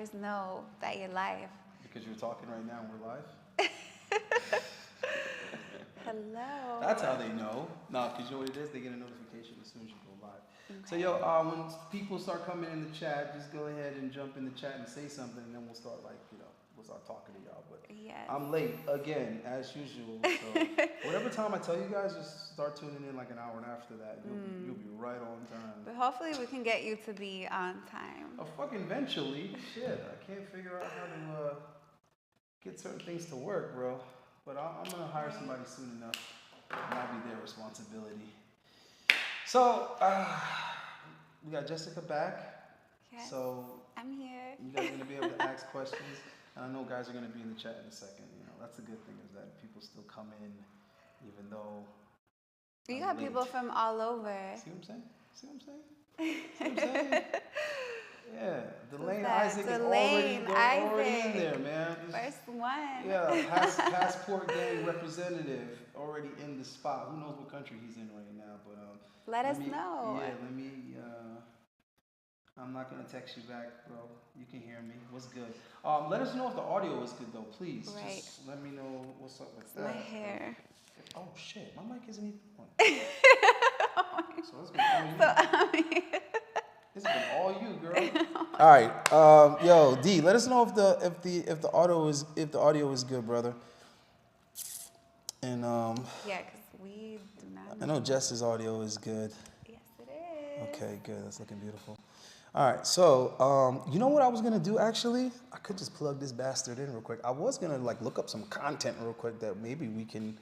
viewers know that you're live. Because you're talking right now and we're live? Hello. That's how they know. No, because you know what it is? They get a notification as soon as you go live. Okay. So, when people start coming in the chat, just go ahead and jump in the chat and say something, and then we'll start, we'll start talking to y'all. But yes. I'm late again, as usual. So, whatever time I tell you guys, just start tuning in like an hour after that. You'll be right on time. But hopefully we can get you to be on time. Oh, fucking eventually. Shit, I can't figure out how to get certain things to work, bro. But I'm going to hire somebody soon enough, and that'll be their responsibility. So, we got Jessica back. Yes, so I'm here. You guys are going to be able to ask questions. And I know guys are going to be in the chat in a second. You know, that's the good thing is that people still come in, even though You got late. People from all over. See what I'm saying? See what I'm saying? See what I'm saying? Yeah, Delane Isaac is already in there, man. First one. Yeah, passport gang representative already in the spot. Who knows what country he's in right now? But let us know. Yeah, let me. I'm not gonna text you back, bro. You can hear me. What's good? Let us know if the audio is good though, please. Right. Just let me know what's up with that. My hair. Oh shit, my mic isn't even on. So it's been all you. It's been all you, girl. All right, yo, D, let us know if the audio is good, brother. And yeah, because we do not. I know Jess's audio is good. Yes, it is. Okay, good. That's looking beautiful. All right, so you know what I was gonna do actually? I could just plug this bastard in real quick. I was gonna look up some content real quick that maybe we can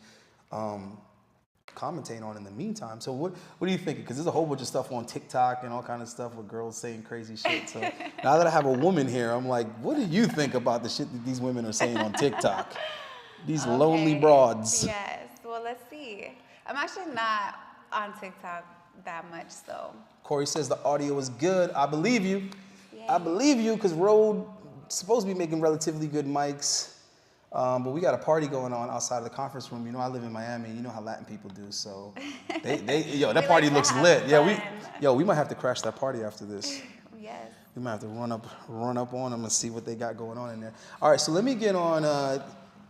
commentate on in the meantime. So what are you thinking? Because there's a whole bunch of stuff on TikTok and all kind of stuff with girls saying crazy shit. So now that I have a woman here, I'm like, what do you think about the shit that these women are saying on TikTok? These lonely broads. Yes. Well, let's see. I'm actually not on TikTok that much, so. Corey says the audio is good. I believe you. Yay. I believe you because Rode supposed to be making relatively good mics. But we got a party going on outside of the conference room. You know, I live in Miami. You know how Latin people do. So, that party looks lit. Fun. Yeah, we might have to crash that party after this. Yes. We might have to run up on them and see what they got going on in there. All right, so let me get on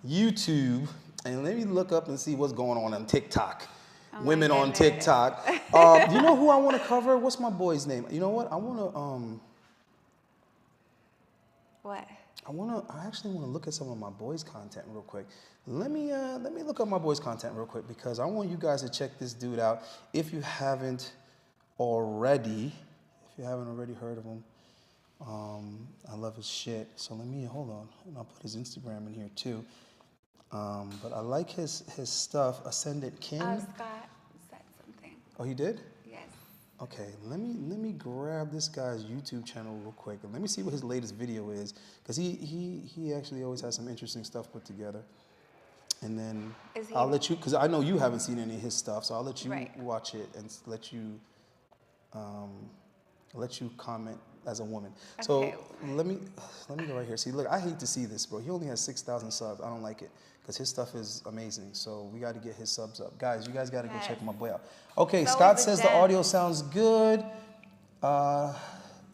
YouTube and let me look up and see what's going on TikTok. Oh Women on TikTok. You know who I want to cover? What's my boy's name? You know what? I want to. What? I actually want to look at some of my boys' content real quick. Let me look up my boys' content real quick because I want you guys to check this dude out if you haven't already. If you haven't already heard of him, I love his shit. So hold on, and I'll put his Instagram in here too. But I like his stuff. Ascendant King. Scott said something. Oh, he did? Yes. Okay, let me grab this guy's YouTube channel real quick and let me see what his latest video is because he actually always has some interesting stuff put together. And then I'll let you, because I know you haven't seen any of his stuff, so I'll let you watch it and let you comment as a woman. Okay. So let me go right here. See, look, I hate to see this, bro. He only has 6,000 subs. I don't like it because his stuff is amazing. So we got to get his subs up. Guys, you guys got to go check my boy out. Okay, so Scott says the audio sounds good.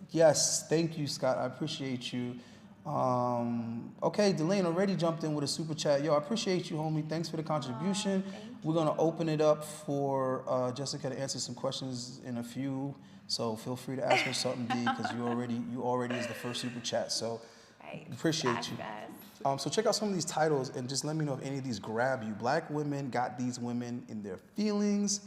Yes, thank you, Scott. I appreciate you. Okay, Delane already jumped in with a super chat. Yo, I appreciate you, homie. Thanks for the contribution. We're going to open it up for Jessica to answer some questions in a few. So feel free to ask her something, D, because you already is the first super chat. So appreciate you. So check out some of these titles and just let me know if any of these grab you. Black women got these women in their feelings.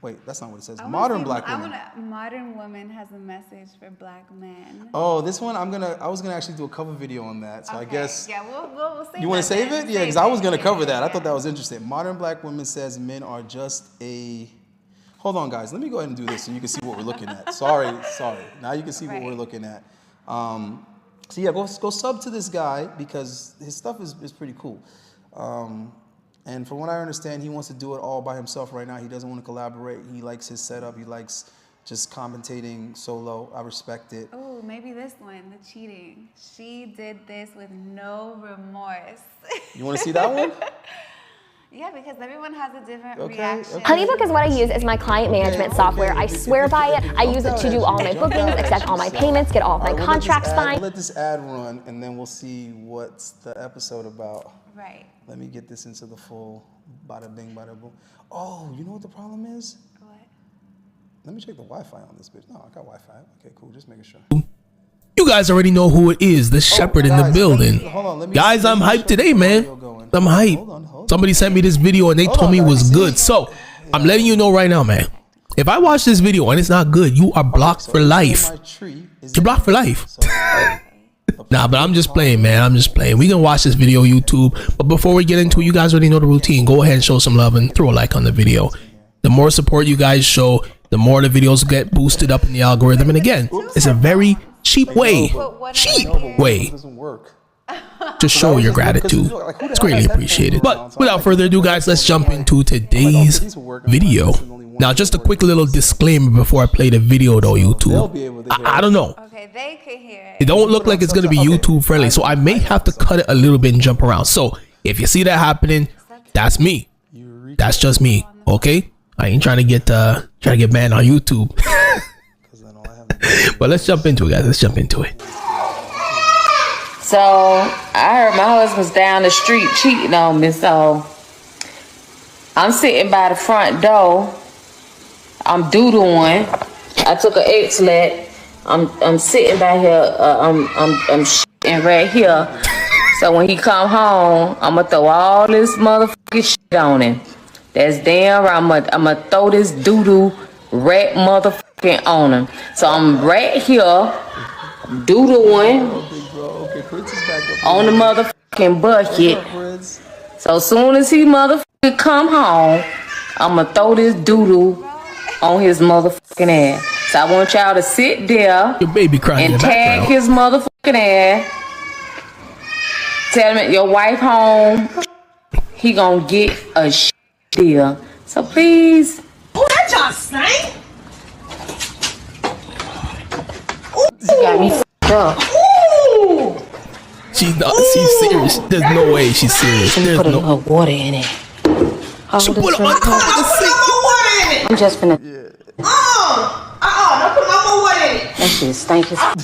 Wait, that's not what it says. Modern black women. Modern woman has a message for black men. Oh, this one I was gonna actually do a cover video on that. So I guess. Yeah, we'll save it. You want to save it? Yeah, because I was gonna cover that. I thought that was interesting. Modern black women says men are just a. Hold on, guys. Let me go ahead and do this so you can see what we're looking at. Sorry. Now you can see what we're looking at. So yeah, go sub to this guy because his stuff is pretty cool. And from what I understand, he wants to do it all by himself right now. He doesn't want to collaborate. He likes his setup. He likes just commentating solo. I respect it. Oh, maybe this one, the cheating. She did this with no remorse. You want to see that one? Yeah, because everyone has a different reaction. Honeybook is what I use as my client management software. I swear by it. I use it to do all my bookings, accept all my payments, get all of my contracts signed. We'll let this ad run, and then we'll see what's the episode about. Right. Let me get this into the full bada bing, bada boom. Oh, you know what the problem is? What? Let me check the Wi-Fi on this bitch. No, I got Wi-Fi. Okay, cool. Just making sure. You guys already know who it is, the shepherd in the building. Guys, I'm hyped today, man. I'm hyped. Somebody sent me this video and they told me it was good. So I'm letting you know right now, man. If I watch this video and it's not good, you are blocked for life. You're blocked for life. Nah, but I'm just playing, man. I'm just playing. We can watch this video, YouTube. But before we get into it, you guys already know the routine. Go ahead and show some love and throw a like on the video. The more support you guys show, the more the videos get boosted up in the algorithm. And again, it's a very cheap way to show your gratitude. It's greatly appreciated. But without further ado, guys, let's jump into today's video. Now, just a quick little disclaimer before I play the video, though, YouTube. I don't know. Okay, they can hear it. It don't look like it's going to be YouTube friendly, so I may have to cut it a little bit and jump around. So if you see that happening, that's me. That's just me, okay? I ain't trying to get banned on YouTube. But let's jump into it, guys. Let's jump into it. So I heard my husband's down the street cheating on me. So I'm sitting by the front door. I'm doodling. I took an X-let. I'm sitting by here. I'm shitting right here. So when he come home, I'ma throw all this motherfucking shit on him. That's damn right. I'ma throw this doodoo rat motherfucking on him. So I'm right here doodling on the motherfucking bucket. So as soon as he motherfucking come home, I'ma throw this doodoo on his motherfucking ass. So I want y'all to sit there Your baby crying and tag his motherfucking ass. Tell him your wife home. He gonna get a deal. So please. Oh, that y'all stank. You got me f***ed up. Ooh. She's serious. There's no way she's serious. There's Put a no. little water in it. She put it on top of the sink. I'm just finna. Don't put no more water in it. That shit stank as f***.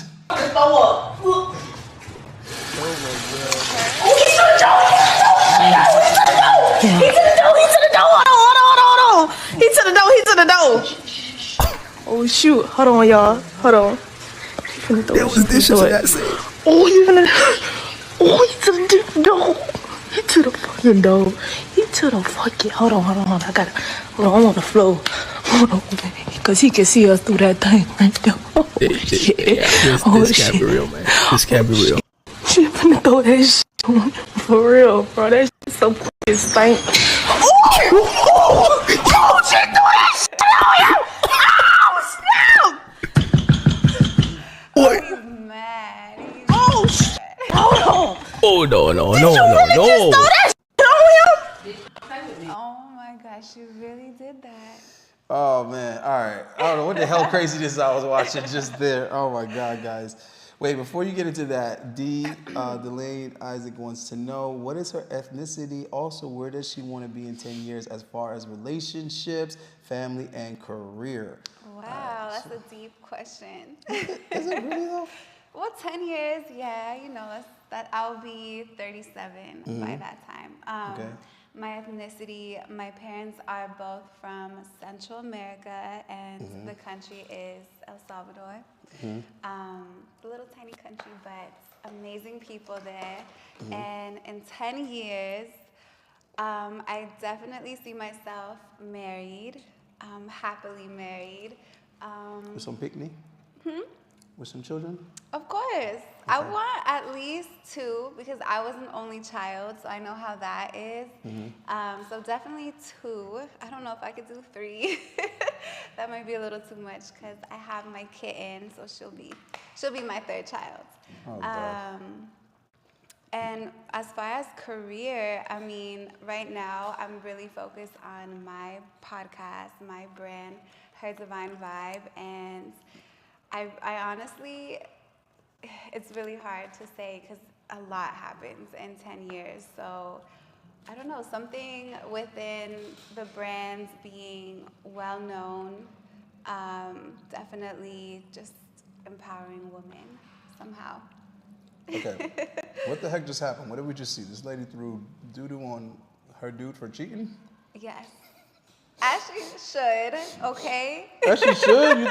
Throw up. Oh, he's to the door. He's to the door. He's to the door. Hold on. He's to the door. He's to the door. Oh shoot. Hold on, y'all. Hold on. There was dishes in that sink. Oh, he's to the door. He to the fucking door. He to the fucking. Hold on. I got it. Hold on. I'm on the floor. Hold on, because he can see us through that thing right there. Oh, shit. This can't be real, man. This can't be real. She finna throw that shit on for real, bro. That shit so fucking stank. Oh, she threw that shit on him. Oh, snap. What? He's mad. Oh, shit. Hold on. Oh, no. Just throw that shit on him. Oh my gosh, you really did that. Oh man, all right. I don't know what the hell craziness I was watching just there. Oh my God, guys. Wait, before you get into that, Delaney Isaac wants to know, what is her ethnicity? Also, where does she want to be in 10 years as far as relationships, family, and career? Wow, that's a deep question. Is it really though? Well, 10 years, yeah, you know, that I'll be 37 by that time. Okay. My ethnicity, my parents are both from Central America, and the country is El Salvador. A little tiny country, but amazing people there. And in 10 years, I definitely see myself married, happily married. With some picnic? With some children? Of course. I want at least 2 because I was an only child, so I know how that is. So definitely 2. I don't know if I could do 3. That might be a little too much because I have my kitten, so she'll be my 3rd child. Oh, God. And as far as career, I mean, right now I'm really focused on my podcast, my brand, Her Divine Vibe, and I honestly, it's really hard to say because a lot happens in 10 years. So I don't know, something within the brands being well known, definitely just empowering women somehow. Okay. What the heck just happened? What did we just see? This lady threw doo-doo on her dude for cheating? Yes. As she should, okay? As she should? You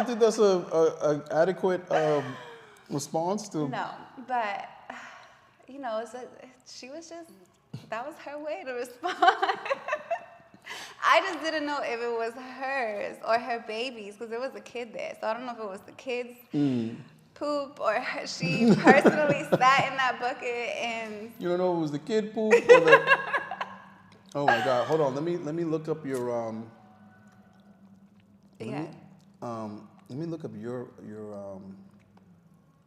think that's a adequate response to? No, but you know, she was just, that was her way to respond. I just didn't know if it was hers or her baby's because there was a kid there. So I don't know if it was the kid's poop or she personally sat in that bucket and. You don't know if it was the kid poop or the. Oh my God! Hold on. Let me look up your Yeah. Let me look up your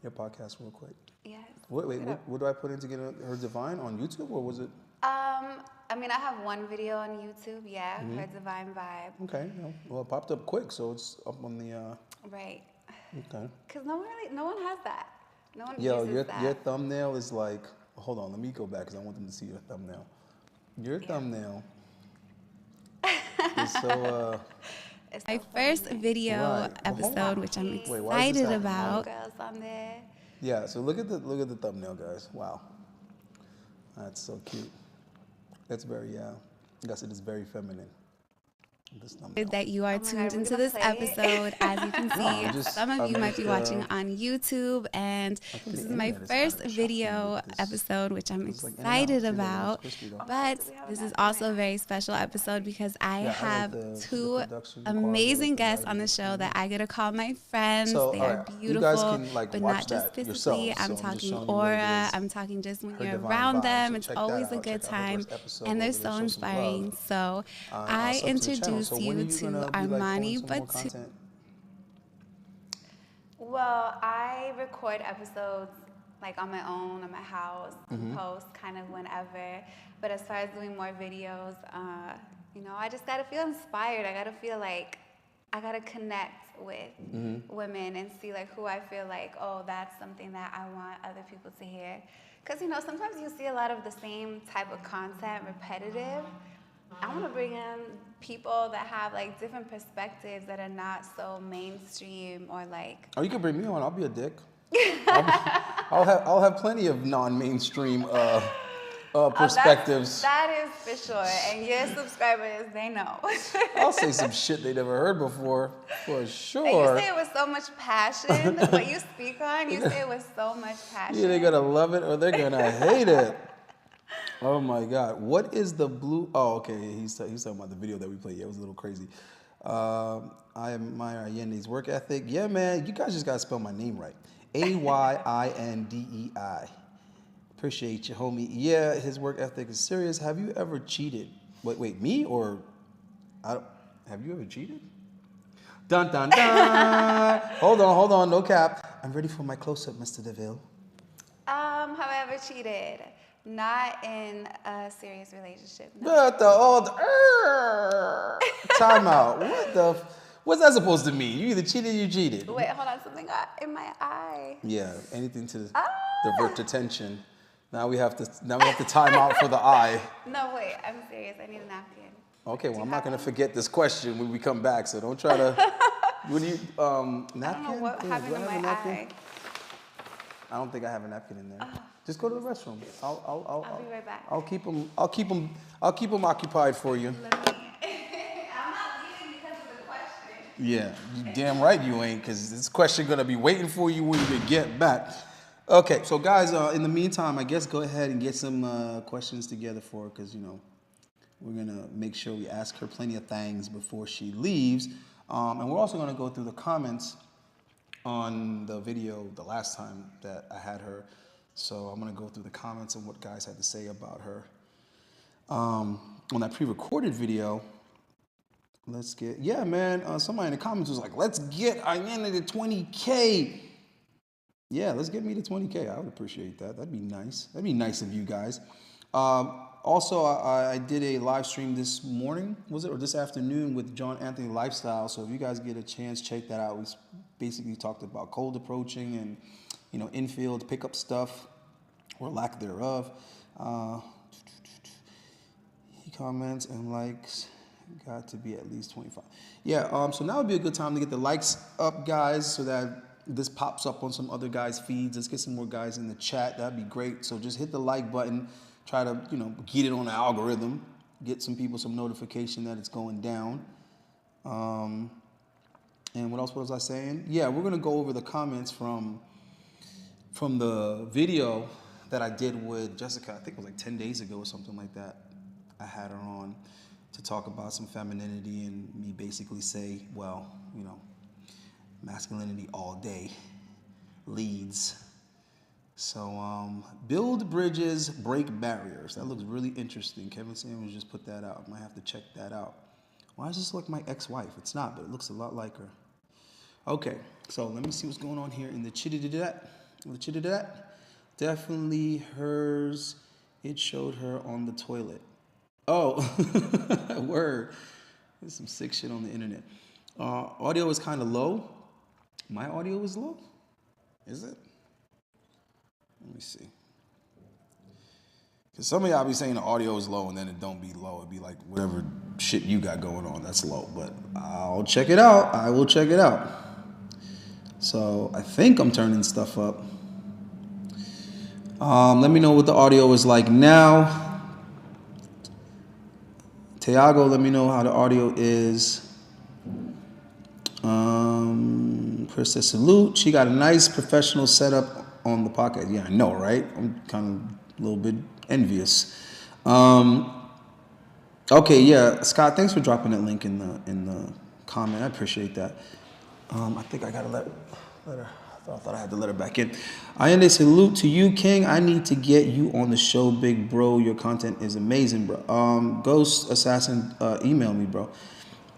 podcast real quick. Yes. What do I put in to get her divine on YouTube or was it? I mean, I have one video on YouTube. Yeah, her divine vibe. Okay. Well, it popped up quick, so it's up on the. Right. Okay. Because no one has that. No one uses that. Your thumbnail is like. Hold on. Let me go back because I want them to see your thumbnail. Your thumbnail is so. It's my first video episode, which I'm excited about. Girls on there. Yeah. So look at the thumbnail, guys. Wow. That's so cute. That's very I guess it is very feminine. That you are tuned into this episode. As you can see, some of you might be watching on YouTube, and this is my first video episode, which I'm excited about. But this is also a very special episode because I have two amazing guests on the show that I get to call my friends. They are beautiful, but not just physically. I'm talking aura. I'm talking just when you're around them. It's always a good time, and they're so inspiring. So I introduce you to Armani Batu. Well, I record episodes like on my own, on my house, and post kind of whenever. But as far as doing more videos, you know, I just gotta feel inspired. I gotta feel like I gotta connect with women and see like who I feel like, oh, that's something that I want other people to hear. Because, you know, sometimes you see a lot of the same type of content, repetitive. I want to bring in people that have like different perspectives that are not so mainstream or like. Oh, you can bring me on. I'll be a dick. I'll have plenty of non-mainstream perspectives. That is for sure, and your subscribers, they know. I'll say some shit they never heard before, for sure. And you say it with so much passion. What you speak on, you say it with so much passion. Yeah, they're gonna love it or they're gonna hate it. Oh my God! What is the blue? Oh, okay. He's talking about the video that we played. Yeah, it was a little crazy. I admire Allende's work ethic. Yeah, man. You guys just gotta spell my name right. Ayindei. Appreciate you, homie. Yeah, his work ethic is serious. Have you ever cheated? Wait, me or? Have you ever cheated? Dun dun dun. Hold on. No cap. I'm ready for my close-up, Mr. DeVille. Have I ever cheated? Not in a serious relationship. No. What the old time out? What's that supposed to mean? You either cheated or you cheated. Wait, hold on. Something got in my eye. Yeah, anything to divert attention. Now we have to time out for the eye. No, wait. I'm serious. I need a napkin. Okay, well, I'm not going to forget this question when we come back, so don't try to. What do you napkin? I don't know what happened in my eye. I don't think I have a napkin in there. Just go to the restroom. I'll be right back. I'll keep them occupied for you. I'm not leaving because of the question. Yeah, you damn right you ain't, because this question gonna be waiting for you when you get back. Okay, so guys, in the meantime, I guess go ahead and get some questions together for her, because, you know, we're gonna make sure we ask her plenty of things before she leaves. And we're also gonna go through the comments on the video the last time that I had her. So I'm gonna go through the comments and what guys had to say about her. On that pre-recorded video, let's get, yeah, man, somebody in the comments was like, let's get Ayana to 20K. Yeah, let's get me to 20K. I would appreciate that. That'd be nice. That'd be nice of you guys. Also, I did a live stream this morning, was it, or this afternoon with John Anthony Lifestyle. So if you guys get a chance, check that out. We basically talked about cold approaching and, you know, infield pickup stuff or lack thereof. comments and likes got to be at least 25. Yeah, so now would be a good time to get the likes up, guys, so that this pops up on some other guys' feeds. Let's get some more guys in the chat. That'd be great. So just hit the like button. Try to, get it on the algorithm. Get some people some notification that it's going down. And what else was I saying? Yeah, we're going to go over the comments from the video that I did with Jessica. I think it was like 10 days ago or something like that. I had her on to talk about some femininity and me basically say, well, masculinity all day leads. So build bridges, break barriers. That looks really interesting. Kevin Samuels just put that out. I might have to check that out. Why does this look like my ex-wife? It's not, but it looks a lot like her. Okay, so let me see what's going on here in the chitty-dat. Definitely hers. It showed her on the toilet. Oh, word. There's some sick shit on the internet. Audio is kind of low. My audio is low? Is it? Let me see. Because some of y'all be saying the audio is low and then it don't be low. It'd be like whatever shit you got going on, that's low. But I'll check it out. I will check it out. So I think I'm turning stuff up. Let me know what the audio is like now. Tiago, let me know how the audio is. Chris says salute. She got a nice professional setup on the podcast. Yeah, I know, right? I'm kind of a little bit envious. Okay, yeah, Scott, thanks for dropping that link in the comment. I appreciate that. I think I gotta let her. I thought I had to let her back in. Ayende, salute to you, King. I need to get you on the show, big bro. Your content is amazing, bro. Ghost Assassin, email me, bro,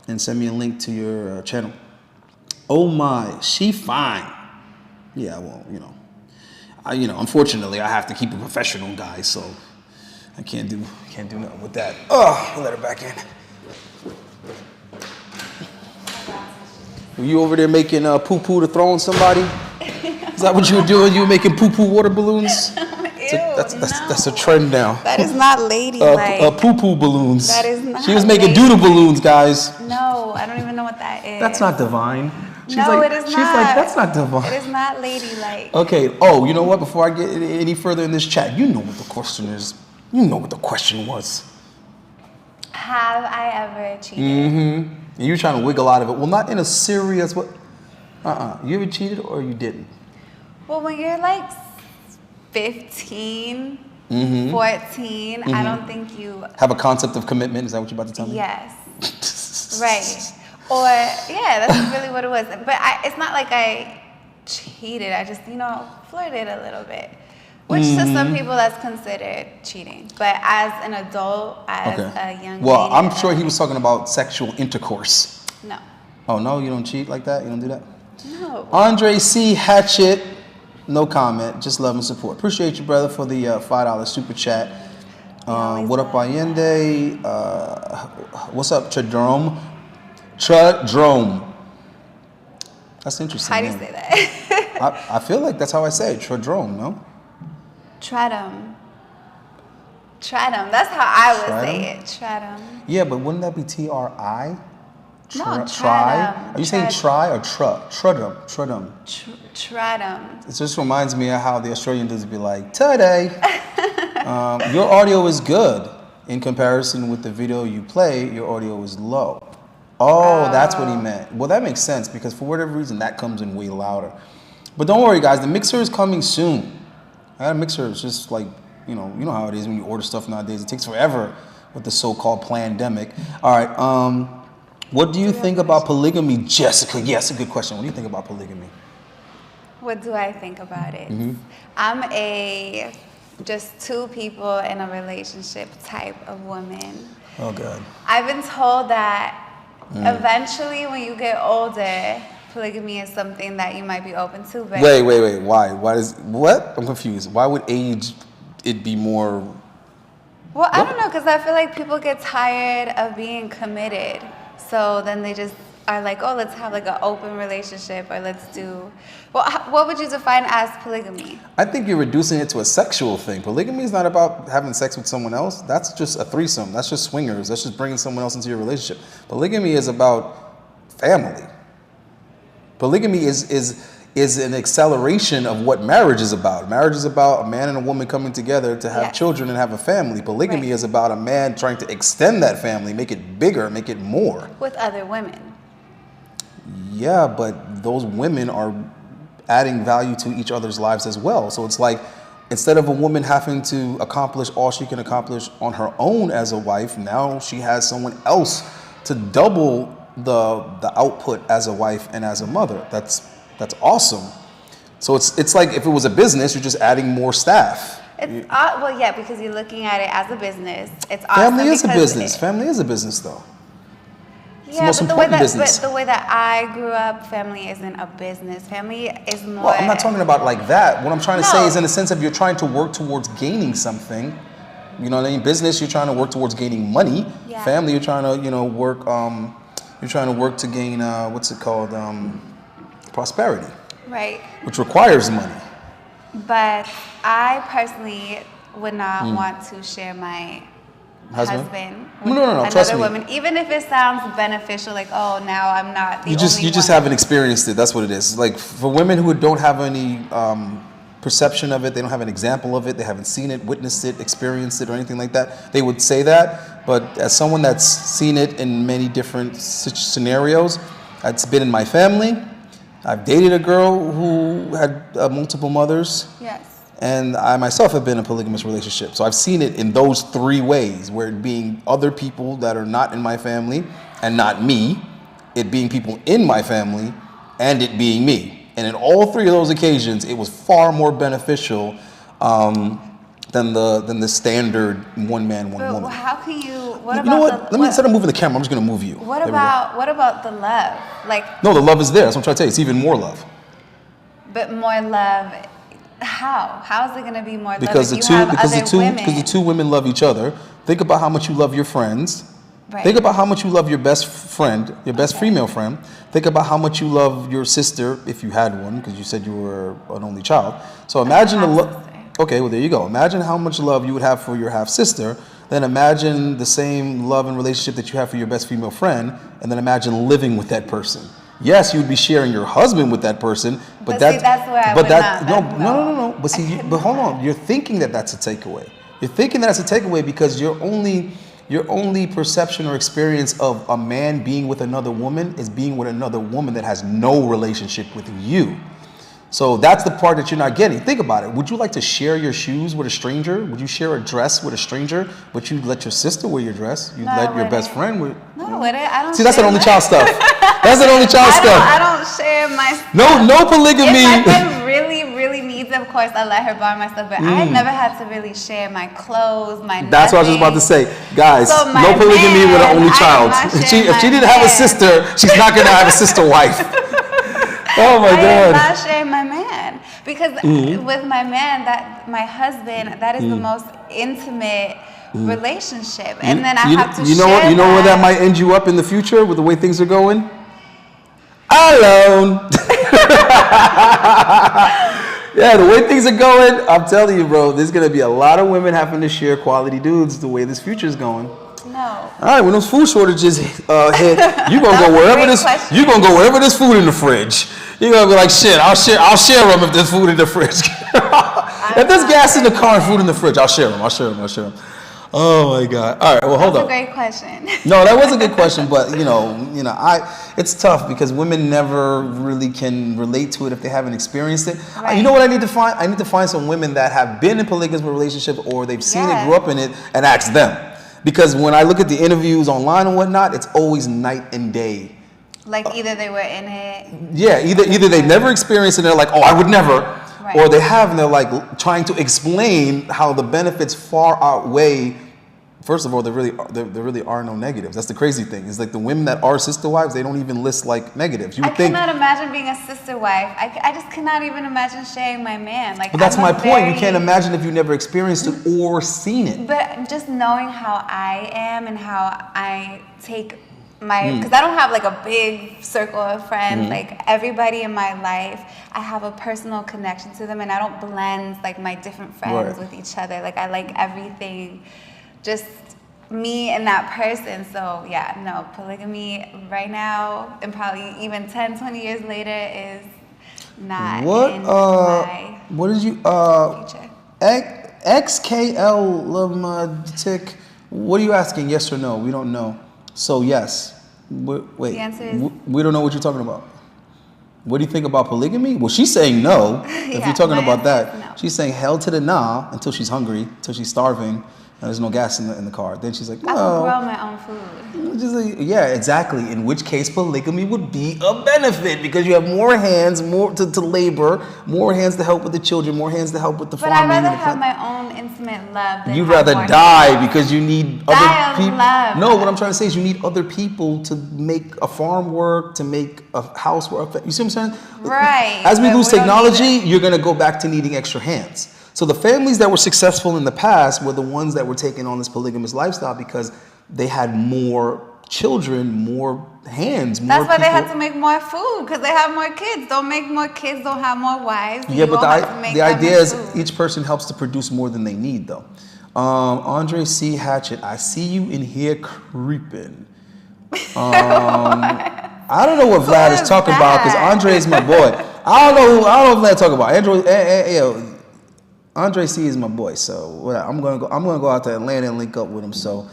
and send me a link to your channel. Oh my, she fine. Yeah, well, unfortunately, I have to keep a professional guy, so I can't do nothing with that. Oh, let her back in. Were you over there making poo-poo to throw on somebody? Is that what you were doing? You were making poo-poo water balloons? That's a trend now. That is not ladylike. Poo-poo balloons. That is not. She was making doodle balloons, guys. No, I don't even know what that is. That's not divine. It is not. She's like, that's not divine. It is not ladylike. Okay. Oh, you know what? Before I get any further in this chat, you know what the question is. You know what the question was. Have I ever cheated? Mm-hmm. And you're trying to wiggle out of it. Well, not in a serious way. You ever cheated or you didn't? Well, when you're like 15, 14, I don't think you have a concept of commitment. Is that what you're about to tell me? Yes. Right. Or, yeah, that's really what it was. But it's not like I cheated. I just, flirted a little bit. Which to some people that's considered cheating. But as an adult, as a young lady. Well, I'm sure he was talking about sexual intercourse. No. Oh, no? You don't cheat like that? You don't do that? No. Andre C. Hatchet, no comment. Just love and support. Appreciate you, brother, for the $5 super chat. What up, Allende? What's up, Tradrome? Tradrome. That's interesting. How do you say that? I feel like that's how I say it. Tradrome, no? Tradum. That's how I would say it. Tradum. Yeah, but wouldn't that be T-R-I? No, try. Are you saying try or Tradum. Tradum. It just reminds me of how the Australian dudes be like, today. Your audio is good. In comparison with the video you play, your audio is low. Oh, that's what he meant. Well, that makes sense because for whatever reason, that comes in way louder. But don't worry, guys. The mixer is coming soon. I got a mixer. It's just like, you know how it is when you order stuff nowadays. It takes forever with the so-called pandemic. All right. What do you think about polygamy, Jessica? Yes, a good question. What do you think about polygamy? What do I think about it? I'm just two people in a relationship type of woman. Oh, God. I've been told that eventually when you get older, polygamy is something that you might be open to. But wait. Why? What? I'm confused. Why would age it be more? Well, I don't know, because I feel like people get tired of being committed. So then they just are like, oh, let's have like an open relationship, or let's do, well, what would you define as polygamy? I think you're reducing it to a sexual thing. Polygamy is not about having sex with someone else. That's just a threesome. That's just swingers. That's just bringing someone else into your relationship. Polygamy is about family. Polygamy is an acceleration of what marriage is about. Marriage is about a man and a woman coming together to have children and have a family. Polygamy is about a man trying to extend that family, make it bigger, make it more. With other women. Yeah, but those women are adding value to each other's lives as well. So it's like, instead of a woman having to accomplish all she can accomplish on her own as a wife, now she has someone else to double the output as a wife and as a mother. That's awesome. So it's like if it was a business, you're just adding more staff. It's well, yeah, because you're looking at it as a business. It's awesome. Family is a business. Family is a business, though. Yeah, but the way that I grew up, family isn't a business. Family is more. Well, I'm not talking about like that. What I'm trying to say is in the sense of you're trying to work towards gaining something. You know what I mean? Business, you're trying to work towards gaining money. Yeah. Family, you're trying to, work. You're trying to work to gain what's it called? Prosperity. Right. Which requires money. But I personally would not want to share my husband with another woman, even if it sounds beneficial, like, oh, now I'm not the only one. You just haven't experienced it. That's what it is. Like, for women who don't have any perception of it, they don't have an example of it, they haven't seen it, witnessed it, experienced it, or anything like that, they would say that. But as someone that's seen it in many different scenarios, it's been in my family. I've dated a girl who had multiple mothers. Yes. And I myself have been in a polygamous relationship. So I've seen it in those three ways, where it being other people that are not in my family and not me, it being people in my family, and it being me. And in all three of those occasions, it was far more beneficial than the standard one man, one woman. How can you? Instead of moving the camera, I'm just going to move you. What about the love? No, the love is there. That's what I'm trying to tell you. It's even more love. But more love. How? How is it going to be more love? Because the two women love each other. Think about how much you love your friends. Right. Think about how much you love your best friend, your best female friend. Think about how much you love your sister, if you had one, because you said you were an only child. So imagine the love. Okay, well, there you go. Imagine how much love you would have for your half sister. Then imagine the same love and relationship that you have for your best female friend, and then imagine living with that person. Yes, you would be sharing your husband with that person, but that's where I would not. No. But hold on. You're thinking that that's a takeaway. You're thinking that's a takeaway because your only perception or experience of a man being with another woman is being with another woman that has no relationship with you. So that's the part that you're not getting. Think about it. Would you like to share your shoes with a stranger? Would you share a dress with a stranger? Would you let your sister wear your dress? You'd let your best friend wear. No, I wouldn't. I don't. See, that's an only child stuff. That's an only child stuff. I don't share my stuff. No polygamy. If my friend really needs it, of course, I let her borrow my stuff. But I never had to really share my clothes, my. That's what I was just about to say, guys. So no polygamy with an only child. If she didn't have a sister, she's not gonna have a sister wife. Oh my God! I am not sharing my man because with my man, my husband, that is the most intimate relationship, and then I have to. You know where that might end you up in the future with the way things are going. Alone. Yeah, the way things are going, I'm telling you, bro, there's gonna be a lot of women having to share quality dudes the way this future is going. No. All right, when those food shortages hit, you gonna go wherever there's food in the fridge. You're gonna be like, shit, I'll share them if there's food in the fridge. If there's gas in the car and food in the fridge, I'll share them. Oh my God. All right, well, hold on. That's a great question. No, that was a good question, but it's tough because women never really can relate to it if they haven't experienced it. Right. You know what I need to find? I need to find some women that have been in polygamous relationships or they've seen it, grew up in it, and ask them. Because when I look at the interviews online and whatnot, it's always night and day. Like either they were in it. Yeah, either they've never experienced it and they're like, oh, I would never. Right. Or they have and they're like trying to explain how the benefits far outweigh. First of all, there really are no negatives. That's the crazy thing. It's like the women that are sister wives, they don't even list like negatives. I cannot imagine being a sister wife. I just cannot even imagine sharing my man. But that's my point. You can't imagine if you never experienced it or seen it. But just knowing how I am and how I take because I don't have like a big circle of friends. Like everybody in my life, I have a personal connection to them, and I don't blend like my different friends with each other. Like I like everything, just me and that person. So yeah, no, polygamy right now, and probably even 10, 20 years later is not in my what did you future. XKL Lamatic, what are you asking? Yes or no? We don't know. So yes. Wait. The answer is we don't know what you're talking about. What do you think about polygamy? Well, she's saying no. If you're talking about that, no. She's saying hell to the nah until she's hungry, until she's starving, and there's no gas in the car. Then she's like, no. I can grow my own food. Just like, yeah, exactly. In which case, polygamy would be a benefit because you have more hands, more to labor, more hands to help with the children, more hands to help with the farming. But I'd rather have my own intimate love than you'd rather die because you need other people. Love. No, what I'm trying to say is you need other people to make a farm work, to make a house work. You see what I'm saying? Right. As we lose technology, you're going to go back to needing extra hands. So the families that were successful in the past were the ones that were taking on this polygamous lifestyle because they had more children, more hands, more That's why people. they had to make more food, because they have more kids. Don't make more kids, don't have more wives. Yeah, but the idea is each person helps to produce more than they need, though. Andre C. Hatchett, I see you in here creeping. I don't know what Vlad is talking about because Andre is my boy. I don't know what Vlad talking about. Andre C is my boy, so I'm gonna go out to Atlanta and link up with him. So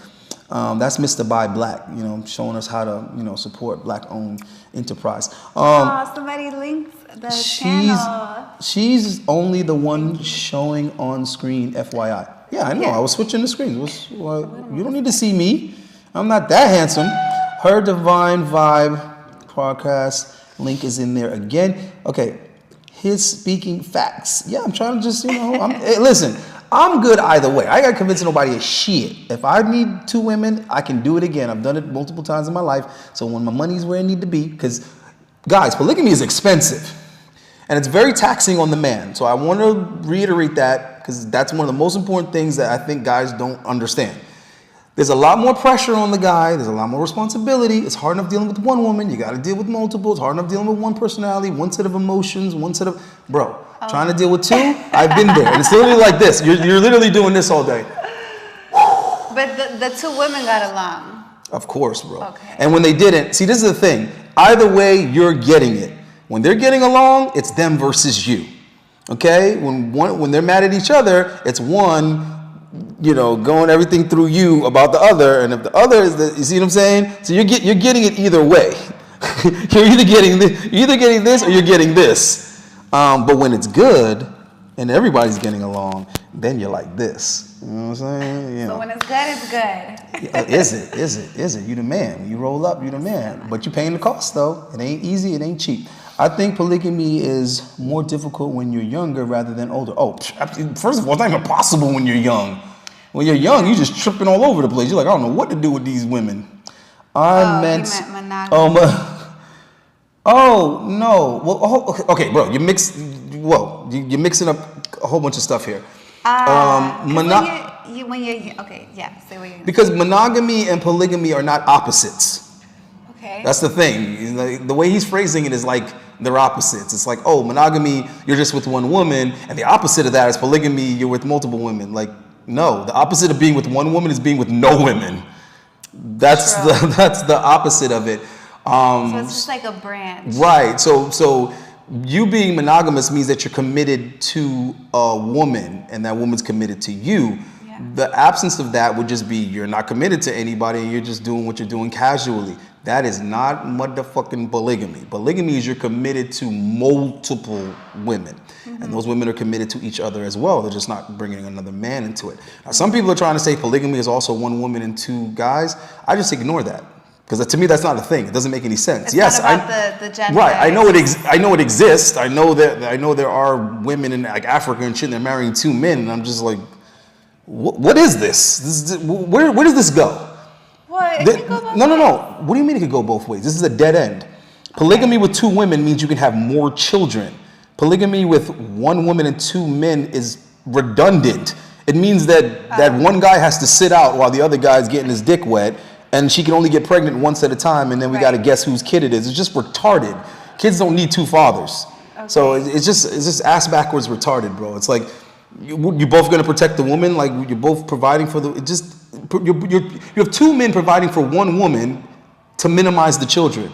that's Mr. Buy Black, showing us how to support black-owned enterprise. Somebody linked the channel. She's only the one showing on screen, FYI. Yeah, I know. I was switching the screens. You don't need to see me. I'm not that handsome. Her Divine Vibe podcast link is in there again. Okay. His speaking facts. Yeah, I'm trying to just, hey, listen, I'm good either way. I got to convince nobody of shit. If I need 2 women, I can do it again. I've done it multiple times in my life. So when my money's where it need to be, because, guys, polygamy is expensive. And it's very taxing on the man. So I want to reiterate that because that's one of the most important things that I think guys don't understand. There's a lot more pressure on the guy. There's a lot more responsibility. It's hard enough dealing with one woman. You got to deal with multiple. It's hard enough dealing with one personality, one set of emotions, one set of... Bro, trying to deal with 2, I've been there. And it's literally like this. You're literally doing this all day. But the 2 women got along. Of course, bro. Okay. And when they didn't... See, this is the thing. Either way, you're getting it. When they're getting along, it's them versus you. Okay? When they're mad at each other, it's one... going everything through you about the other, and if the other is you see what I'm saying? So you're getting it either way. You're either getting this or you're getting this. But when it's good and everybody's getting along, then you're like this. You know what I'm saying? So when it's good, it's good. Is it? You the man. When you roll up, you the man. But you're paying the cost though. It ain't easy. It ain't cheap. I think polygamy is more difficult when you're younger rather than older. Oh, first of all, it's not even possible when you're young. When you're young, you're just tripping all over the place. You're like, I don't know what to do with these women. You meant monogamy. No. Well, okay, bro, you're mixing up a whole bunch of stuff here. Because monogamy and polygamy are not opposites. Okay. That's the thing. The way he's phrasing it is like they're opposites. It's like, oh, monogamy, you're just with one woman, and the opposite of that is polygamy, you're with multiple women. Like, no, the opposite of being with one woman is being with no women. That's the opposite of it. So it's just like a branch. Right. So you being monogamous means that you're committed to a woman, and that woman's committed to you. Yeah. The absence of that would just be you're not committed to anybody, and you're just doing what you're doing casually. That is not motherfucking polygamy. Polygamy is you're committed to multiple women. Mm-hmm. And those women are committed to each other as well. They're just not bringing another man into it. Now, some people are trying to say polygamy is also one woman and 2 guys. I just ignore that. Because to me, that's not a thing. It doesn't make any sense. It's not about the gender. Right. I know it exists. I know there are women in like Africa and shit, and they're marrying 2 men. And I'm just like, what is this? Where does this go? What? It can go both ways. No. What do you mean it could go both ways? This is a dead end. Polygamy with 2 women means you can have more children. Polygamy with 1 woman and 2 men is redundant. It means that one guy has to sit out while the other guy's getting his dick wet, and she can only get pregnant once at a time, and then we got to guess whose kid it is. It's just retarded. Kids don't need two fathers. Okay. So it's just ass backwards retarded, bro. It's like you're both going to protect the woman, like you're both providing for the. You have two men providing for one woman to minimize the children.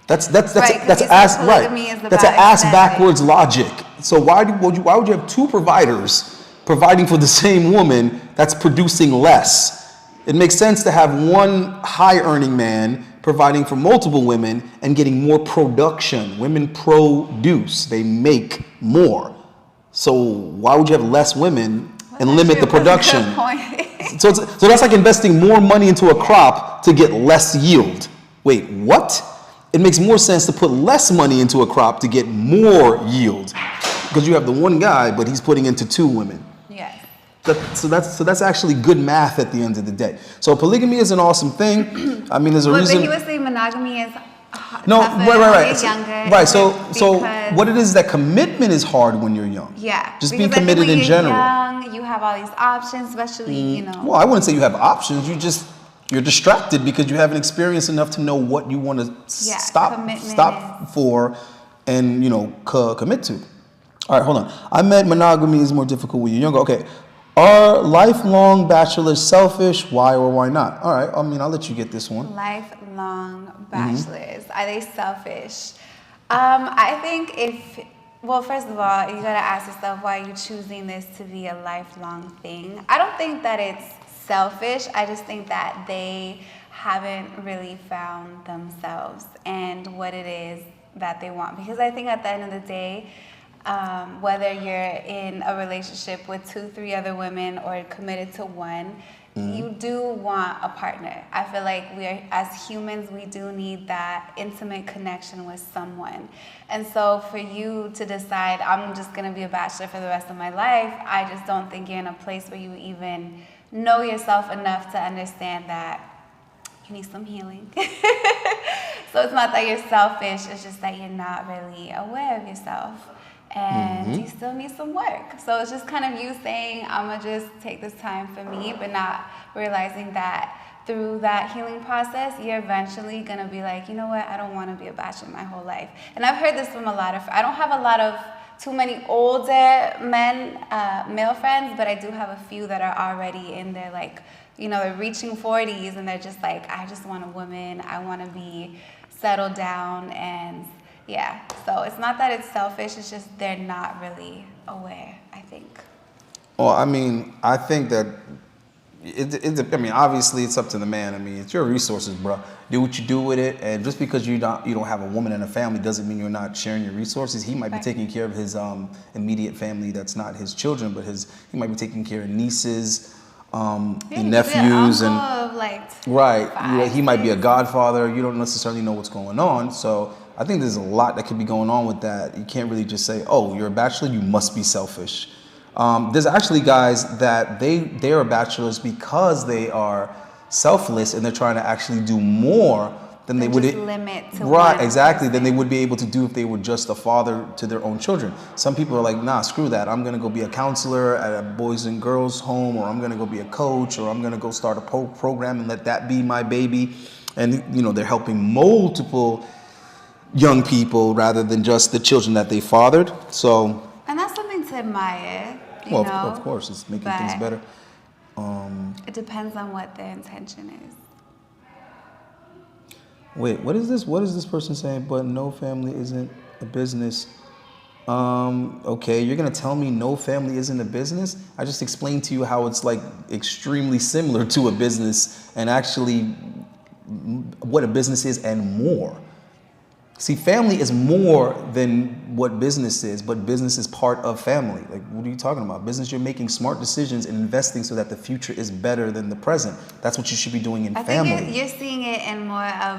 That's ass right. That's an ass backwards logic. So why would you have two providers providing for the same woman that's producing less? It makes sense to have one high earning man providing for multiple women and getting more production. Women produce, they make more. So why would you have less women and limit the production? So that's like investing more money into a crop to get less yield. Wait, what? It makes more sense to put less money into a crop to get more yield, because you have the one guy, but he's putting into two women. Yes. So that's actually good math at the end of the day. So polygamy is an awesome thing. I mean, there's a reason. But he was saying monogamy is no, right. Younger, right. So what it is that commitment is hard when you're young. Yeah. Just being committed in general. Young, you have all these options, especially you know. Well, I wouldn't say you have options. You're distracted because you haven't experienced enough to know what you want to stop for and, you know, commit to. All right, hold on. I meant monogamy is more difficult when you're younger. Okay. Are lifelong bachelors selfish? Why or why not? All right. I mean, I'll let you get this one. Lifelong bachelors. Are they selfish? I think well, first of all, you got to ask yourself, why are you choosing this to be a lifelong thing? I don't think that it's selfish. I just think that they haven't really found themselves and what it is that they want. Because I think at the end of the day, whether you're in a relationship with 2-3 other women or committed to one, you do want a partner. I feel like as humans, we do need that intimate connection with someone. And so for you to decide, I'm just gonna be a bachelor for the rest of my life, I just don't think you're in a place where you even know yourself enough to understand that you need some healing. So it's not that you're selfish, it's just that you're not really aware of yourself. And you still need some work. So it's just kind of you saying, I'm gonna just take this time for me, but not realizing that through that healing process, you're eventually gonna be like, you know what, I don't wanna be a bachelor my whole life. And I've heard this from I don't have a lot of too many older men, male friends, but I do have a few that are already in their like, you know, they're reaching 40s and they're just like, I just want a woman, I wanna be settled down, and yeah, so it's not that it's selfish, it's just they're not really aware, I think. Well, I mean, I think that, I mean, obviously it's up to the man. I mean, it's your resources, bro. Do what you do with it, and just because you don't have a woman and a family doesn't mean you're not sharing your resources. He might be taking care of his immediate family that's not his children, but he might be taking care of nieces, and nephews, and right. He might be a godfather. You don't necessarily know what's going on, so I think there's a lot that could be going on with that. You can't really just say, oh, you're a bachelor, you must be selfish. There's actually guys that they are bachelors because they are selfless and they're trying to actually do more than they would limit to right, exactly, than they would be able to do if they were just a father to their own children. Some people are like, nah, screw that. I'm gonna go be a counselor at a boys and girls home, or I'm gonna go be a coach, or I'm gonna go start a program and let that be my baby. And you know, they're helping multiple young people rather than just the children that they fathered. So, and that's something to admire. Well, of course, it's making things better. It depends on what their intention is. Wait, what is this? What is this person saying? But no family isn't a business. Okay, you're gonna tell me no family isn't a business? I just explained to you how it's like extremely similar to a business, and actually what a business is and more. See, family is more than what business is, but business is part of family. Like, what are you talking about? Business, you're making smart decisions and investing so that the future is better than the present. That's what you should be doing in family. I think you're seeing it in more of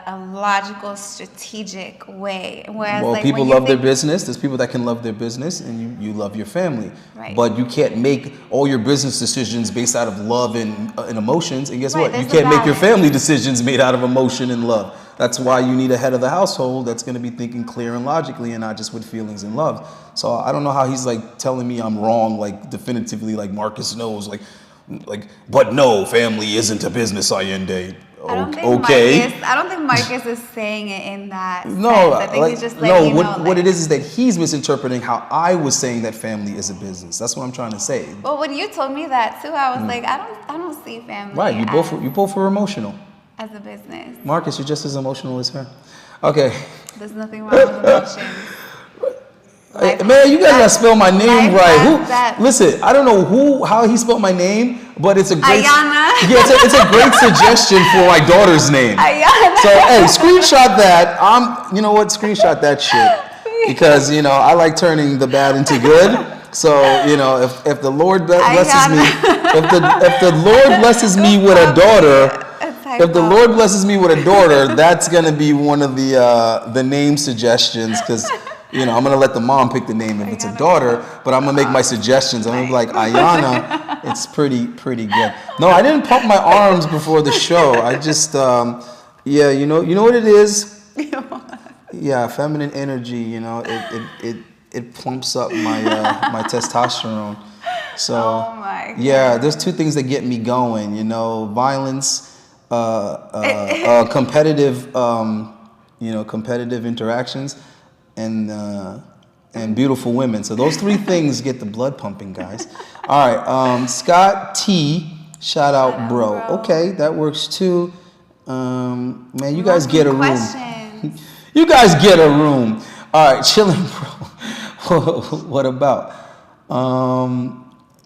a logical, strategic way. Whereas, well, people love their business. There's people that can love their business, and you love your family. Right. But you can't make all your business decisions based out of love and emotions. And guess what? You can't make your family decisions made out of emotion and love. That's why you need a head of the household that's going to be thinking clear and logically and not just with feelings and love. So I don't know how he's like telling me I'm wrong, like definitively, like Marcus knows. Like, but no, family isn't a business, Allende. I don't think Marcus is saying it in that sense. I think he's just letting you know. What it is that he's misinterpreting how I was saying that family is a business. That's what I'm trying to say. Well, when you told me that too, I was like, I don't see family. Right, you both were emotional. As a business. Marcus, you're just as emotional as her. Okay. There's nothing wrong with emotions. Man, you guys gotta spell my name right. Listen, I don't know how he spelled my name, but it's a great. Ayana. Yeah, it's a great suggestion for my daughter's name. Ayana. So hey, screenshot that. You know what? Screenshot that shit because I like turning the bad into good. So if the Lord blesses me, if the Lord blesses me with a daughter. If the Lord blesses me with a daughter, that's gonna be one of the name suggestions because I'm gonna let the mom pick the name if it's a daughter, but I'm gonna make my suggestions. I'm gonna be like Ayana. It's pretty good. No, I didn't pump my arms before the show. I just you know what it is. Yeah, feminine energy. It plumps up my testosterone. So there's two things that get me going. Violence. Competitive, competitive interactions, and beautiful women. So those three things get the blood pumping, guys. All right, Scott T, shout out, bro. Okay, that works too. Man, you guys get a room. You guys get a room. All right, chilling, bro. What about?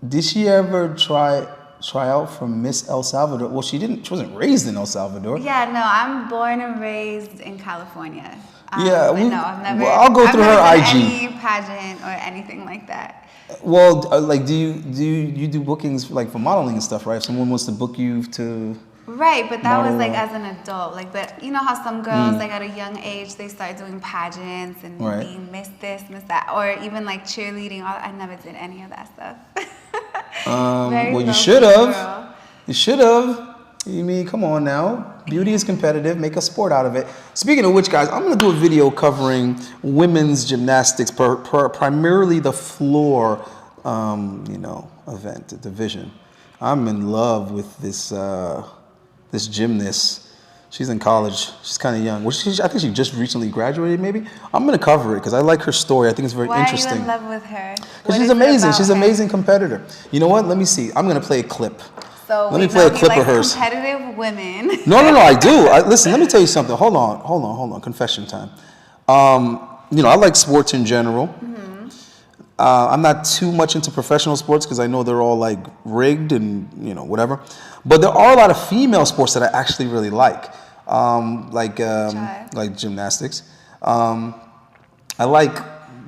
Did she ever try out for Miss El Salvador? Well, she wasn't raised in El Salvador. Yeah, no, I'm born and raised in California. I've never. Well, I'll go through her IG. Any pageant or anything like that. Well, do you do bookings for modeling and stuff, right? If someone wants to book you to. Right, but that was as an adult. But you know how some girls at a young age they start doing pageants and being Miss this, Miss that, or even cheerleading. I never did any of that stuff. Well, you should have. You should have. You mean, come on now. Beauty is competitive. Make a sport out of it. Speaking of which, guys, I'm going to do a video covering women's gymnastics, primarily the floor, event, division. I'm in love with this gymnast. She's in college. She's kind of young. I think she just recently graduated, maybe. I'm going to cover it because I like her story. I think it's very interesting. Why are you in love with her? Because she's amazing. She's an amazing competitor. You know what? Let me see. I'm going to play a clip. So let me play a clip of hers. Competitive women. No, I do. Listen, let me tell you something. Hold on. Confession time. I like sports in general. Mm-hmm. I'm not too much into professional sports because I know they're all rigged and whatever. But there are a lot of female sports that I actually really like gymnastics. I like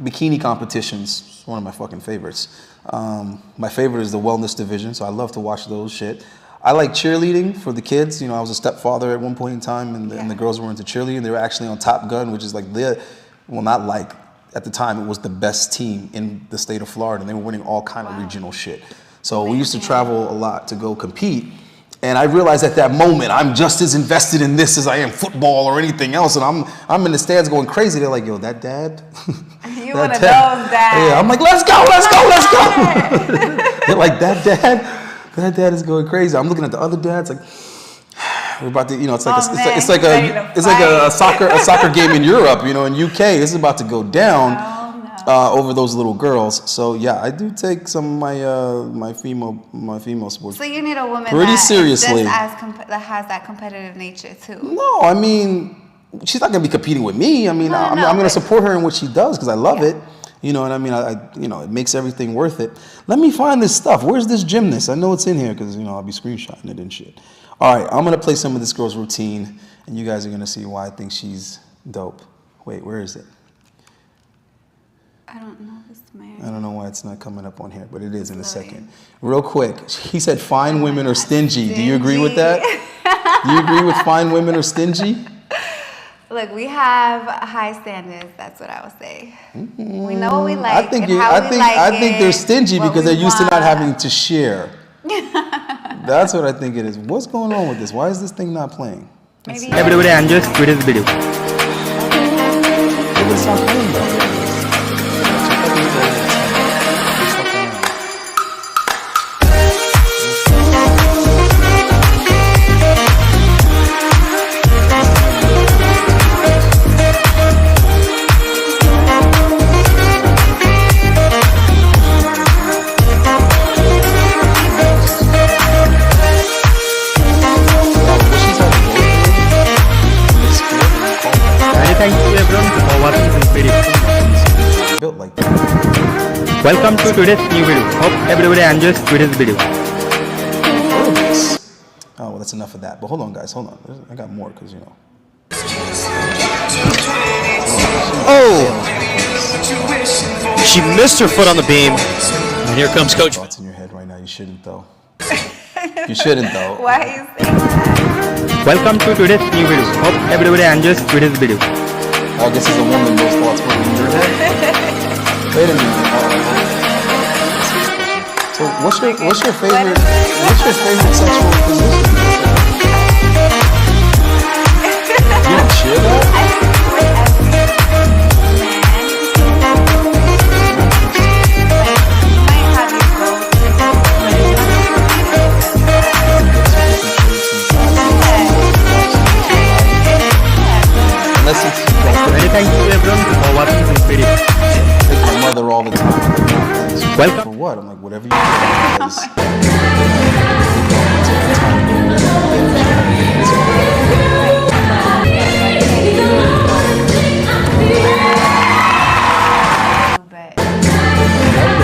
bikini competitions. It's one of my fucking favorites. My favorite is the wellness division, so I love to watch those shit. I like cheerleading for the kids. I was a stepfather at one point in time, and the girls were into cheerleading. They were actually on Top Gun, which is at the time, it was the best team in the state of Florida, and they were winning all kind of regional shit. So we used to travel a lot to go compete. And I realized at that moment, I'm just as invested in this as I am football or anything else. And I'm in the stands going crazy. They're like, yo, that dad? You one of those dads. Yeah, I'm like, let's go. They're like, that dad is going crazy. I'm looking at the other dads like, we're about to, it's like a soccer game in Europe, in UK. This is about to go down. Over those little girls. So yeah, I do take some of my female sports. So you need a woman pretty seriously that has that competitive nature too. No, I mean, she's not gonna be competing with me. I mean, I'm gonna support her in what she does because I love it. You know what I mean? It makes everything worth it. Let me find this stuff. Where's this gymnast? I know it's in here because I'll be screenshotting it and shit. All right, I'm gonna play some of this girl's routine, and you guys are gonna see why I think she's dope. Wait, where is it? I don't know this man. I don't know why it's not coming up on here, but it is in a second. Real quick, he said fine women are stingy. Do you agree with that? Do you agree with fine women are stingy? Look, we have high standards. That's what I would say. Mm-hmm. We know what we like. I think they're stingy because they're used to not having to share. That's what I think it is. What's going on with this? Why is this thing not playing? Everybody enjoys today's video. It's not playing though. Welcome to today's new video. Hope everybody enjoys today's video. Oh, well, that's enough of that. But hold on, guys. Hold on. I got more because, you know. Oh! She missed her foot on the beam. And here comes Coach. Thoughts in your head right now. You shouldn't, though. You shouldn't, though. Why are you saying that? Welcome to today's new video. Hope everybody enjoys today's video. I guess as a woman, those thoughts were in your head. Wait a minute. So what's your favorite sexual position? You don't share that? Unless it's Thank you everyone for watching this video. I think my mother all the time. Welcome. For what? I'm like, whatever you do.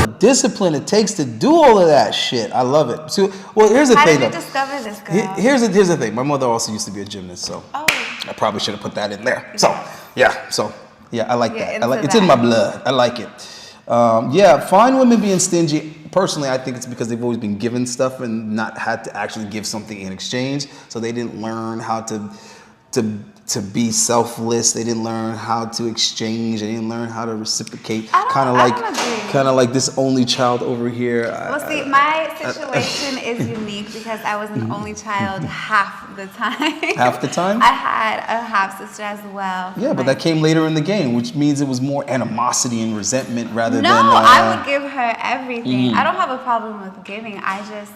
The discipline it takes to do all of that shit. I love it. So, well, here's the How thing. did you discover this girl? Here's the thing. My mother also used to be a gymnast, so I probably should have put that in there. So, yeah, I like that. It's in my blood. I like it. Yeah, fine women being stingy. Personally, I think it's because they've always been given stuff and not had to actually give something in exchange. So they didn't learn how to be selfless. They didn't learn how to exchange. They didn't learn how to reciprocate. Kind of like this only child over here. Well, see, my situation is unique because I was an only child half the time. Half the time? I had a half sister as well. Yeah, but that came later in the game, which means it was more animosity and resentment rather than. No, I would give her everything. I don't have a problem with giving. I just,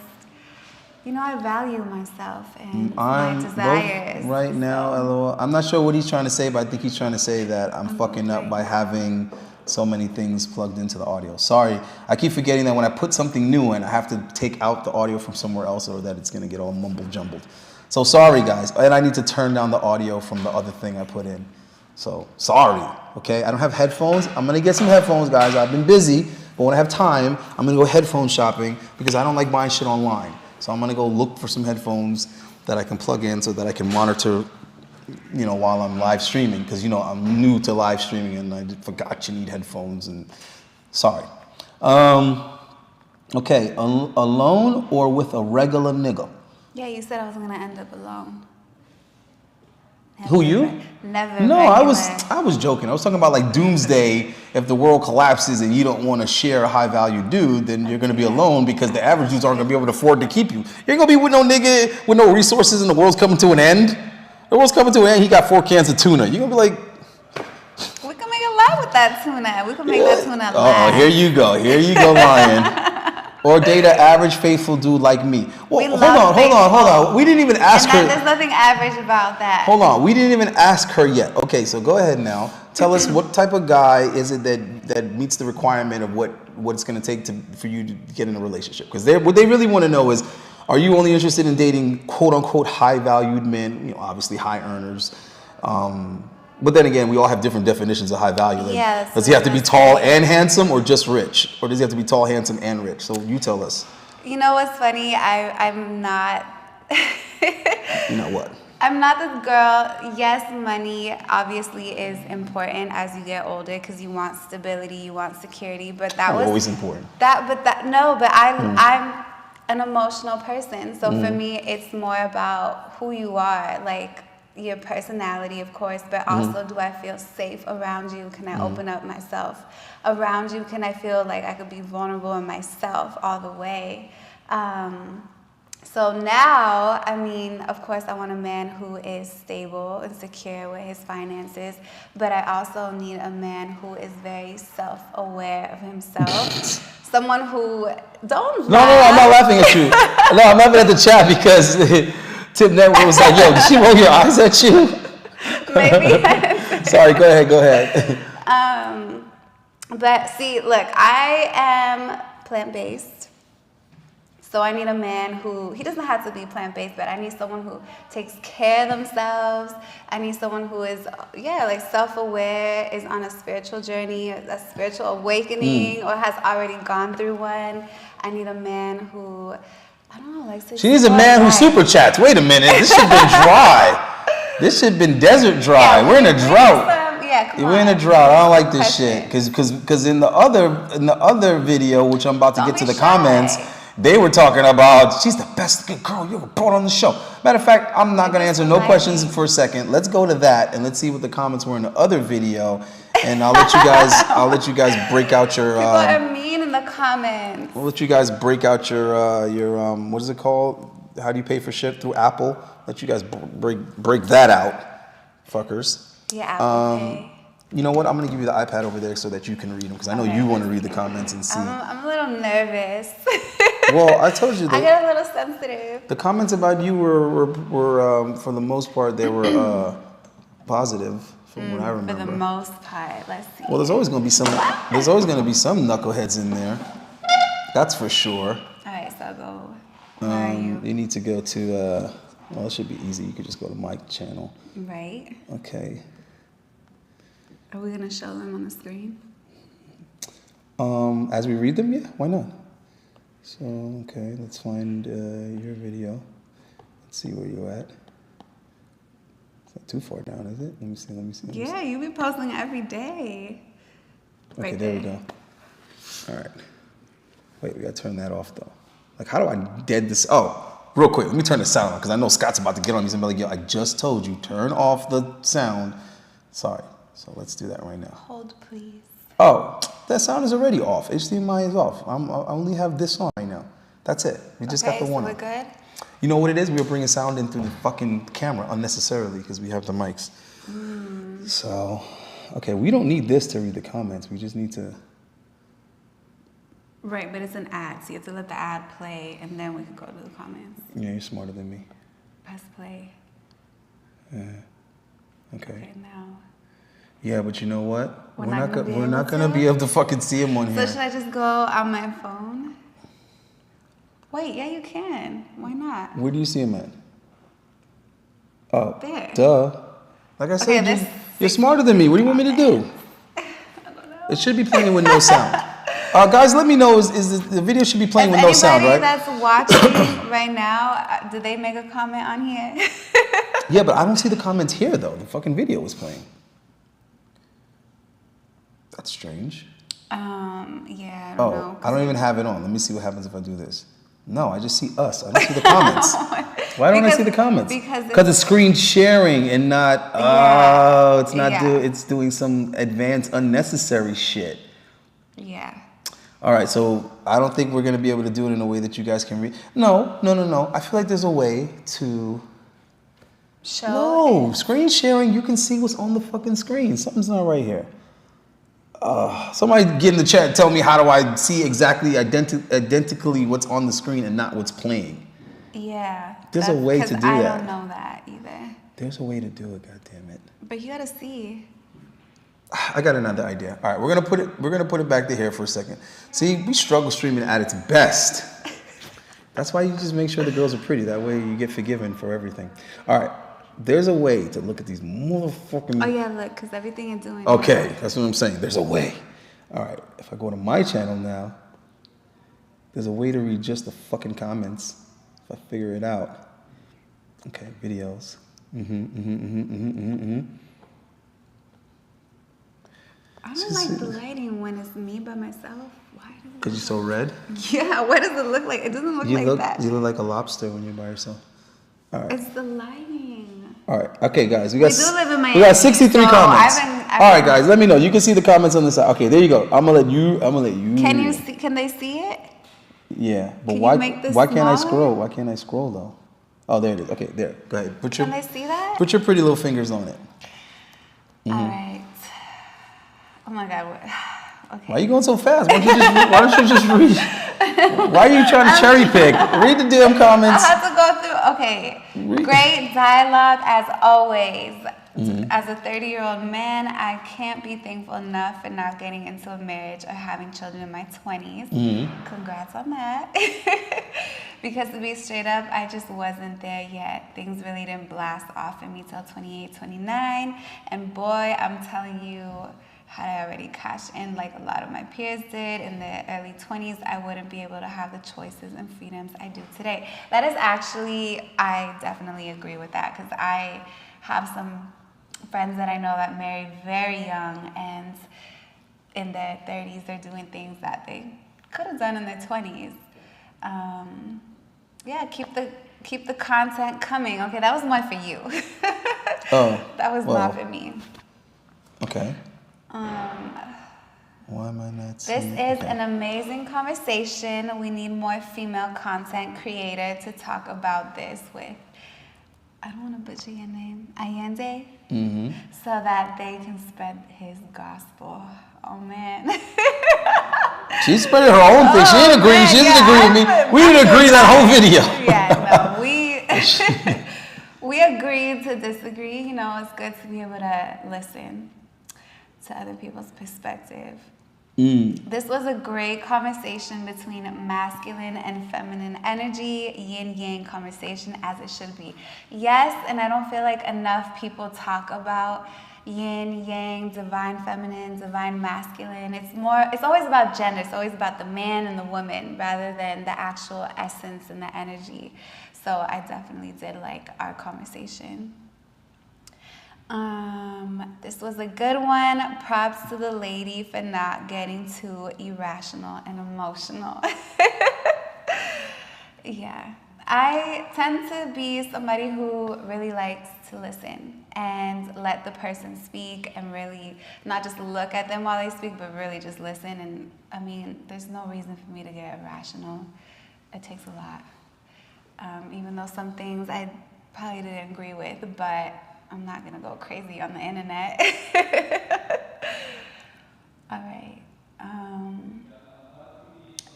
I value myself and my desires. Right now, LOL. I'm not sure what he's trying to say, but I think he's trying to say that I'm fucking up by having so many things plugged into the audio. Sorry, I keep forgetting that when I put something new in, I have to take out the audio from somewhere else or that it's gonna get all mumble jumbled. So sorry, guys. And I need to turn down the audio from the other thing I put in. So sorry, okay? I don't have headphones. I'm gonna get some headphones, guys. I've been busy, but when I have time, I'm gonna go headphone shopping because I don't like buying shit online. So I'm gonna go look for some headphones that I can plug in so that I can monitor, while I'm live streaming. Because I'm new to live streaming and I forgot you need headphones and sorry. Okay, alone or with a regular nigga? Yeah, you said I was gonna end up alone. Who, you? Never. No, I was joking. I was talking about like doomsday. If the world collapses and you don't want to share a high value dude, then you're gonna be alone because the average dudes aren't gonna be able to afford to keep you. You ain't gonna be with no nigga with no resources and the world's coming to an end. The world's coming to an end. He got 4 cans of tuna. You're gonna be like, we can make a lot with that tuna. We can make that tuna last. Oh, here you go, Lion. Or date an average faithful dude like me. Well, hold on. We didn't even ask her. There's nothing average about that. Hold on, we didn't even ask her yet. Okay, so go ahead now. Tell us what type of guy is it that meets the requirement of what it's going to take for you to get in a relationship? Because what they really want to know is, are you only interested in dating quote unquote high valued men? Obviously high earners. But then again, we all have different definitions of high value. Like, does he have to be tall and handsome or just rich? Or does he have to be tall, handsome, and rich? So you tell us. You know what's funny? I'm not... You know what? I'm not this girl. Yes, money obviously is important as you get older because you want stability, you want security. But that was always important. I'm an emotional person. So for me, it's more about who you are. Like, your personality, of course, but also do I feel safe around you? Can I open up myself around you? Can I feel like I could be vulnerable in myself all the way? So now, of course, I want a man who is stable and secure with his finances, but I also need a man who is very self-aware of himself. Someone who don't. No, I'm not laughing at you. No, I'm laughing at the chat because Tim Network was like, yo, did she roll your eyes at you? Maybe. Sorry, go ahead. But see, look, I am plant-based. So I need a man who, he doesn't have to be plant-based, but I need someone who takes care of themselves. I need someone who is, like self-aware, is on a spiritual journey, a spiritual awakening, or has already gone through one. I need a man who, I don't know, likes to... She needs a man who super chats. Wait a minute, this shit been dry. This shit been desert dry. We're in a drought. We're in a drought. I don't like this shit. Because in the other video, which I'm about to get to the comments, they were talking about, she's the best looking girl you ever brought on the show. Matter of fact, I'm not going to answer no questions for a second. Let's go to that and let's see what the comments were in the other video. And I'll let you guys break out your... People are mean in the comments. We'll let you guys break out your what is it called? How do you pay for ship through Apple? Let you guys break that out, fuckers. Yeah, Apple Pay. You know what? I'm going to give you the iPad over there so that you can read them because I know you want to read the comments and see. I'm a little nervous. Well, I told you that. I get a little sensitive. The comments about you were for the most part, they were positive from what I remember. For the most part, let's see. Well, there's always going to be some knuckleheads in there. That's for sure. All right, so I'll go. Where are you? You need to go to, well, it should be easy. You could just go to my channel. Right. Okay. Are we going to show them on the screen? As we read them, yeah, why not? So, okay, let's find your video. Let's see where you're at. It's not too far down, is it? Let me see. Yeah, you be posting every day. Okay, Right there we go. All right. Wait, we got to turn that off, though. Like, how do I dead this? Oh, real quick, let me turn the sound on, because I know Scott's about to get on me and be like, yo, I just told you, turn off the sound. Sorry. So let's do that right now. Hold, please. Oh, that sound is already off. HDMI is off. I only have this on right now. That's it. We just got the one. So we're good? You know what it is? We were bringing sound in through the fucking camera unnecessarily because we have the mics. So, okay, we don't need this to read the comments. We just need to... Right, but it's an ad, so you have to let the ad play, and then we can go to the comments. Yeah, you're smarter than me. Press play. Yeah. Okay. Okay, now. Yeah, but you know what? We're not gonna be able to fucking see him on here. So should I just go on my phone? Wait, yeah, you can. Why not? Where do you see him at? Oh, there. Duh. Like I said, you're smarter than me. What do you want me to do? I don't know. It should be playing with no sound. Guys, let me know, is the video should be playing with no sound, right? Anybody that's watching right now, did they make a comment on here? Yeah, but I don't see the comments here, though. The fucking video was playing. That's strange. Yeah, I don't know. I don't even have it on. Let me see what happens if I do this. No, I just see us. I don't see the comments. Why don't I see the comments? Because it's screen sharing and not, it's doing some advanced unnecessary shit. Yeah. All right, so I don't think we're going to be able to do it in a way that you guys can read. No. I feel like there's a way to... No, screen sharing, you can see what's on the fucking screen. Something's not right here. Somebody get in the chat and tell me how do I see exactly identically what's on the screen and not what's playing. Yeah. There's a way to do that. I don't know that either. There's a way to do it, goddammit. But you gotta see. I got another idea. All right, we're gonna put it back to here for a second. See, we struggle streaming at its best. That's why you just make sure the girls are pretty. That way you get forgiven for everything. All right. There's a way to look at these motherfucking... Oh, yeah, look, because everything you're doing... Okay, that's what I'm saying. There's a way. All right, if I go to my channel now, there's a way to read just the fucking comments. If I figure it out. Okay, videos. I don't like the lighting when it's me by myself. Why? Because you're so red? Yeah, what does it look like? It doesn't look like that. You look like a lobster when you're by yourself. All right. It's the lighting. All right. Okay, guys. We got 63 comments. All right, guys. Let me know. You can see the comments on the side. Okay, there you go. I'm gonna let you. Can you see? Can they see it? Yeah, but why can't I scroll? Why can't I scroll though? Oh, there it is. Okay, there. Go ahead. Can they see that? Put your pretty little fingers on it. All right. Oh my God. Okay. Why are you going so fast? Why don't you just read? Why are you trying to cherry pick? Read the damn comments. I have to go through. Okay. Great dialogue as always. As a 30-year-old man, I can't be thankful enough for not getting into a marriage or having children in my 20s. Congrats on that. Because to be straight up, I just wasn't there yet. Things really didn't blast off in me till 28, 29. And boy, I'm telling you, had I already cashed in like a lot of my peers did in their early 20s, I wouldn't be able to have the choices and freedoms I do today. That is actually, I definitely agree with that, because I have some friends that I know that married very young, and in their 30s they're doing things that they could have done in their 20s. Yeah, keep the content coming. Okay, that was one for you. Oh, that was well, not for me. Okay. Why am I not seeing? This is an amazing conversation. We need more female content creator to talk about this with, I don't want to butcher your name, Allende, so that they can spread his gospel. Oh, man. She spread her own thing. She didn't agree. She didn't agree with me. We didn't agree that whole video. Yeah, no, we agreed to disagree. You know, it's good to be able to listen to other people's perspective. This was a great conversation between masculine and feminine energy, yin-yang conversation, as it should be. Yes, and I don't feel like enough people talk about yin-yang, divine feminine, divine masculine. It's always about gender. It's always about the man and the woman rather than the actual essence and the energy. So I definitely did like our conversation. This was a good one. Props to the lady for not getting too irrational and emotional. Yeah. I tend to be somebody who really likes to listen and let the person speak and really not just look at them while they speak, but really just listen. And I mean, there's no reason for me to get irrational. It takes a lot. Even though some things I probably didn't agree with, but I'm not gonna go crazy on the internet. All right.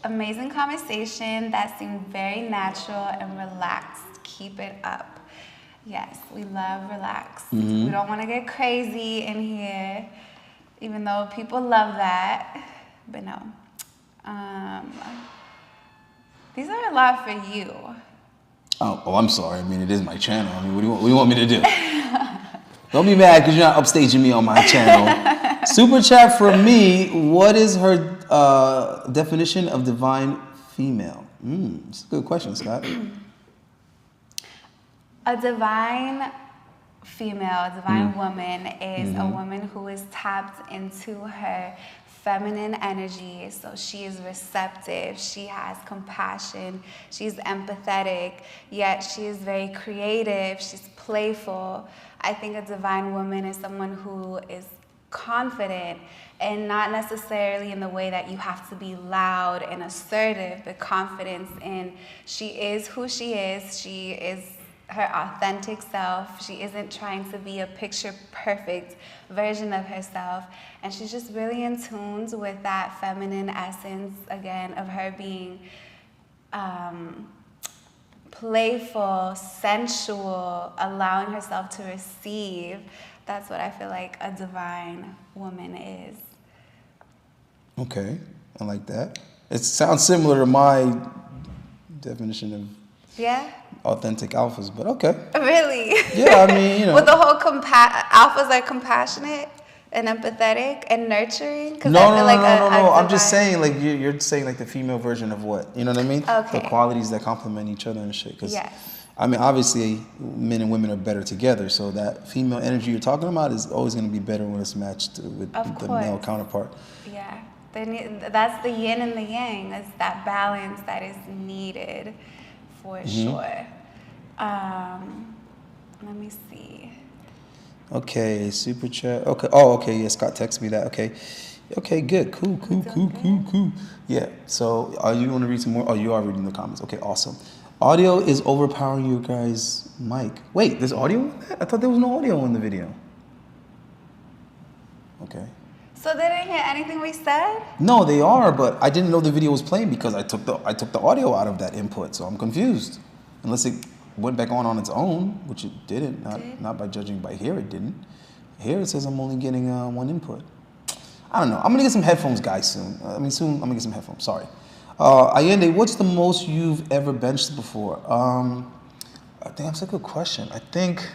Amazing conversation that seemed very natural and relaxed. Keep it up. Yes, we love relax. We don't want to get crazy in here, even though people love that. But no. These are a lot for you. Oh, I'm sorry. I mean, it is my channel. I mean, what do you want me to do? Don't be mad because you're not upstaging me on my channel. Super chat for me. What is her definition of divine female? It's a good question, Scott. A divine female, a divine woman is a woman who is tapped into her feminine energy. So she is receptive, she has compassion, she's empathetic, yet she is very creative, she's playful. I think a divine woman is someone who is confident, and not necessarily in the way that you have to be loud and assertive, but confidence in she is who she is her authentic self. She isn't trying to be a picture perfect version of herself, and she's just really in tune with that feminine essence, again, of her being playful, sensual, allowing herself to receive. That's what I feel like a divine woman is. Okay, I like that. It sounds similar to my definition of authentic alphas, but okay. Really? Yeah, I mean, you know. With the whole alphas are compassionate and empathetic and nurturing? No. I'm just saying, like, you're saying like the female version of what? You know what I mean? Okay. The qualities that complement each other and shit. Cause, yes. I mean, obviously, men and women are better together, so that female energy you're talking about is always going to be better when it's matched with the male counterpart. Yeah. That's the yin and the yang. It's that balance that is needed for sure. Let me see. Okay, super chat. Okay. Oh, okay. Yeah, Scott texted me that. Okay. Okay, good. Cool. Yeah. So, are you want to read some more? Oh, you are reading the comments. Okay, awesome. Audio is overpowering your guys' mic. Wait, there's audio in that? I thought there was no audio in the video. Okay. So they didn't hear anything we said? No, they are, but I didn't know the video was playing because I took the audio out of that input, so I'm confused. Unless it went back on its own, which it didn't. Not by judging by here, it didn't. Here it says I'm only getting one input. I don't know. I'm gonna get some headphones, guys, soon. Soon I'm gonna get some headphones. Sorry. Allende, what's the most you've ever benched before? I think that's a good question. I think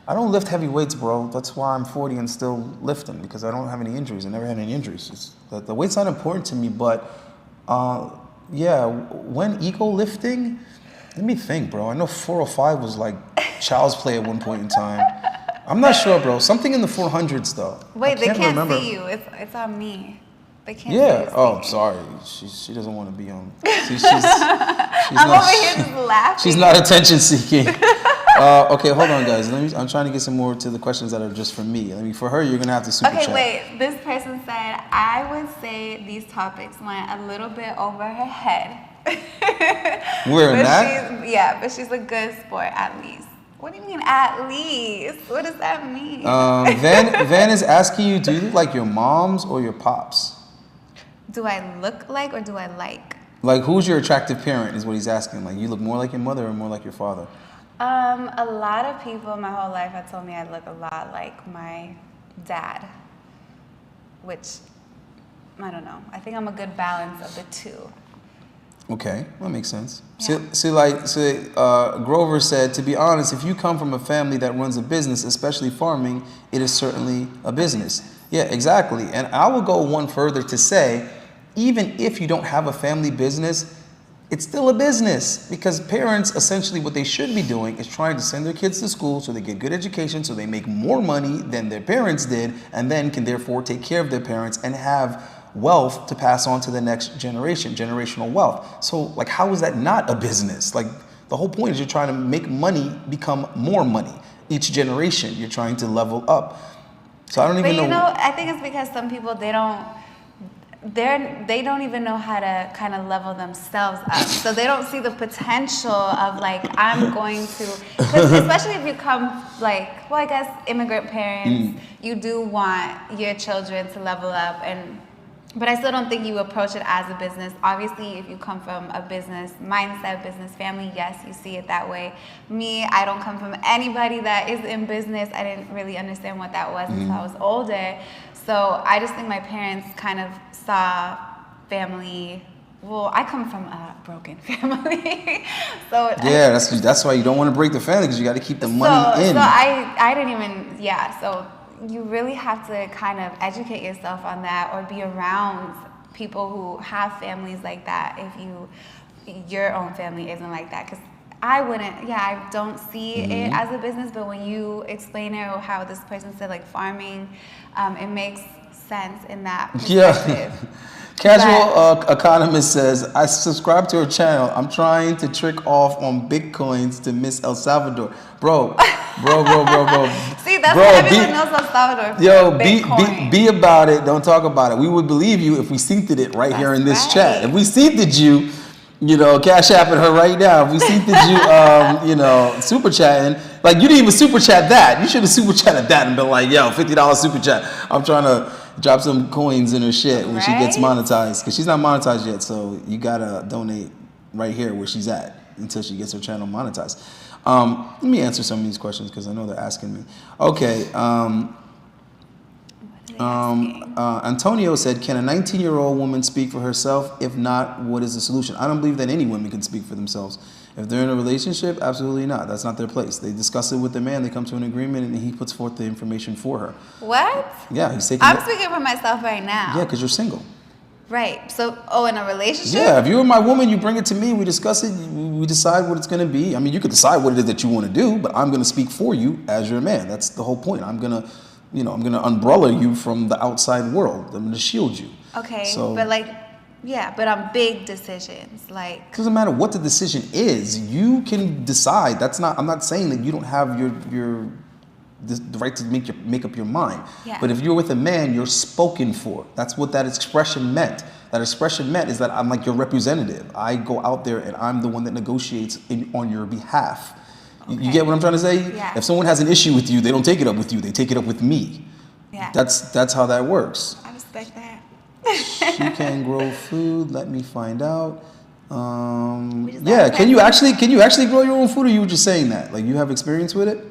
I don't lift heavy weights, bro. That's why I'm 40 and still lifting, because I don't have any injuries. I never had any injuries. The weight's not important to me, but yeah, when ego lifting, let me think, bro. I know 405 was like child's play at one point in time. I'm not sure, bro. Something in the 400s, though. Wait, they can't see you. It's on me. They can't see you. Oh, sorry. She doesn't want to be on. She's I'm over here just laughing. She's not attention seeking. Okay, hold on, guys. I'm trying to get some more to the questions that are just for me. For her, you're gonna have to super chat. Okay, wait. This person said, I would say these topics went a little bit over her head. We're in that? But she's a good sport at least. What do you mean at least? What does that mean? Van is asking you, do you look like your moms or your pops? Do I look like or do I like? Like, who's your attractive parent is what he's asking. Like, you look more like your mother or more like your father? A lot of people my whole life have told me I look a lot like my dad, which, I don't know. I think I'm a good balance of the two. Okay, that makes sense. Yeah. Grover said, to be honest, if you come from a family that runs a business, especially farming, it is certainly a business. Yeah, exactly. And I will go one further to say, even if you don't have a family business, it's still a business, because parents, essentially what they should be doing is trying to send their kids to school so they get good education, so they make more money than their parents did, and then can therefore take care of their parents and have wealth to pass on to the next generation, generational wealth. So like, how is that not a business? Like, the whole point is you're trying to make money become more money. Each generation, you're trying to level up. So I don't even know. But you know, I think it's because some people, they don't even know how to kind of level themselves up. So they don't see the potential of like, I'm going to, because especially if you come like, well, I guess immigrant parents, you do want your children to level up, but I still don't think you approach it as a business. Obviously, if you come from a business mindset, business family, yes, you see it that way. Me, I don't come from anybody that is in business. I didn't really understand what that was until I was older. So I just think my parents kind of saw family. Well, I come from a broken family, so yeah, that's why you don't want to break the family, because you got to keep the money in. So I didn't even So you really have to kind of educate yourself on that, or be around people who have families like that if your own family isn't like that. Because I wouldn't, I don't see it as a business, but when you explain it, or how this person said like farming, it makes sense in that perspective. Yeah. Casual Economist says, I subscribe to her channel. I'm trying to trick off on Bitcoins to Miss El Salvador. Bro. See, that's what everyone knows El Salvador. Yo, be about it. Don't talk about it. We would believe you if we synced it right here in this chat. If we synced you, Cashapping her right now. If we synced you, super chatting. Like, you didn't even super chat that. You should have super chatted that and been like, yo, $50 super chat. I'm trying to drop some coins in her shit when she gets monetized, because she's not monetized yet, so you gotta donate right here where she's at until she gets her channel monetized. Let me answer some of these questions because I know they're asking me. Okay. Antonio said, can a 19-year-old woman speak for herself? If not, what is the solution? I don't believe that any women can speak for themselves. If they're in a relationship, absolutely not. That's not their place. They discuss it with the man, they come to an agreement, and he puts forth the information for her. What? Yeah, he's taking I'm speaking for myself right now. Yeah, because you're single. Right. So, in a relationship? Yeah, if you're my woman, you bring it to me, we discuss it, we decide what it's going to be. I mean, you could decide what it is that you want to do, but I'm going to speak for you as your man. That's the whole point. I'm going to umbrella you from the outside world. I'm going to shield you. Okay, so, but on big decisions, like... It doesn't matter what the decision is. You can decide. I'm not saying that you don't have the right to make up your mind. Yeah. But if you're with a man, you're spoken for. That's what that expression meant. That expression meant is that I'm like your representative. I go out there and I'm the one that negotiates on your behalf. Okay. You get what I'm trying to say? Yeah. If someone has an issue with you, they don't take it up with you. They take it up with me. Yeah. That's how that works. I respect that. She can grow food. Let me find out. Yeah, can you actually grow your own food, or you were just saying that? Like, you have experience with it?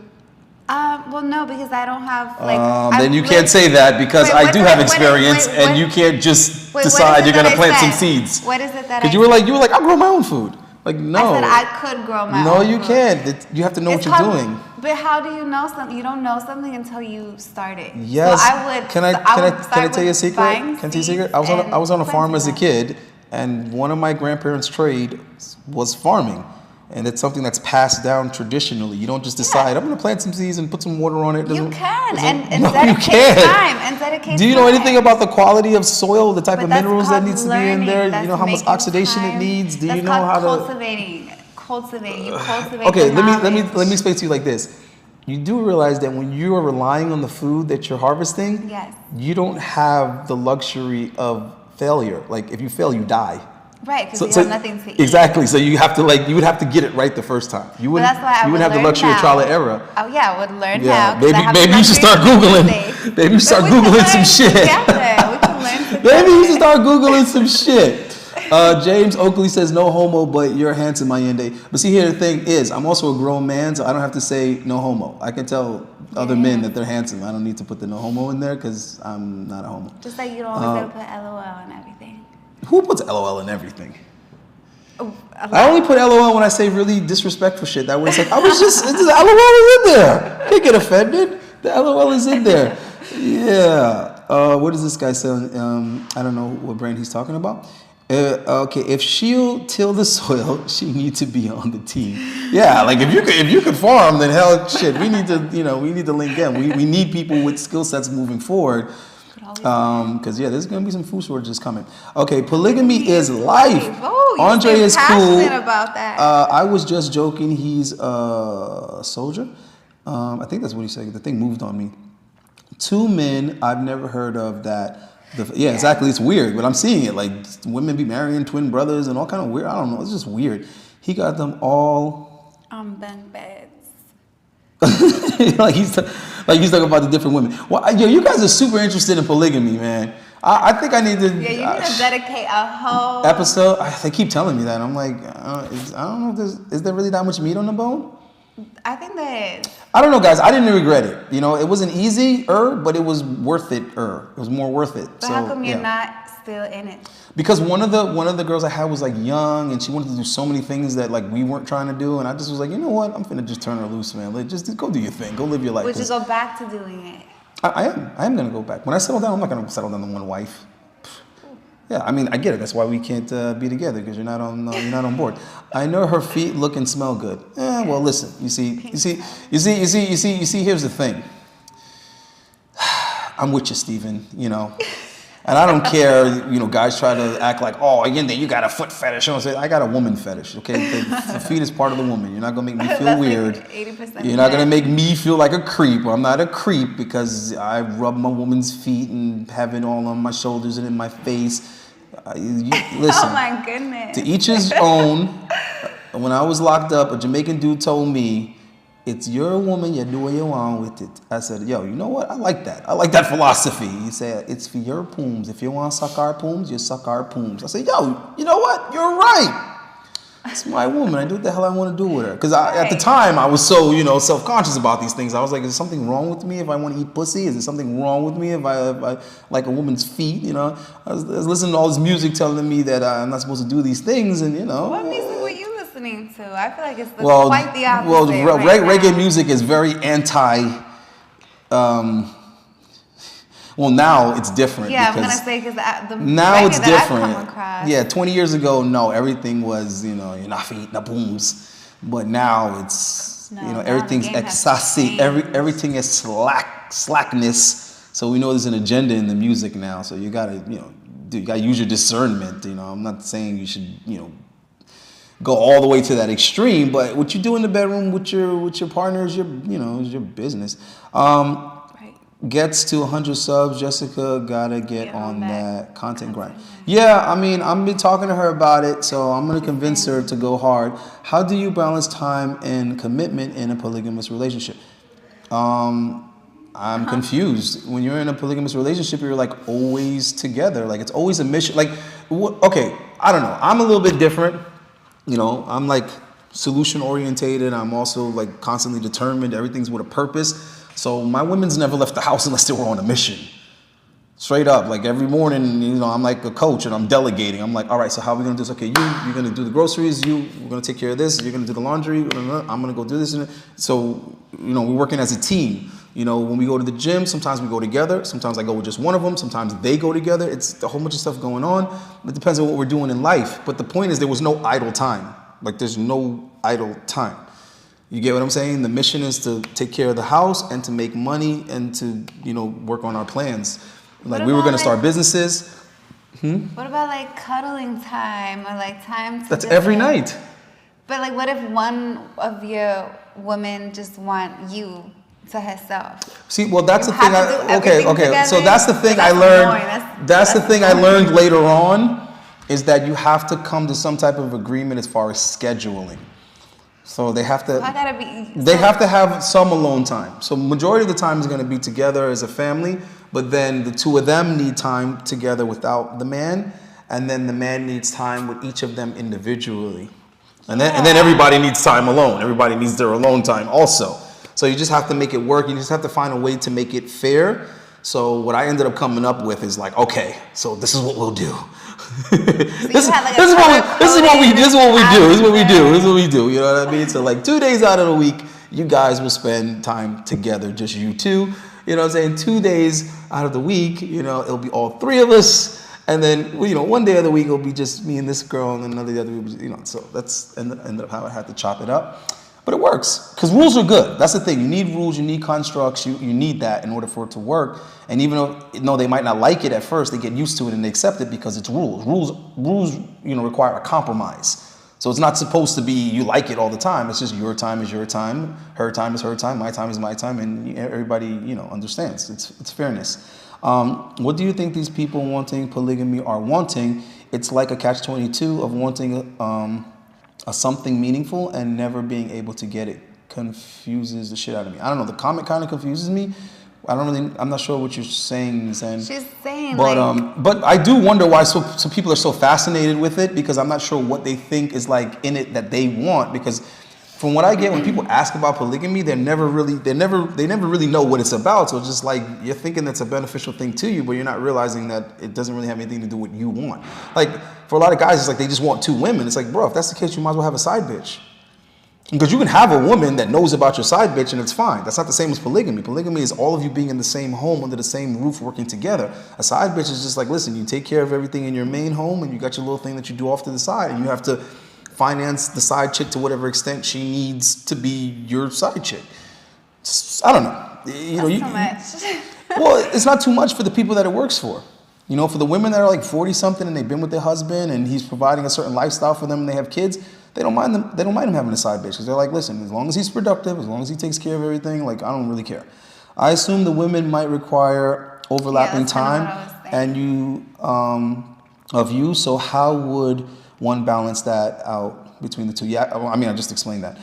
Well, no, because I don't have like. Then you can't say that, because I do have experience, and you can't just decide you're gonna plant some seeds. What is it that? Because you were like, I'll grow my own food. Like, no. I said I could grow my own. No, you can't. You have to know what you're doing. But how do you know something? You don't know something until you start it. Yes. So I would. Can I tell you a secret? Can I tell you a secret? I was on a farm as a kid, and one of my grandparents' trade was farming. And it's something that's passed down traditionally. You don't just decide, I'm going to plant some seeds and put some water on it. You can, and dedicate time. And dedicate Do you know anything about the quality of soil, the type of minerals that needs to be in there? You know how much oxidation it needs? Do you know how to... Cultivating. You cultivate. Okay, let me explain to you like this. You do realize that when you are relying on the food that you're harvesting, yes, you don't have the luxury of failure. Like, if you fail, you die. Right, because you have nothing to eat. Exactly. So you have to you would have to get it right the first time. You wouldn't have the luxury of trial and error. Oh yeah, I would learn now. Maybe you should start Googling. Maybe you start Googling some shit. Maybe you should start Googling some shit. James Oakley says, no homo, but you're handsome, Mayende. But see, here the thing is, I'm also a grown man, so I don't have to say no homo. I can tell other men that they're handsome. I don't need to put the no homo in there, because I'm not a homo. Just like you don't always have to put LOL and everything. Who puts LOL in everything? I only put LOL when I say really disrespectful shit. That way it's like, the LOL is in there. Can't get offended. The LOL is in there. Yeah. What does this guy say? I don't know what brand he's talking about. Okay, if she'll till the soil, she needs to be on the team. Yeah, like if you could farm, then hell, shit, we need to link in. We need people with skill sets moving forward. Because there's gonna be some food shortages coming. Okay, polygamy is life. Oh, Andre is cool. About that. I was just joking. He's a soldier. I think that's what he said. The thing moved on me. 2 men I've never heard of that. Exactly. It's weird, but I'm seeing it. Like, women be marrying twin brothers and all kind of weird. I don't know. It's just weird. He got them all on bunk beds. He's talking about the different women. Well, you guys are super interested in polygamy, man. I think I need to. Yeah, you need to dedicate a whole episode. They keep telling me that. I'm like, I don't know. Is there really that much meat on the bone? I think there is. I don't know, guys. I didn't regret it. It wasn't easy, but it was worth it. It was more worth it. But how come you're not still in it? Because one of the girls I had was like young, and she wanted to do so many things that like we weren't trying to do, and I just was like, you know what? I'm finna just turn her loose, man. Like, just go do your thing. Go live your life. Would you go back to doing it? I am gonna go back. When I settle down, I'm not gonna settle down to one wife. Yeah, I mean, I get it. That's why we can't be together, because you're not on board. I know her feet look and smell good. Well, listen. You see. Here's the thing. I'm with you, Steven. And I don't care. Guys try to act like, oh, you got a foot fetish. I got a woman fetish. Okay, the feet is part of the woman. You're not gonna make me feel weird. 80%. You're not gonna make me feel like a creep. I'm not a creep because I rub my woman's feet and have it all on my shoulders and in my face. Listen, oh my goodness. To each his own. When I was locked up, a Jamaican dude told me, it's your woman, you do what you want with it. I said, yo, you know what? I like that. I like that philosophy. He said, it's for your pooms. If you want to suck our pooms, you suck our pooms. I said, yo, you know what? You're right. It's my woman. I do what the hell I want to do with her. Because at the time, I was so, self-conscious about these things. I was like, is there something wrong with me if I want to eat pussy? Is there something wrong with me if I like a woman's feet? I was listening to all this music telling me that I'm not supposed to do these things. And, What music were you listening to? I feel like it's quite the opposite. Well, reggae music is very anti... well, now it's different. Yeah, I'm going to say, because now it's different. Yeah, 20 years ago, no, everything was, you're not for eating the booms. But now it's, everything's excessive. Everything is slackness. So we know there's an agenda in the music now. So you got to, you got to use your discernment. I'm not saying you should, go all the way to that extreme. But what you do in the bedroom with your partner is is your business. Gets to 100 subs, Jessica gotta get on that content grind. Yeah, I mean, I've been talking to her about it, so I'm gonna convince her to go hard. How do you balance time and commitment in a polygamous relationship? I'm confused. When you're in a polygamous relationship, you're like always together. Like, it's always a mission. Like, okay, I don't know. I'm a little bit different You know, I'm like solution orientated. I'm also like constantly determined. Everything's with a purpose. So my women's never left the house unless they were on a mission. Straight up, like every morning, you know, I'm like a coach and I'm delegating. I'm like, all right, so how are we gonna do this? Okay, you're gonna do the groceries. We're gonna take care of this. You're gonna do the laundry. I'm gonna go do this. So, you know, we're working as a team. You know, when we go to the gym, sometimes we go together. Sometimes I go with just one of them. Sometimes they go together. It's a whole bunch of stuff going on. It depends on what we're doing in life. But the point is, there was no idle time. Like, there's no idle time. You get what I'm saying? The mission is to take care of the house and to make money and to, you know, work on our plans. Like, we were going to start businesses. What about like cuddling time or like time to That's every night. But like, what if one of your women just want you to herself? See, well, that's the You thing. have to do everything together? So that's the thing That's I learned. annoying. That's the thing I learned later on, is that you have to come to some type of agreement as far as scheduling. So they have to. I gotta be. They have to have some alone time. So majority of the time is going to be together as a family, but then the two of them need time together without the man, and then the man needs time with each of them individually, and then everybody needs time alone. Everybody needs their alone time also. So you just have to make it work. You just have to find a way to make it fair. So what I ended up coming up with is like, okay, so this is what we'll do. This is what we do. You know what I mean? So like 2 days out of the week, you guys will spend time together, just you two. You know what I'm saying? 2 days out of the week, you know, it'll be all three of us. And then, you know, one day of the week, it'll be just me and this girl, and then another day of the week, you know. So that's ended up how I had to chop it up. But it works, because rules are good. That's the thing. You need rules, you need constructs, you need that in order for it to work. And even though they might not like it at first, they get used to it and they accept it because it's rules. Rules, you know, require a compromise. So it's not supposed to be you like it all the time. It's just your time is your time, her time is her time, my time is my time, and everybody, you know, understands. It's fairness. What do you think these people wanting polygamy are wanting? It's like a catch-22 of wanting a something meaningful and never being able to get it. Confuses the shit out of me. I don't know. The comment kind of confuses me. I'm not sure what you're saying. She's saying, but I do wonder why so people are so fascinated with it, because I'm not sure what they think is like in it that they want. Because from what I get, when people ask about polygamy, they never really know what it's about. So it's just like, you're thinking that's a beneficial thing to you, but you're not realizing that it doesn't really have anything to do with what you want. Like, for a lot of guys, it's like they just want two women. It's like, bro, if that's the case, you might as well have a side bitch. Because you can have a woman that knows about your side bitch and it's fine. That's not the same as polygamy. Polygamy is all of you being in the same home, under the same roof, working together. A side bitch is just like, listen, you take care of everything in your main home and you got your little thing that you do off to the side, and you have to finance the side chick to whatever extent she needs to be your side chick. I don't know. Too much. Well, it's not too much for the people that it works for. You know, for the women that are like 40-something and they've been with their husband and he's providing a certain lifestyle for them and they have kids, they don't mind them. They don't mind him having a side bitch, because they're like, listen, as long as he's productive, as long as he takes care of everything, like, I don't really care. I assume the women might require overlapping time and of you. So how would one balance that out between the two? Yeah, I mean, I just explained that.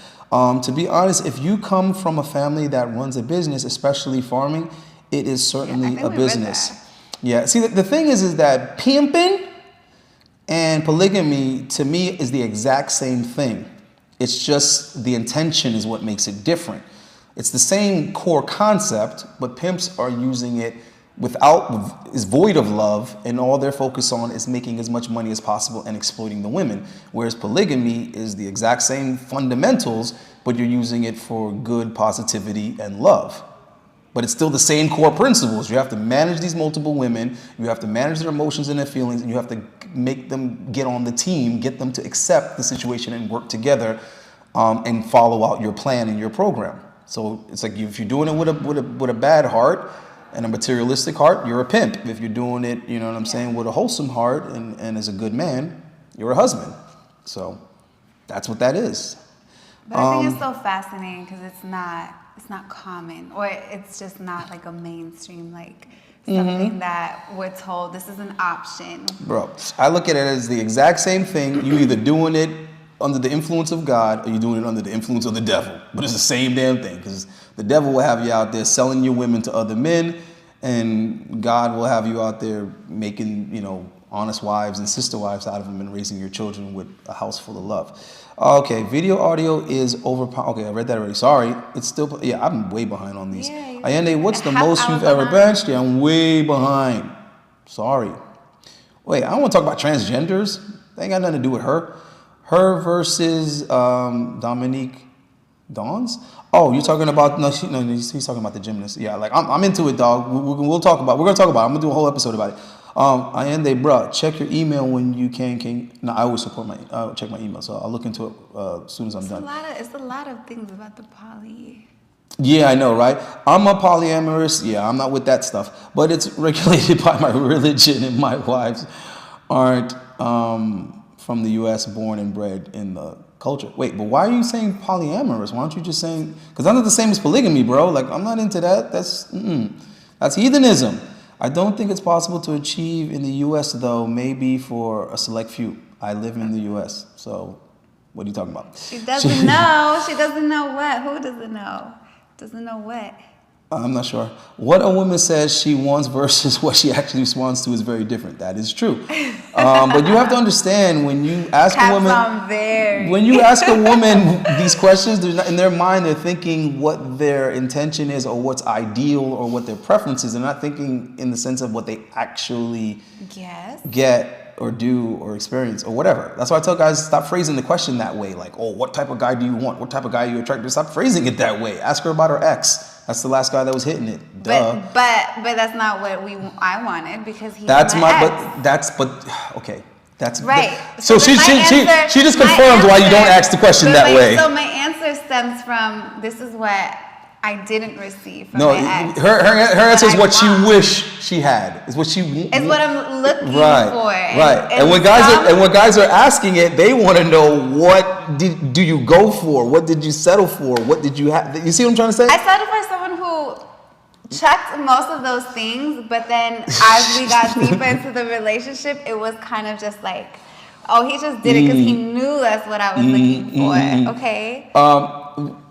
To be honest, if you come from a family that runs a business, especially farming, it is certainly a business. Yeah. See, the thing is that pimping and polygamy, to me, is the exact same thing. It's just the intention is what makes it different. It's the same core concept, but pimps are using it is void of love, and all they're focused on is making as much money as possible and exploiting the women. Whereas polygamy is the exact same fundamentals, but you're using it for good, positivity, and love. But it's still the same core principles. You have to manage these multiple women, you have to manage their emotions and their feelings, and you have to make them get on the team, get them to accept the situation and work together and follow out your plan and your program. So it's like, if you're doing it with a bad heart and a materialistic heart, you're a pimp. If you're doing it, you know what I'm saying, with a wholesome heart and as a good man, you're a husband. So that's what that is. But I think it's so fascinating because it's not common, or it's just not like a mainstream, like something that we're told this is an option. Bro, I look at it as the exact same thing. You either doing it under the influence of God or you're doing it under the influence of the devil. But it's the same damn thing, because the devil will have you out there selling your women to other men, and God will have you out there making, you know, honest wives and sister wives out of them and raising your children with a house full of love. Okay, video audio is overpowered. Okay, I read that already. Sorry, it's still. Yeah, I'm way behind on these. Yeah, Ayende, what's the most you've ever benched? Yeah, I'm way behind. Sorry. Wait, I don't want to talk about transgenders. They ain't got nothing to do with her. Her versus Dominique Dawes. Oh, you're talking about he's talking about the gymnast. Yeah, like I'm into it, dog. We'll talk about. We're gonna talk about it. I'm gonna do a whole episode about it. Ayende, bruh, check your email when you can. No, I always support check my email, so I'll look into it as soon as I'm done. It's a lot of things about the poly. Yeah, I know, right? I'm a polyamorous. Yeah, I'm not with that stuff, but it's regulated by my religion, and my wives aren't from the U.S., born and bred in the culture. Wait, but why are you saying polyamorous? Why aren't you just saying? Because that's not the same as polygamy, bro. Like, I'm not into that. That's heathenism. I don't think it's possible to achieve in the U.S., though, maybe for a select few. I live in the U.S., so what are you talking about? She doesn't know. She doesn't know what? Who doesn't know? Doesn't know what? I'm not sure. What a woman says she wants versus what she actually responds to is very different. That is true. But you have to understand when you ask a woman these questions, in their mind they're thinking what their intention is or what's ideal or what their preference is. They're not thinking in the sense of what they actually get or do or experience or whatever. That's why I tell guys, stop phrasing the question that way. Like, oh, what type of guy do you want? What type of guy are you attracted to? Stop phrasing it that way. Ask her about her ex. That's the last guy that was hitting it. Duh. But that's not what I wanted because he's my ex. Okay. That's right. So she just confirms why you don't ask the question that way. So my answer stems from this is what I didn't receive from my ex. Her answer is what she wish she had. Is what she It's what I'm looking for. Right. And when guys are asking it, they want to know what do you go for? What did you settle for? What did you have? You see what I'm trying to say? I settled for someone who checked most of those things, but then as we got deeper into the relationship, it was kind of just like, oh, he just did it because he knew that's what I was looking for. Okay.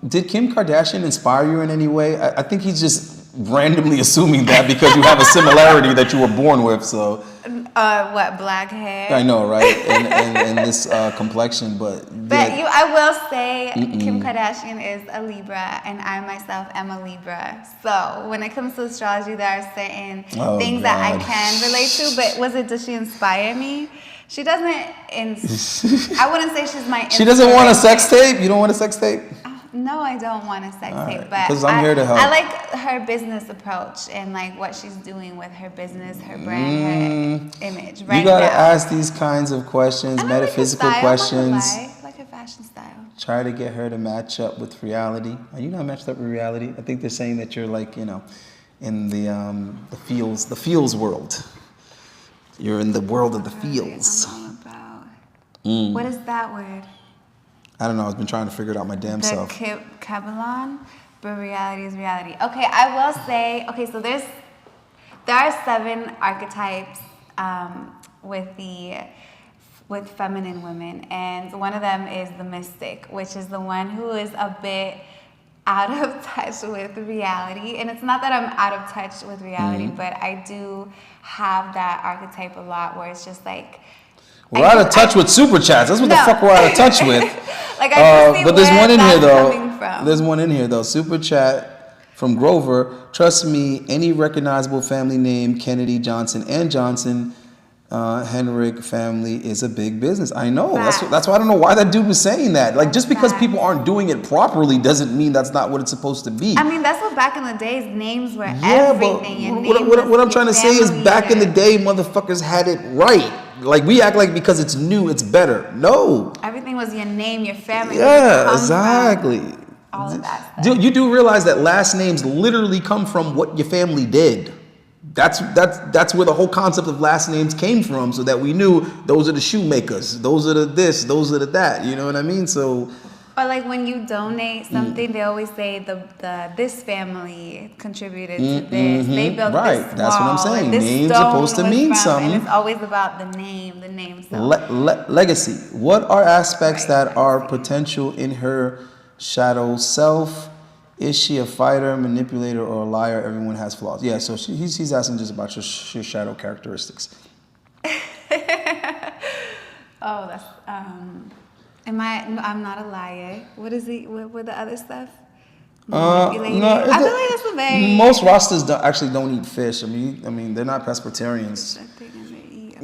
Did Kim Kardashian inspire you in any way? I think he's just randomly assuming that because you have a similarity that you were born with. So. What, black hair? I know, right? And this complexion, but I will say Kim Kardashian is a Libra, and I myself am a Libra. So when it comes to astrology, there are certain things that I can relate to. But does she inspire me? She doesn't. I wouldn't say she's my. She doesn't want a sex tape. You don't want a sex tape? No, I don't want a sex tape, but because I'm here to help. I like her business approach and like what she's doing with her business, her brand, her image. Right, you gotta ask these kinds of questions, metaphysical questions. I like her fashion style. Try to get her to match up with reality. Are you not matched up with reality? I think they're saying that you're like, in the feels world. You're in the world of the feels. I'm all about. What is that word? I don't know. I've been trying to figure it out my damn self. Kabbalah, but reality is reality. Okay, I will say. Okay, so there are 7 archetypes with feminine women, and one of them is the mystic, which is the one who is a bit out of touch with reality. And it's not that I'm out of touch with reality, but I do have that archetype a lot, where it's just like. We're out of touch with super chats. That's what the fuck we're out of touch with. Like I see but there's one in here though. From. There's one in here though. Super chat from Grover. Trust me, any recognizable family name, Kennedy, Johnson, and Johnson, Henrik family is a big business. I know. That's why I don't know why that dude was saying that. Like just because people aren't doing it properly doesn't mean that's not what it's supposed to be. I mean, that's what back in the days names were everything. But what I'm trying to say is back in the day, motherfuckers had it right. Like we act like because it's new, it's better. No. Everything was your name, your family. Yeah, exactly. All of that stuff. You do realize that last names literally come from what your family did. That's where the whole concept of last names came from, so that we knew those are the shoemakers, those are the this, those are the that. You know what I mean? So. Or like when you donate something, they always say this family contributed to this. They built this wall. That's what I'm saying. Names are supposed to mean something. And it's always about the name. So. Legacy. What are aspects that are potential in her shadow self? Is she a fighter, manipulator, or a liar? Everyone has flaws. Yeah. So he's asking just about your shadow characteristics. Oh, that's I'm not a liar. What is it? What were the other stuff? No, I feel like that's a very most rosters don't eat fish. I mean, they're not pescatarians.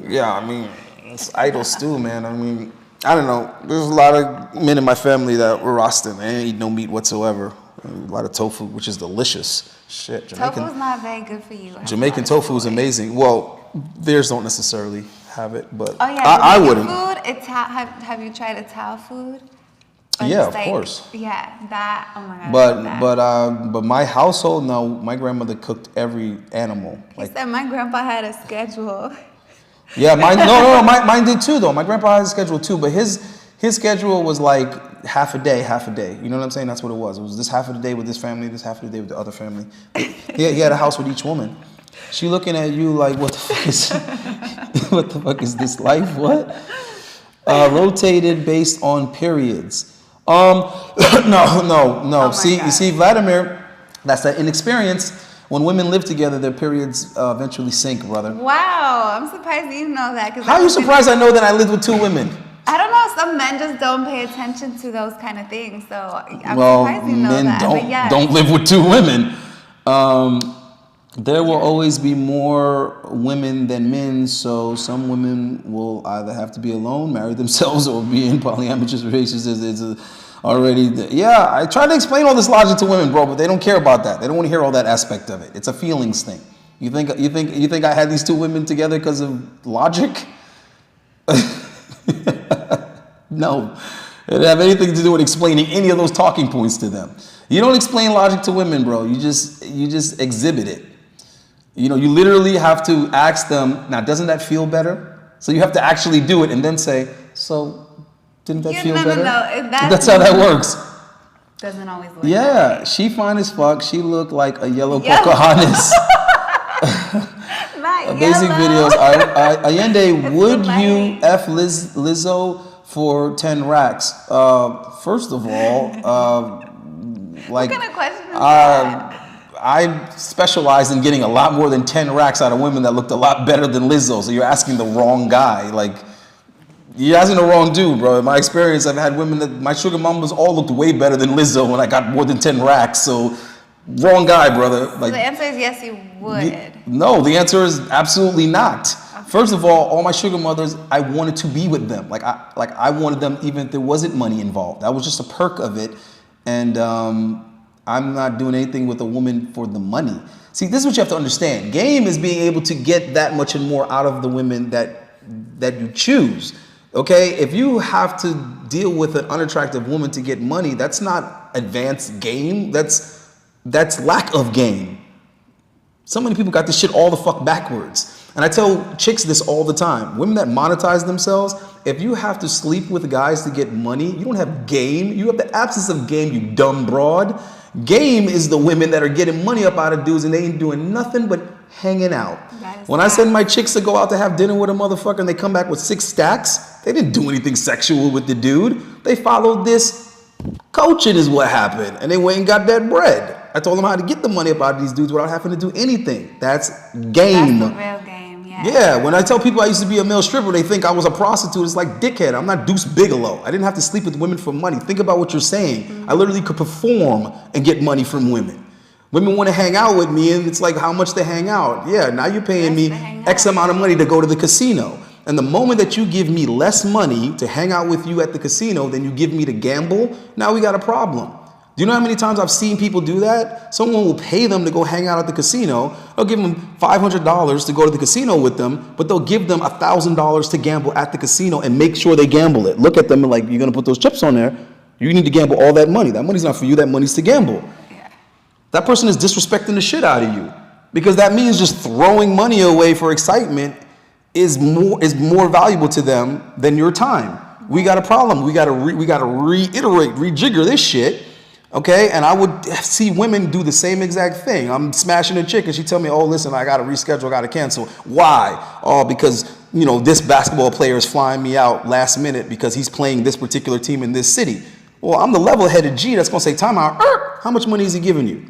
Yeah, I mean, it's idle stew, man. I mean, I don't know. There's a lot of men in my family that were Rasta. They ain't eat no meat whatsoever. A lot of tofu, which is delicious. Shit, tofu is not very good for you. Jamaican tofu is amazing. Well, theirs don't necessarily have it, but oh yeah, I wouldn't. Food, have you tried Italian food? Or yeah, of course. Yeah, that. Oh my god. But my household, no. My grandmother cooked every animal. He said my grandpa had a schedule. Yeah, mine did too though. My grandpa had a schedule too, but his schedule was like half a day. You know what I'm saying? That's what it was. It was this half of the day with this family, this half of the day with the other family. He had a house with each woman. She looking at you like, what the fuck is this life? What? Rotated based on periods. No. Oh You see, Vladimir, that's that inexperience. When women live together, their periods eventually sink, brother. Wow, I'm surprised you know that. How are you surprised I know that I lived with 2 women? I don't know. Some men just don't pay attention to those kind of things. So I'm surprised you know that. Men don't live with 2 women. There will always be more women than men, so some women will either have to be alone, marry themselves, or be in polyamorous relationships. I try to explain all this logic to women, bro, but they don't care about that. They don't want to hear all that aspect of it. It's a feelings thing. You think I had these 2 women together because of logic? No, it didn't have anything to do with explaining any of those talking points to them. You don't explain logic to women, bro. You just exhibit it. You know, you literally have to ask them, now, doesn't that feel better? So you have to actually do it and then say, so didn't that feel better? No. That's how that works. Doesn't always work. Yeah, she fine as fuck. She looked like a yellow Pocahontas. Not basic yellow. videos. Allende, would you F Lizzo for 10 racks? First of all, like, what kind of question is that? I specialize in getting a lot more than 10 racks out of women that looked a lot better than Lizzo. So you're asking the wrong guy. Like, you're asking the wrong dude, bro. In my experience, I've had women that my sugar mamas all looked way better than Lizzo when I got more than 10 racks. So wrong guy, brother. Like, so the answer is yes, you would. No, the answer is absolutely not. Okay. First of all my sugar mothers, I wanted to be with them. I wanted them even if there wasn't money involved. That was just a perk of it. And I'm not doing anything with a woman for the money. See, this is what you have to understand. Game is being able to get that much and more out of the women that you choose. Okay, if you have to deal with an unattractive woman to get money, that's not advanced game. That's lack of game. So many people got this shit all the fuck backwards. And I tell chicks this all the time. Women that monetize themselves, if you have to sleep with guys to get money, you don't have game. You have the absence of game, you dumb broad. Game is the women that are getting money up out of dudes and they ain't doing nothing but hanging out. When I send my chicks to go out to have dinner with a motherfucker and they come back with 6 stacks, they didn't do anything sexual with the dude. They followed this coaching is what happened. And they went and got that bread. I told them how to get the money up out of these dudes without having to do anything. That's game. That's the real game, yeah. Yeah, when I tell people I used to be a male stripper, they think I was a prostitute. It's like, dickhead, I'm not Deuce Bigelow. I didn't have to sleep with women for money. Think about what you're saying. Mm-hmm. I literally could perform and get money from women. Women want to hang out with me, and it's like, how much to hang out? Yeah, now you're paying me X amount of money to go to the casino. And the moment that you give me less money to hang out with you at the casino than you give me to gamble, now we got a problem. Do you know how many times I've seen people do that? Someone will pay them to go hang out at the casino. They'll give them $500 to go to the casino with them, but they'll give them $1,000 to gamble at the casino and make sure they gamble it. Look at them and like, you're going to put those chips on there. You need to gamble all that money. That money's not for you. That money's to gamble. That person is disrespecting the shit out of you because that means just throwing money away for excitement is more valuable to them than your time. We got a problem. We got to reiterate, rejigger this shit. Okay, and I would see women do the same exact thing. I'm smashing a chick and she tell me, oh, listen, I got to reschedule, I got to cancel. Why? Oh, because, you know, this basketball player is flying me out last minute because he's playing this particular team in this city. Well, I'm the level-headed G that's going to say, time out, how much money is he giving you?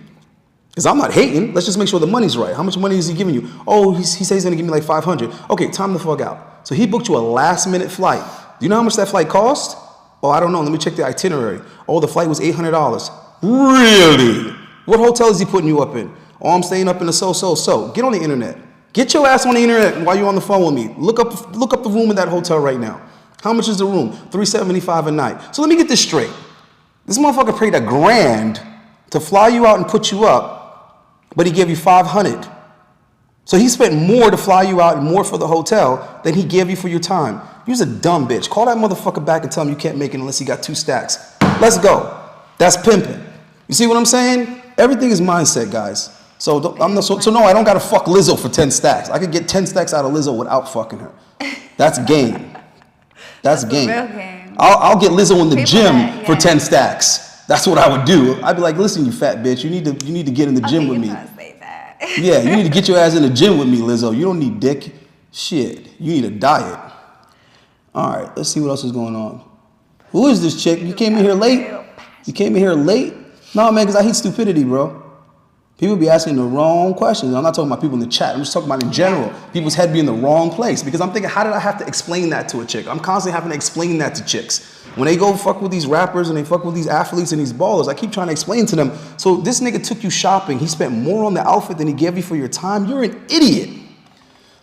Because I'm not hating. Let's just make sure the money's right. How much money is he giving you? Oh, he says he's going to give me like $500. Okay, time the fuck out. So he booked you a last-minute flight. Do you know how much that flight cost? Oh, I don't know. Let me check the itinerary. Oh, the flight was $800. Really? What hotel is he putting you up in? Oh, I'm staying up in the so. Get on the internet. Get your ass on the internet while you're on the phone with me. Look up the room in that hotel right now. How much is the room? $375 a night. So let me get this straight. This motherfucker paid $1,000 to fly you out and put you up, but he gave you $500. So he spent more to fly you out and more for the hotel than he gave you for your time. You's a dumb bitch. Call that motherfucker back and tell him you can't make it unless he got 2 stacks. Let's go. That's pimping. You see what I'm saying? Everything is mindset, guys. So no, I don't gotta fuck Lizzo for 10 stacks. I could get 10 stacks out of Lizzo without fucking her. That's game. That's game. Real game. I'll get Lizzo in the gym for 10 stacks. That's what I would do. I'd be like, listen, you fat bitch, you need to get in the gym with me. Say that. Yeah, you need to get your ass in the gym with me, Lizzo. You don't need dick. Shit, you need a diet. All right, let's see what else is going on. Who is this chick? You came in here late? You came in here late? No, man, because I hate stupidity, bro. People be asking the wrong questions. I'm not talking about people in the chat. I'm just talking about in general. People's head be in the wrong place. Because I'm thinking, how did I have to explain that to a chick? I'm constantly having to explain that to chicks. When they go fuck with these rappers and they fuck with these athletes and these ballers, I keep trying to explain to them. So this nigga took you shopping. He spent more on the outfit than he gave you for your time. You're an idiot.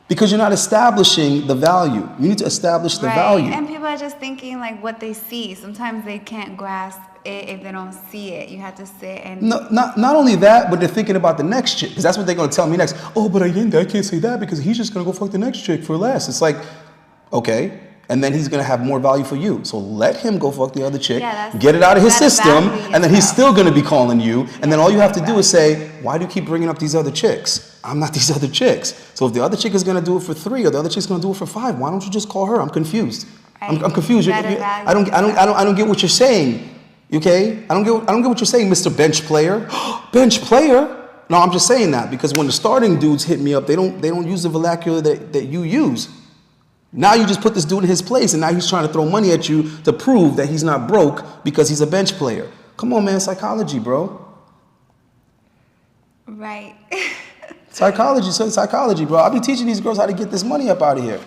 Because you're not establishing the value. You need to establish the value. And people are just thinking like what they see. Sometimes they can't grasp it if they don't see it. You have to sit and... No, not only that, but they're thinking about the next chick. Because that's what they're going to tell me next. Oh, but I can't say that because he's just going to go fuck the next chick for less. It's like, okay. And then he's going to have more value for you. So let him go fuck the other chick, get it out of his system, and then he's still going to be calling you. And then all you have to do is say, why do you keep bringing up these other chicks? I'm not these other chicks. So if the other chick is going to do it for 3 or the other chick's going to do it for 5, why don't you just call her? I'm confused. I'm confused. I don't get what you're saying. Okay? I don't get what you're saying, Mr. Bench Player. Bench Player? No, I'm just saying that because when the starting dudes hit me up, they don't use the vernacular that you use. Now you just put this dude in his place and now he's trying to throw money at you to prove that he's not broke because he's a bench player. Come on, man, psychology, bro. Right. Psychology, bro. I'll be teaching these girls how to get this money up out of here.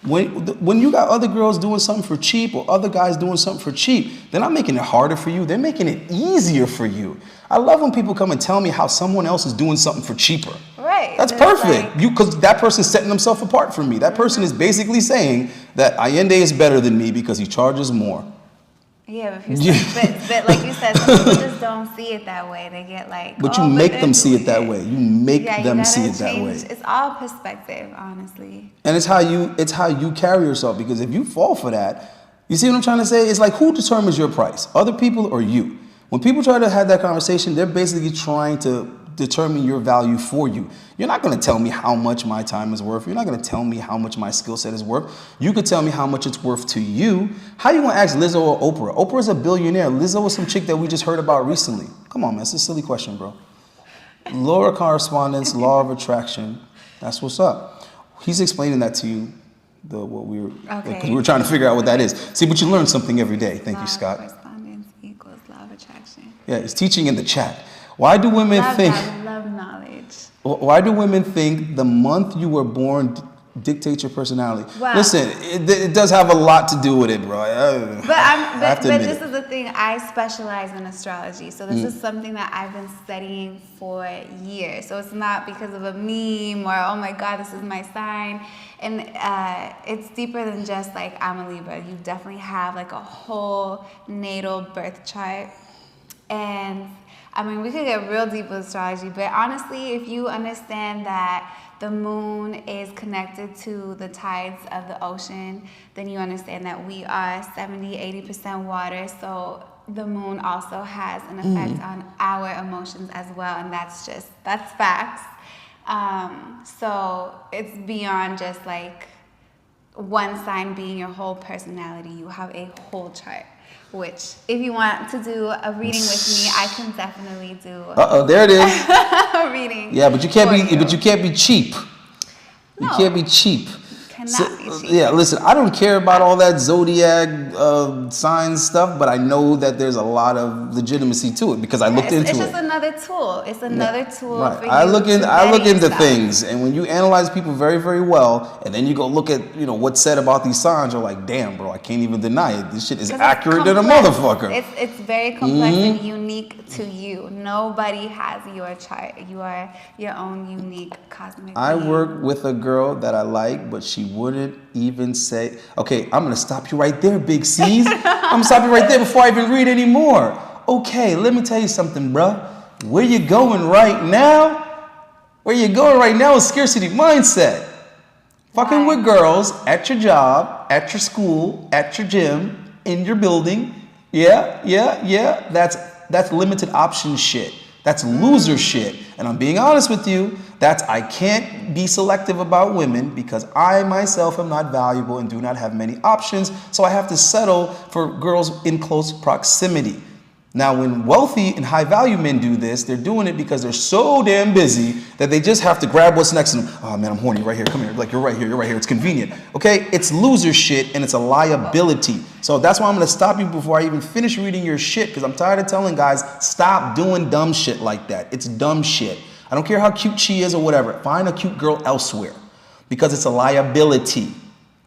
When you got other girls doing something for cheap or other guys doing something for cheap, they're not making it harder for you. They're making it easier for you. I love when people come and tell me how someone else is doing something for cheaper. Right. That's perfect. Because that person's setting themselves apart from me. That person is basically saying that Allende is better than me because he charges more. Yeah, but like you said, some people just don't see it that way. They get like, but you make them see it that way. You make them see it that way. It's all perspective, honestly. And it's how you carry yourself. Because if you fall for that, you see what I'm trying to say? It's like, who determines your price? Other people or you? When people try to have that conversation, they're basically trying to determine your value for you. You're not going to tell me how much my time is worth. You're not going to tell me how much my skill set is worth. You could tell me how much it's worth to you. How you going to ask Lizzo or Oprah? Oprah's a billionaire. Lizzo was some chick that we just heard about recently. Come on, man. It's a silly question, bro. Law of correspondence, law of attraction. That's what's up. He's explaining that to you. Because we were trying to figure out what that is. See, but you learn something every day. Thank you, Scott. Correspondence equals law of attraction. Yeah, it's teaching in the chat. Why do women think? Love knowledge. Why do women think the month you were born dictates your personality? Wow. Listen, it does have a lot to do with it, bro. But this is the thing. I specialize in astrology, so this is something that I've been studying for years. So it's not because of a meme or oh my God, this is my sign. And it's deeper than just like I'm a Libra. You definitely have like a whole natal birth chart. And I mean, we could get real deep with astrology, but honestly, if you understand that the moon is connected to the tides of the ocean, then you understand that we are 70-80% water. So the moon also has an effect on our emotions as well, and that's facts. So it's beyond just like one sign being your whole personality. You have a whole chart. Which, if you want to do a reading with me, I can definitely do. There it is. A reading. Yeah, but you can't be cheap. You can't be cheap. Cannot be. Yeah, listen, I don't care about all that zodiac sign stuff, but I know that there's a lot of legitimacy to it because I looked into it. It's just another tool. It's another tool for you. I look into things, and when you analyze people very, very well, and then you go look at what's said about these signs, you're like, damn, bro, I can't even deny it. This shit is accurate than a motherfucker. It's very complex and unique to you. Nobody has your chart. You are your own unique cosmic I being. work with a girl that I like, but she wouldn't even say, okay, I'm gonna stop you right there, Big C's. I'm gonna stop you right there before I even read anymore. Okay, let me tell you something, bro. Where you going right now? Where you going right now is scarcity mindset. Fucking with girls at your job, at your school, at your gym, in your building. Yeah. That's limited option shit. That's loser shit. And I'm being honest with you, I can't be selective about women because I myself am not valuable and do not have many options. So I have to settle for girls in close proximity. Now, when wealthy and high value men do this, they're doing it because they're so damn busy that they just have to grab what's next to them. Oh man, I'm horny right here. Come here. Like you're right here. It's convenient. Okay. It's loser shit and it's a liability. So that's why I'm going to stop you before I even finish reading your shit. Cause I'm tired of telling guys, stop doing dumb shit like that. It's dumb shit. I don't care how cute she is or whatever. Find a cute girl elsewhere because it's a liability.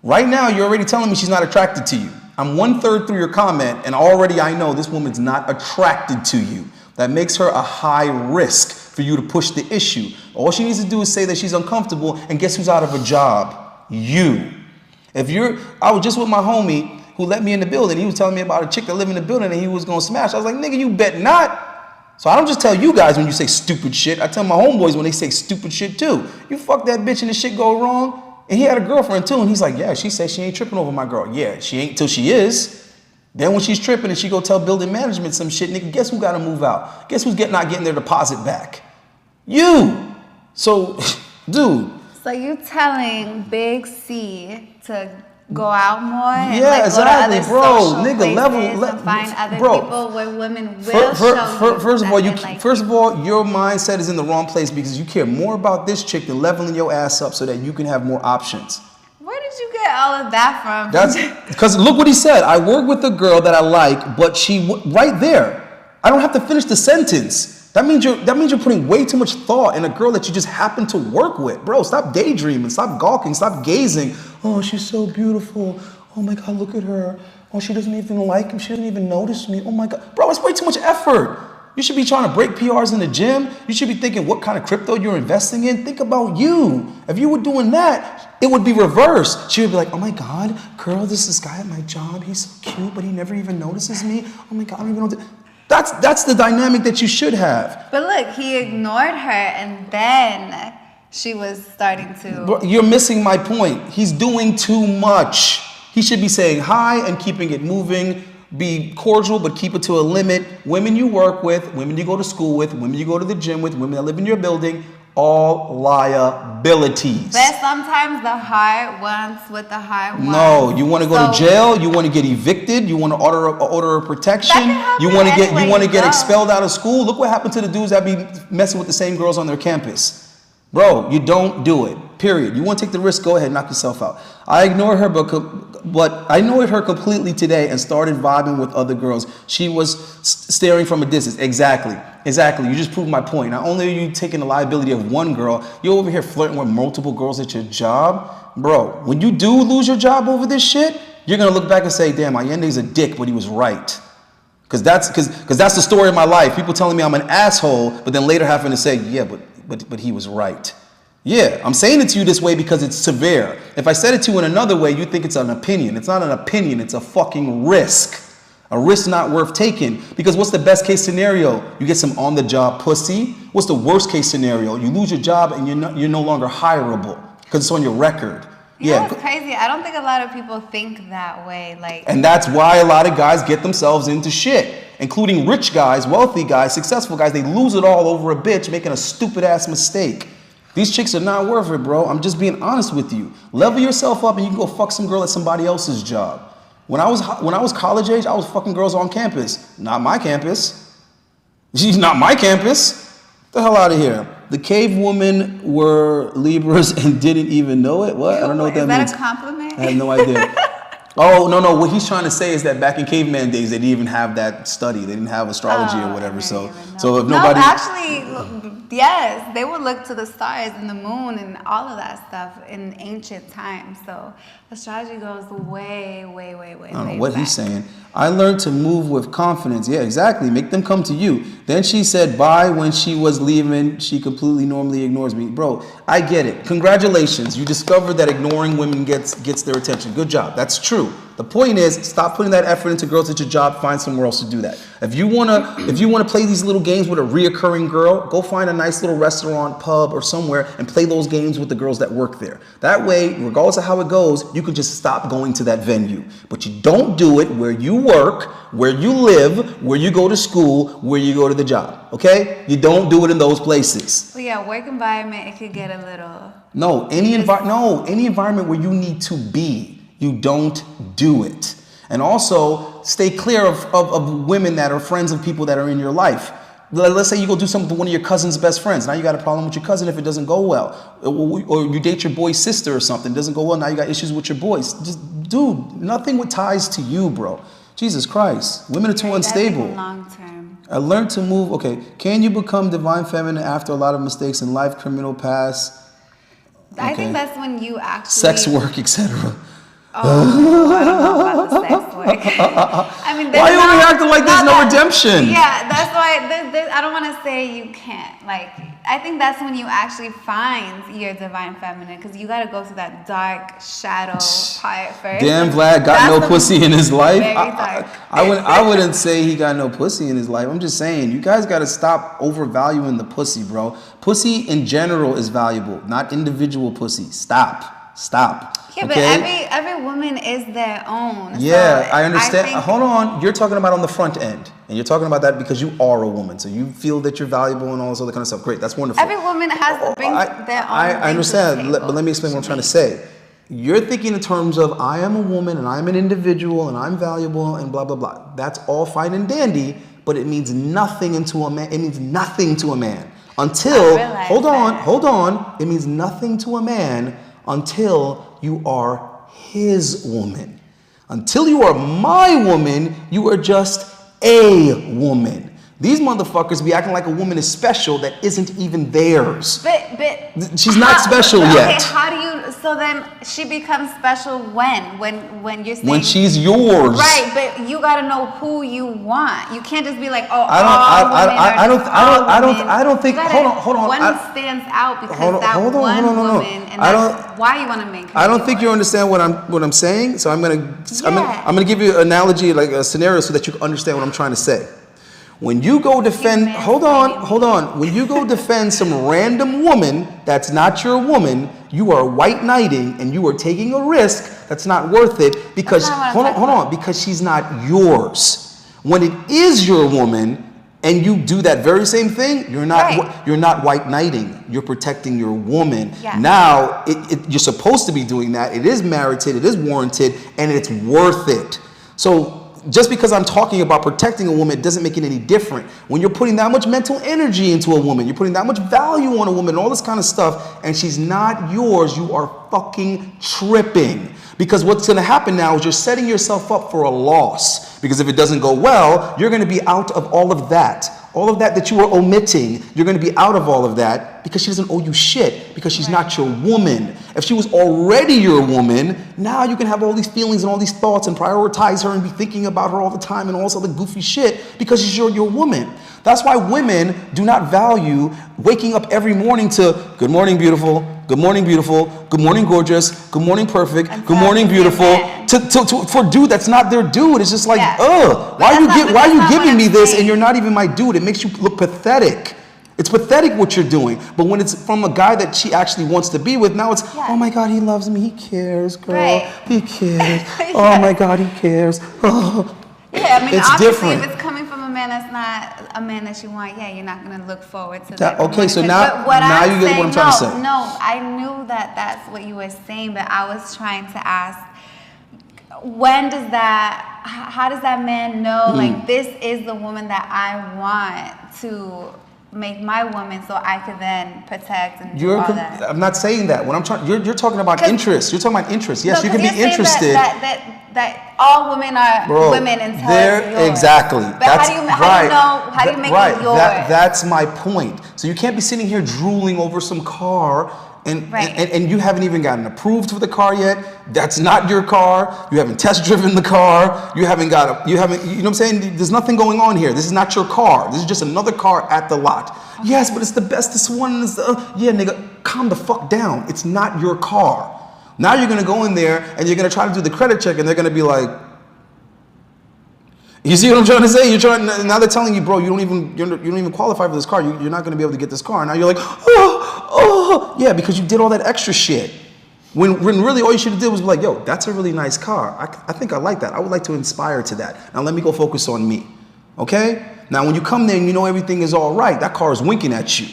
Right now, you're already telling me she's not attracted to you. I'm 1/3 through your comment, and already I know this woman's not attracted to you. That makes her a high risk for you to push the issue. All she needs to do is say that she's uncomfortable, and guess who's out of a job? You. I was just with my homie who let me in the building. He was telling me about a chick that lived in the building and he was gonna smash. I was like, nigga, you bet not. So I don't just tell you guys when you say stupid shit. I tell my homeboys when they say stupid shit too. You fuck that bitch and the shit go wrong. And he had a girlfriend too, and he's like, yeah, she says she ain't tripping over my girl. Yeah, she ain't till she is. Then when she's tripping and she go tell building management some shit, nigga, guess who gotta move out? Guess who's not getting their deposit back? You. So, dude. So you telling Big C to go out more and yeah, exactly, go to other bro. Nigga, level, and find other people where women will First of all, your mindset is in the wrong place because you care more about this chick than leveling your ass up so that you can have more options. Where did you get all of that from? That's because look what he said. I work with a girl that I like, but right there. I don't have to finish the sentence. That means you're putting way too much thought in a girl that you just happen to work with. Bro, stop daydreaming, stop gawking, stop gazing. Oh, she's so beautiful. Oh my God, look at her. Oh, she doesn't even like him. She doesn't even notice me. Oh my God. Bro, it's way too much effort. You should be trying to break PRs in the gym. You should be thinking what kind of crypto you're investing in. Think about you. If you were doing that, it would be reversed. She would be like, oh my God, girl, this is this guy at my job. He's so cute, but he never even notices me. Oh my God, I don't even know. That's the dynamic that you should have. But look, he ignored her and then she was starting to... Bro, you're missing my point. He's doing too much. He should be saying hi and keeping it moving. Be cordial, but keep it to a limit. Women you work with, women you go to school with, women you go to the gym with, women that live in your building, all liabilities. But sometimes the heart wants what the heart wants. No, you want to go to jail, you want to get evicted, you want to order a protection, you want to get expelled out of school. Look what happened to the dudes that be messing with the same girls on their campus. Bro, you don't do it. Period. You want to take the risk, go ahead, knock yourself out. I ignored her, but I ignored her completely today and started vibing with other girls. She was staring from a distance. Exactly. You just proved my point. Not only are you taking the liability of one girl, you're over here flirting with multiple girls at your job. Bro, when you do lose your job over this shit, you're going to look back and say, damn, Allende's a dick, but he was right. Because that's the story of my life. People telling me I'm an asshole, but then later having to say, yeah, but he was right. Yeah, I'm saying it to you this way because it's severe. If I said it to you in another way, you think it's an opinion. It's not an opinion, it's a fucking risk. A risk not worth taking. Because what's the best case scenario? You get some on-the-job pussy. What's the worst case scenario? You lose your job and you're no longer hireable because it's on your record. Yeah, it's crazy. I don't think a lot of people think that way. And that's why a lot of guys get themselves into shit, including rich guys, wealthy guys, successful guys. They lose it all over a bitch making a stupid-ass mistake. These chicks are not worth it, bro. I'm just being honest with you. Level yourself up and you can go fuck some girl at somebody else's job. When I was college age, I was fucking girls on campus. Not my campus. She's not my campus. Get the hell out of here. The cave women were Libras and didn't even know it. What? I don't know what that means. Is that a compliment? I have no idea. Oh, no. What he's trying to say is that back in caveman days, they didn't even have that study. They didn't have astrology or whatever. So if nobody... No, actually, yes. They would look to the stars and the moon and all of that stuff in ancient times. So astrology goes way, way, way, way, I don't know way what back. he's saying. I learned to move with confidence. Yeah, exactly. Make them come to you. Then she said bye when she was leaving. She completely normally ignores me. Bro, I get it. Congratulations. You discovered that ignoring women gets their attention. Good job. That's true. The point is, stop putting that effort into girls at your job. Find somewhere else to do that. If you wanna play these little games with a reoccurring girl, go find a nice little restaurant, pub, or somewhere and play those games with the girls that work there. That way, regardless of how it goes, you can just stop going to that venue. But you don't do it where you work, where you live, where you go to school, where you go to the job. Okay? You don't do it in those places. Well, yeah, work environment, it could get a little... No, any environment where you need to be. You don't do it. And also, stay clear of women that are friends of people that are in your life. Let's say you go do something with one of your cousin's best friends. Now you got a problem with your cousin if it doesn't go well. Or you date your boy's sister or something. It doesn't go well. Now you got issues with your boys. Just, dude, nothing with ties to you, bro. Jesus Christ. Women are too unstable. Long term. I learned to move. Okay. Can you become divine feminine after a lot of mistakes in life, criminal past? Okay. I think that's when you actually... Sex work, etc. Oh, I don't know about the sex work. I mean, why are we acting like there's no redemption? Yeah, that's why I don't want to say you can't. Like, I think that's when you actually find your divine feminine, because you got to go through that dark shadow part first. Damn, Vlad got no pussy in his life. Very dark. I wouldn't say he got no pussy in his life. I'm just saying, you guys got to stop overvaluing the pussy, bro. Pussy in general is valuable, not individual pussy. Stop. Yeah, okay? But every woman is their own. Yeah, so I understand. Hold on. You're talking about on the front end. And you're talking about that because you are a woman. So you feel that you're valuable and all this other kind of stuff. Great. That's wonderful. Every woman has to bring their own. I understand. But let me explain what I'm trying to say. You're thinking in terms of I am a woman and I'm an individual and I'm valuable and blah, blah, blah. That's all fine and dandy, but it means nothing to a man. It means nothing to a man until, hold on. It means nothing to a man until you are his woman. Until you are my woman, you are just a woman. These motherfuckers be acting like a woman is special that isn't even theirs. But she's not special yet. Okay, how do you? So then she becomes special when you're saying when she's yours, right? But you got to know who you want. You can't just be like, oh, I don't think. Hold on. One stands out because that one woman, and that's why you want to make her. I don't think you understand what I'm saying. So I'm gonna give you an analogy, like a scenario, so that you can understand what I'm trying to say. When you go defend, hold on. When you go defend some random woman that's not your woman, you are white knighting and you are taking a risk that's not worth it because, because she's not yours. When it is your woman and you do that very same thing, you're not white knighting. You're protecting your woman. Yeah. Now, you're supposed to be doing that. It is merited, it is warranted, and it's worth it. So, just because I'm talking about protecting a woman, it doesn't make it any different. When you're putting that much mental energy into a woman, you're putting that much value on a woman, all this kind of stuff, and she's not yours, you are fucking tripping. Because what's going to happen now is you're setting yourself up for a loss. Because if it doesn't go well, you're going to be out of all of that. All of that you were omitting, you're going to be out of all of that because she doesn't owe you shit, because she's not your woman. If she was already your woman, now you can have all these feelings and all these thoughts and prioritize her and be thinking about her all the time and all this other goofy shit because she's your woman. That's why women do not value waking up every morning to good morning, beautiful, good morning, beautiful, good morning, gorgeous, good morning, perfect, good morning, beautiful. For dude that's not their dude, it's just like, why are you giving me this and you're not even my dude? It makes you look pathetic. It's pathetic what you're doing. But when it's from a guy that she actually wants to be with, now it's, oh my God, he loves me, he cares, girl, he cares. Oh my God, he cares. Oh. Yeah, I mean, it's obviously, different. if it's coming from a man that's not a man that you want, you're not going to look forward to that. Okay, so now you get what I'm trying to say. No, I knew that's what you were saying, but I was trying to ask, how does that man know, like, this is the woman that I want to make my woman so I could then protect and do all that. I'm not saying that. When I'm trying, you're talking about interest. You're talking about interest. Yes, you can be interested. That all women are women until it's yours. Exactly. But how do you make it yours? That's my point. So you can't be sitting here drooling over some car and you haven't even gotten approved for the car yet. That's not your car. You haven't test driven the car. You know what I'm saying? There's nothing going on here. This is not your car. This is just another car at the lot. Okay. Yes, but it's the bestest one. Yeah, nigga, calm the fuck down. It's not your car. Now you're gonna go in there and you're gonna try to do the credit check and they're gonna be like, you see what I'm trying to say? Now they're telling you, bro, you don't even qualify for this car. You're not gonna be able to get this car. Now you're like, yeah, because you did all that extra shit. When really all you should have did was be like, yo, that's a really nice car. I think I like that. I would like to inspire to that. Now let me go focus on me, okay? Now when you come there and you know everything is all right, that car is winking at you.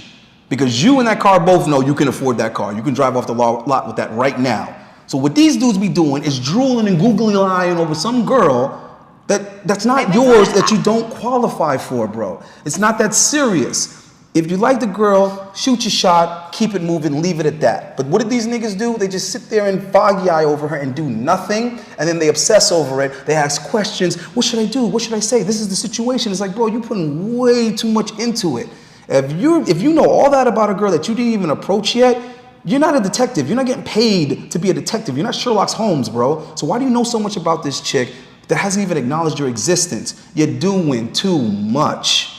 Because you and that car both know you can afford that car. You can drive off the lot with that right now. So what these dudes be doing is drooling and googly lying over some girl that's not yours, that you don't qualify for, bro. It's not that serious. If you like the girl, shoot your shot, keep it moving, leave it at that. But what did these niggas do? They just sit there and foggy eye over her and do nothing, and then they obsess over it. They ask questions. What should I do? What should I say? This is the situation. It's like, bro, you're putting way too much into it. If you know all that about a girl that you didn't even approach yet, you're not a detective. You're not getting paid to be a detective. You're not Sherlock Holmes, bro. So why do you know so much about this chick that hasn't even acknowledged your existence? You're doing too much.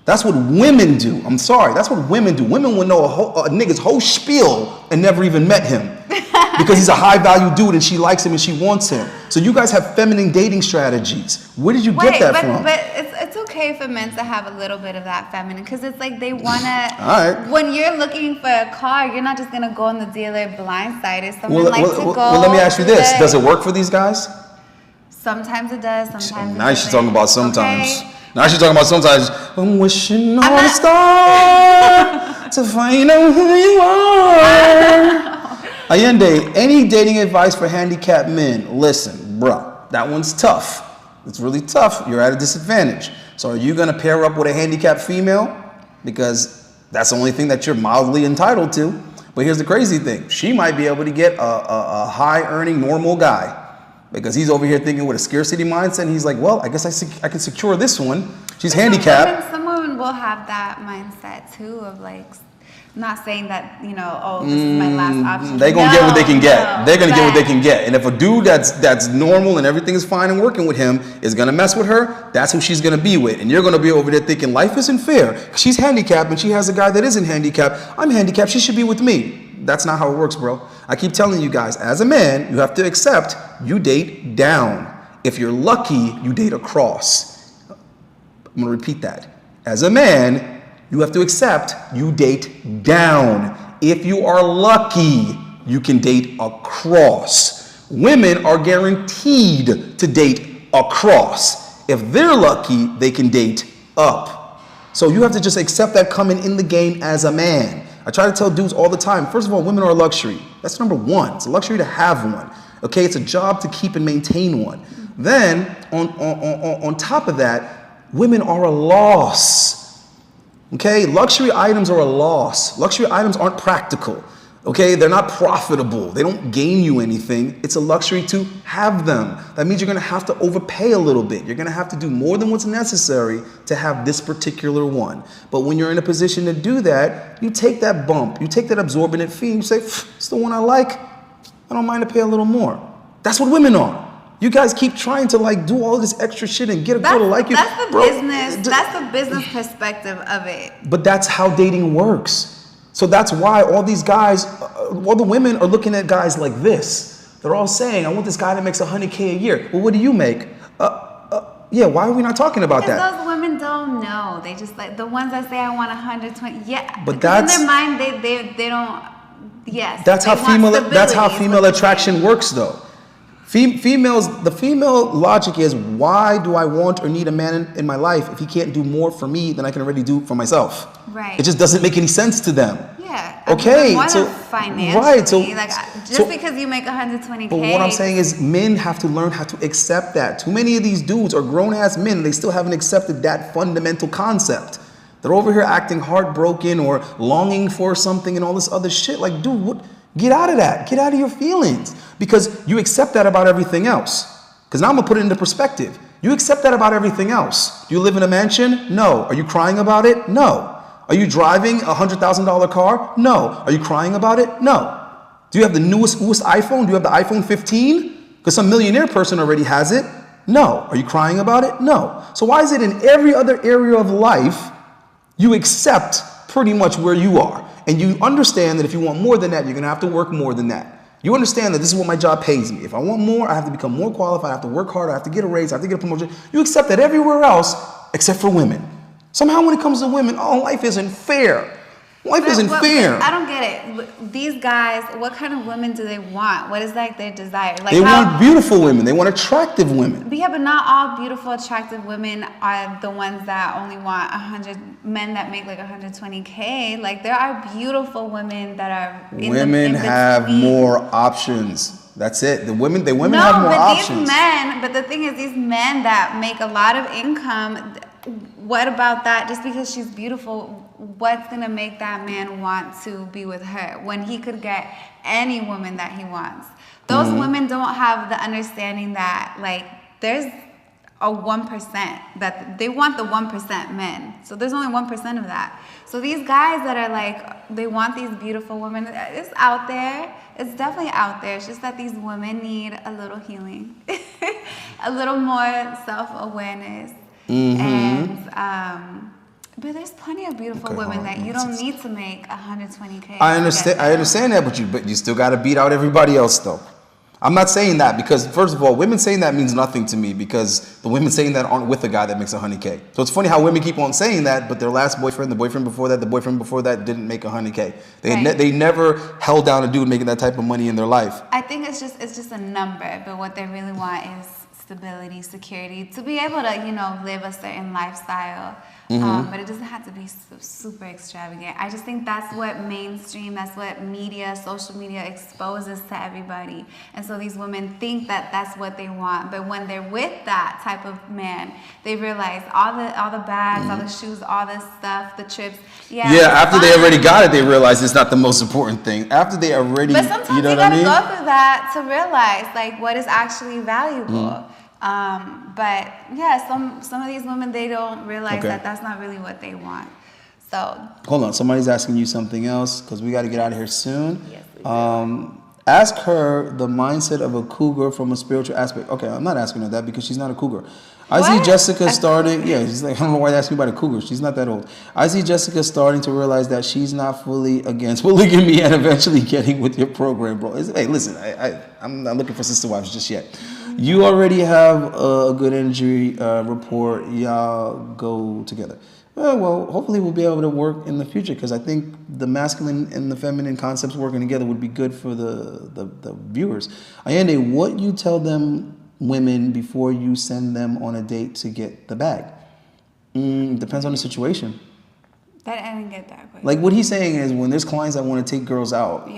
That's what women do. I'm sorry. That's what women do. Women will know a nigga's whole spiel and never even met him because he's a high-value dude and she likes him and she wants him. So you guys have feminine dating strategies. Where did you get that from? But it's okay for men to have a little bit of that feminine because it's like they want to, when you're looking for a car, you're not just going to go on the dealer blindsided. Someone likes to go. Well, let me ask you this. Does it work for these guys? Sometimes it does. Sometimes now she's talking about sometimes. Okay. Now she's talking about sometimes. I'm wishing on a star to find out who you are. Allende, any dating advice for handicapped men? Listen, bro, that one's tough. It's really tough. You're at a disadvantage. So are you going to pair up with a handicapped female? Because that's the only thing that you're mildly entitled to. But here's the crazy thing. She might be able to get a high-earning, normal guy. Because he's over here thinking with a scarcity mindset. And he's like, well, I guess I can secure this one. She's handicapped. Some women will have that mindset, too, of like, not saying that, this is my last option. They're going to get what they can get. They're going to get what they can get. And if a dude that's normal and everything is fine and working with him is going to mess with her, that's who she's going to be with. And you're going to be over there thinking life isn't fair. She's handicapped and she has a guy that isn't handicapped. I'm handicapped. She should be with me. That's not how it works, bro. I keep telling you guys, as a man, you have to accept you date down. If you're lucky, you date across. I'm going to repeat that. As a man, you have to accept you date down. If you are lucky, you can date across. Women are guaranteed to date across. If they're lucky, they can date up. So you have to just accept that coming in the game as a man. I try to tell dudes all the time, first of all, women are a luxury. That's number one. It's a luxury to have one. Okay, it's a job to keep and maintain one. Then, on top of that, women are a loss. Okay, luxury items are a loss. Luxury items aren't practical. Okay, they're not profitable. They don't gain you anything. It's a luxury to have them. That means you're gonna have to overpay a little bit. You're gonna have to do more than what's necessary to have this particular one. But when you're in a position to do that, you take that bump, you take that absorbent fee, and you say, it's the one I like. I don't mind to pay a little more. That's what women are. You guys keep trying to do all this extra shit and get a girl to like you. That's the business. That's the business perspective of it. But that's how dating works. So that's why all these guys, all the women are looking at guys like this. They're all saying, I want this guy that makes $100K a year. Well, what do you make? Yeah, why are we not talking about that? Those women don't know. They just the ones that say I want 120. Yeah, but that's in their mind. They don't. Yes. That's how female attraction works, though. The female logic is, why do I want or need a man in my life if he can't do more for me than I can already do for myself? Right. It just doesn't make any sense to them. Yeah. Okay. So financially, right. So just because you make 120K. But what I'm saying is, men have to learn how to accept that. Too many of these dudes are grown ass men. They still haven't accepted that fundamental concept. They're over here acting heartbroken or longing for something and all this other shit. Like, dude, get out of that. Get out of your feelings. Because you accept that about everything else. Because now I'm going to put it into perspective. You accept that about everything else. Do you live in a mansion? No. Are you crying about it? No. Are you driving a $100,000 car? No. Are you crying about it? No. Do you have the newest iPhone? Do you have the iPhone 15? Because some millionaire person already has it? No. Are you crying about it? No. So why is it in every other area of life you accept pretty much where you are? And you understand that if you want more than that, you're going to have to work more than that. You understand that this is what my job pays me. If I want more, I have to become more qualified. I have to work harder. I have to get a raise. I have to get a promotion. You accept that everywhere else except for women. Somehow when it comes to women, oh, life isn't fair. Life isn't fair. I don't get it. These guys, what kind of women do they want? What is like their desire? Like they want beautiful women. They want attractive women. Yeah, but not all beautiful, attractive women are the ones that only want 100 men that make like 120K. Like there are beautiful women that are women have more options. That's it. The women have more options. But the thing is, these men that make a lot of income, what about that? Just because she's beautiful, what's gonna make that man want to be with her when he could get any woman that he wants? Those women don't have the understanding that like there's a 1% that they want the 1% men. So there's only 1% of that. So these guys that are like, they want these beautiful women, it's out there. It's definitely out there. It's just that these women need a little healing, a little more self-awareness. And but there's plenty of beautiful women that you don't need to make 120K. I understand that, but you still got to beat out everybody else though. I'm not saying that because, first of all, women saying that means nothing to me because the women saying that aren't with a guy that makes 100K. So it's funny how women keep on saying that, but their last boyfriend, the boyfriend before that, the boyfriend before that didn't make 100K. They never held down a dude making that type of money in their life. I think it's just a number, but what they really want is stability, security, to be able to, live a certain lifestyle. But it doesn't have to be super extravagant. I just think that's what mainstream, that's what media, social media exposes to everybody. And so these women think that that's what they want. But when they're with that type of man, they realize all the bags, all the shoes, all this stuff, the trips. Yeah, after they already got it, they realize it's not the most important thing. After they already, but sometimes you gotta go through that to realize like what is actually valuable. But yeah, some of these women, they don't realize that that's not really what they want. So hold on, somebody's asking you something else because we got to get out of here soon. Yes, we do. Ask her the mindset of a cougar from a spiritual aspect. Okay, I'm not asking her that because she's not a cougar. I see Jessica starting. Yeah, she's like, I don't know why they're asking about a cougar. She's not that old. I see Jessica starting to realize that she's not fully against polygamy and eventually getting with your program, bro. Hey, listen, I'm not looking for sister wives just yet. You already have a good energy rapport. Y'all go together. Well, hopefully we'll be able to work in the future because I think the masculine and the feminine concepts working together would be good for the viewers. Ayende, what you tell them women before you send them on a date to get the bag? Depends on the situation. I didn't get that question. Like what he's saying is when there's clients that want to take girls out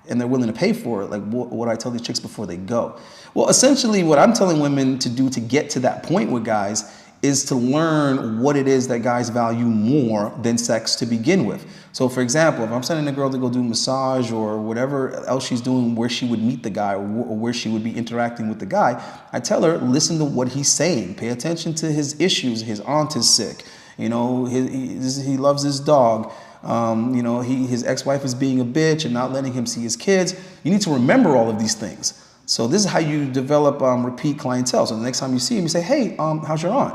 and they're willing to pay for it, like what do I tell these chicks before they go? Well, essentially what I'm telling women to do to get to that point with guys is to learn what it is that guys value more than sex to begin with. So for example, if I'm sending a girl to go do massage or whatever else she's doing where she would meet the guy or where she would be interacting with the guy, I tell her, listen to what he's saying. Pay attention to his issues. His aunt is sick. He loves his dog. His ex-wife is being a bitch and not letting him see his kids. You need to remember all of these things. So this is how you develop repeat clientele. So the next time you see him, you say, hey, how's your aunt?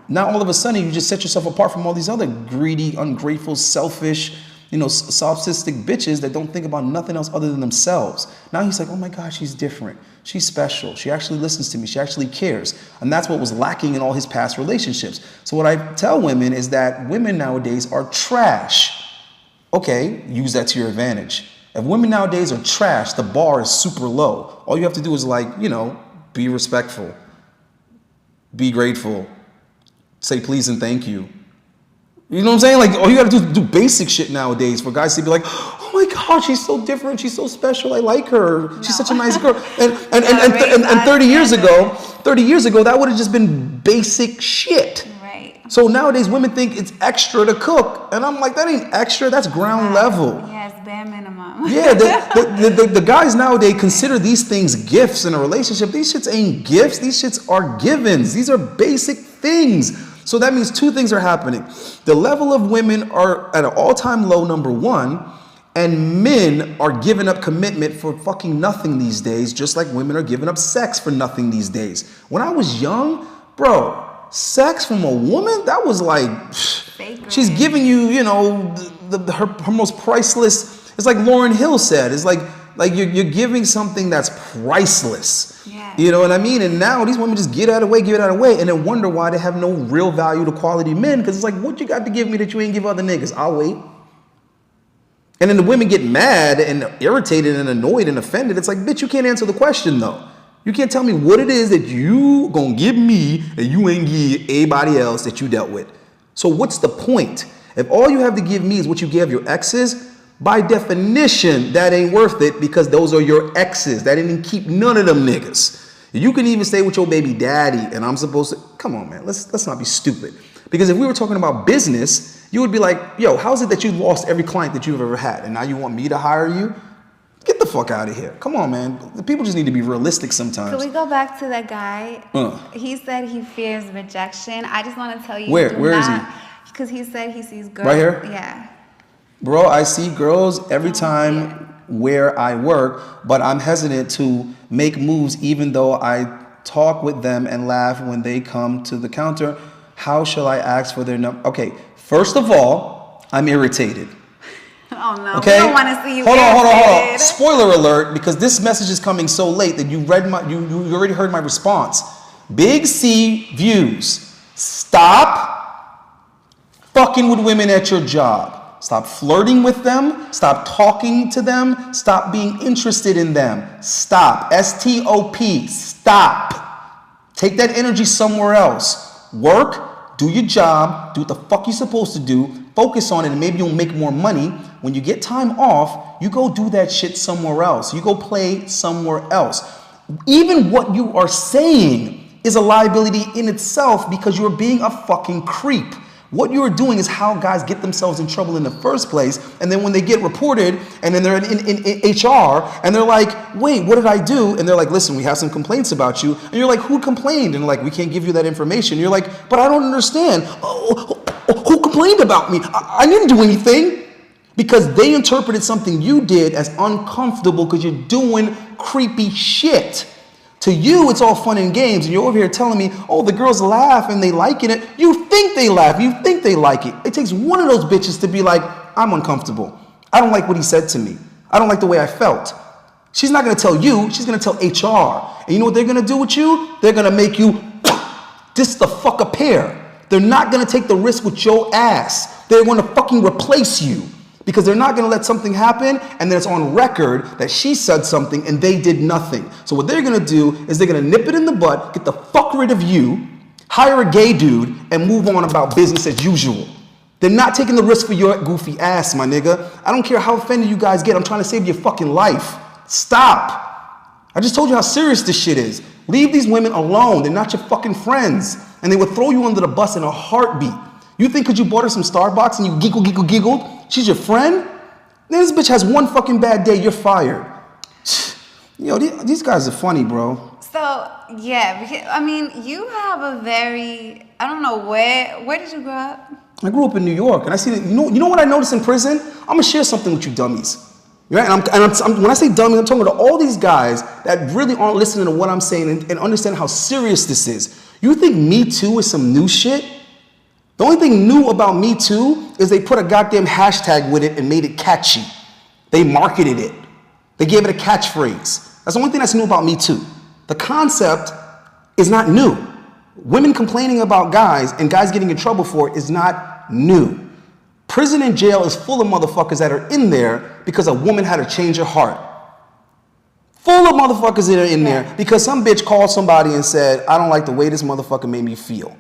Now all of a sudden you just set yourself apart from all these other greedy, ungrateful, selfish, solipsistic bitches that don't think about nothing else other than themselves. Now he's like, oh my God, she's different. She's special. She actually listens to me. She actually cares. And that's what was lacking in all his past relationships. So what I tell women is that women nowadays are trash. Okay, use that to your advantage. If women nowadays are trash, the bar is super low. All you have to do is be respectful, be grateful, say please and thank you. You know what I'm saying? Like all you gotta do is do basic shit nowadays for guys to be like, oh my God, she's so different, she's so special, I like her, she's such a nice girl. And 30 years ago, that would have just been basic shit. Right. So nowadays women think it's extra to cook, and I'm like, that ain't extra. That's ground level. Yes, bare minimum. Yeah, the guys nowadays consider these things gifts in a relationship. These shits ain't gifts. These shits are givens. These are basic things. So that means two things are happening. The level of women are at an all-time low, number one, and men are giving up commitment for fucking nothing these days, just like women are giving up sex for nothing these days. When I was young, bro, sex from a woman, that was like, she's giving you, you know, her most priceless. It's like Lauryn Hill said. It's like you're giving something that's priceless. Yeah. You know what I mean? And now these women just get out of the way, and then wonder why they have no real value to quality men. Because it's like, what you got to give me that you ain't give other niggas? I'll wait. And then the women get mad and irritated and annoyed and offended. It's like, bitch, you can't answer the question though. You can't tell me what it is that you gonna give me and you ain't give anybody else that you dealt with. So what's the point? If all you have to give me is what you gave your exes, by definition, that ain't worth it because those are your exes. That didn't keep none of them niggas. You can even stay with your baby daddy and I'm supposed to, come on man, let's not be stupid. Because if we were talking about business, you would be like, yo, how is it that you lost every client that you've ever had and now you want me to hire you? Get the fuck out of here. Come on, man. The people just need to be realistic sometimes. Can we go back to that guy? He said he fears rejection. I just want to tell you. Where is he? Because he said he sees girls. Right here? Yeah. Bro, I see girls every time where I work, but I'm hesitant to make moves even though I talk with them and laugh when they come to the counter. How shall I ask for their number? Okay, first of all, I'm irritated. Oh no, okay? We don't want to see you Hold on. Spoiler alert, because this message is coming so late that you already heard my response. Big C views. Stop fucking with women at your job. Stop flirting with them. Stop talking to them. Stop being interested in them. Stop. S-T-O-P. Stop. Take that energy somewhere else. Work. Do your job. Do what the fuck you're supposed to do. Focus on it and maybe you'll make more money. When you get time off, you go do that shit somewhere else. You go play somewhere else. Even what you are saying is a liability in itself because you're being a fucking creep. What you're doing is how guys get themselves in trouble in the first place. And then when they get reported and then they're in HR and they're like, wait, what did I do? And they're like, listen, we have some complaints about you. And you're like, who complained? And like, we can't give you that information. You're like, but I don't understand. Who complained about me? I didn't do anything. Because they interpreted something you did as uncomfortable because you're doing creepy shit. To you, it's all fun and games, and you're over here telling me, oh, the girls laugh and they liking it. You think they laugh, you think they like it. It takes one of those bitches to be like, I'm uncomfortable. I don't like what he said to me. I don't like the way I felt. She's not gonna tell you, she's gonna tell HR. And you know what they're gonna do with you? They're gonna make you just the fuck a pair. They're not gonna take the risk with your ass. They're gonna fucking replace you. Because they're not gonna let something happen and then it's on record that she said something and they did nothing. So what they're gonna do is they're gonna nip it in the butt, get the fuck rid of you, hire a gay dude, and move on about business as usual. They're not taking the risk for your goofy ass, my nigga. I don't care how offended you guys get, I'm trying to save your fucking life. Stop. I just told you how serious this shit is. Leave these women alone, they're not your fucking friends. And they would throw you under the bus in a heartbeat. You think because you bought her some Starbucks and you giggled, she's your friend? Then this bitch has one fucking bad day, you're fired. Yo, these guys are funny, bro. So, yeah, because, I mean, you have a very, I don't know, where did you grow up? I grew up in New York, and I see that, you know what I noticed in prison? I'm gonna share something with you dummies. Right? And when I say dummies, I'm talking to all these guys that really aren't listening to what I'm saying and understand how serious this is. You think Me Too is some new shit? The only thing new about Me Too is they put a goddamn hashtag with it and made it catchy. They marketed it. They gave it a catchphrase. That's the only thing that's new about Me Too. The concept is not new. Women complaining about guys and guys getting in trouble for it is not new. Prison and jail is full of motherfuckers that are in there because a woman had to change her heart. Full of motherfuckers that are in there because some bitch called somebody and said, I don't like the way this motherfucker made me feel.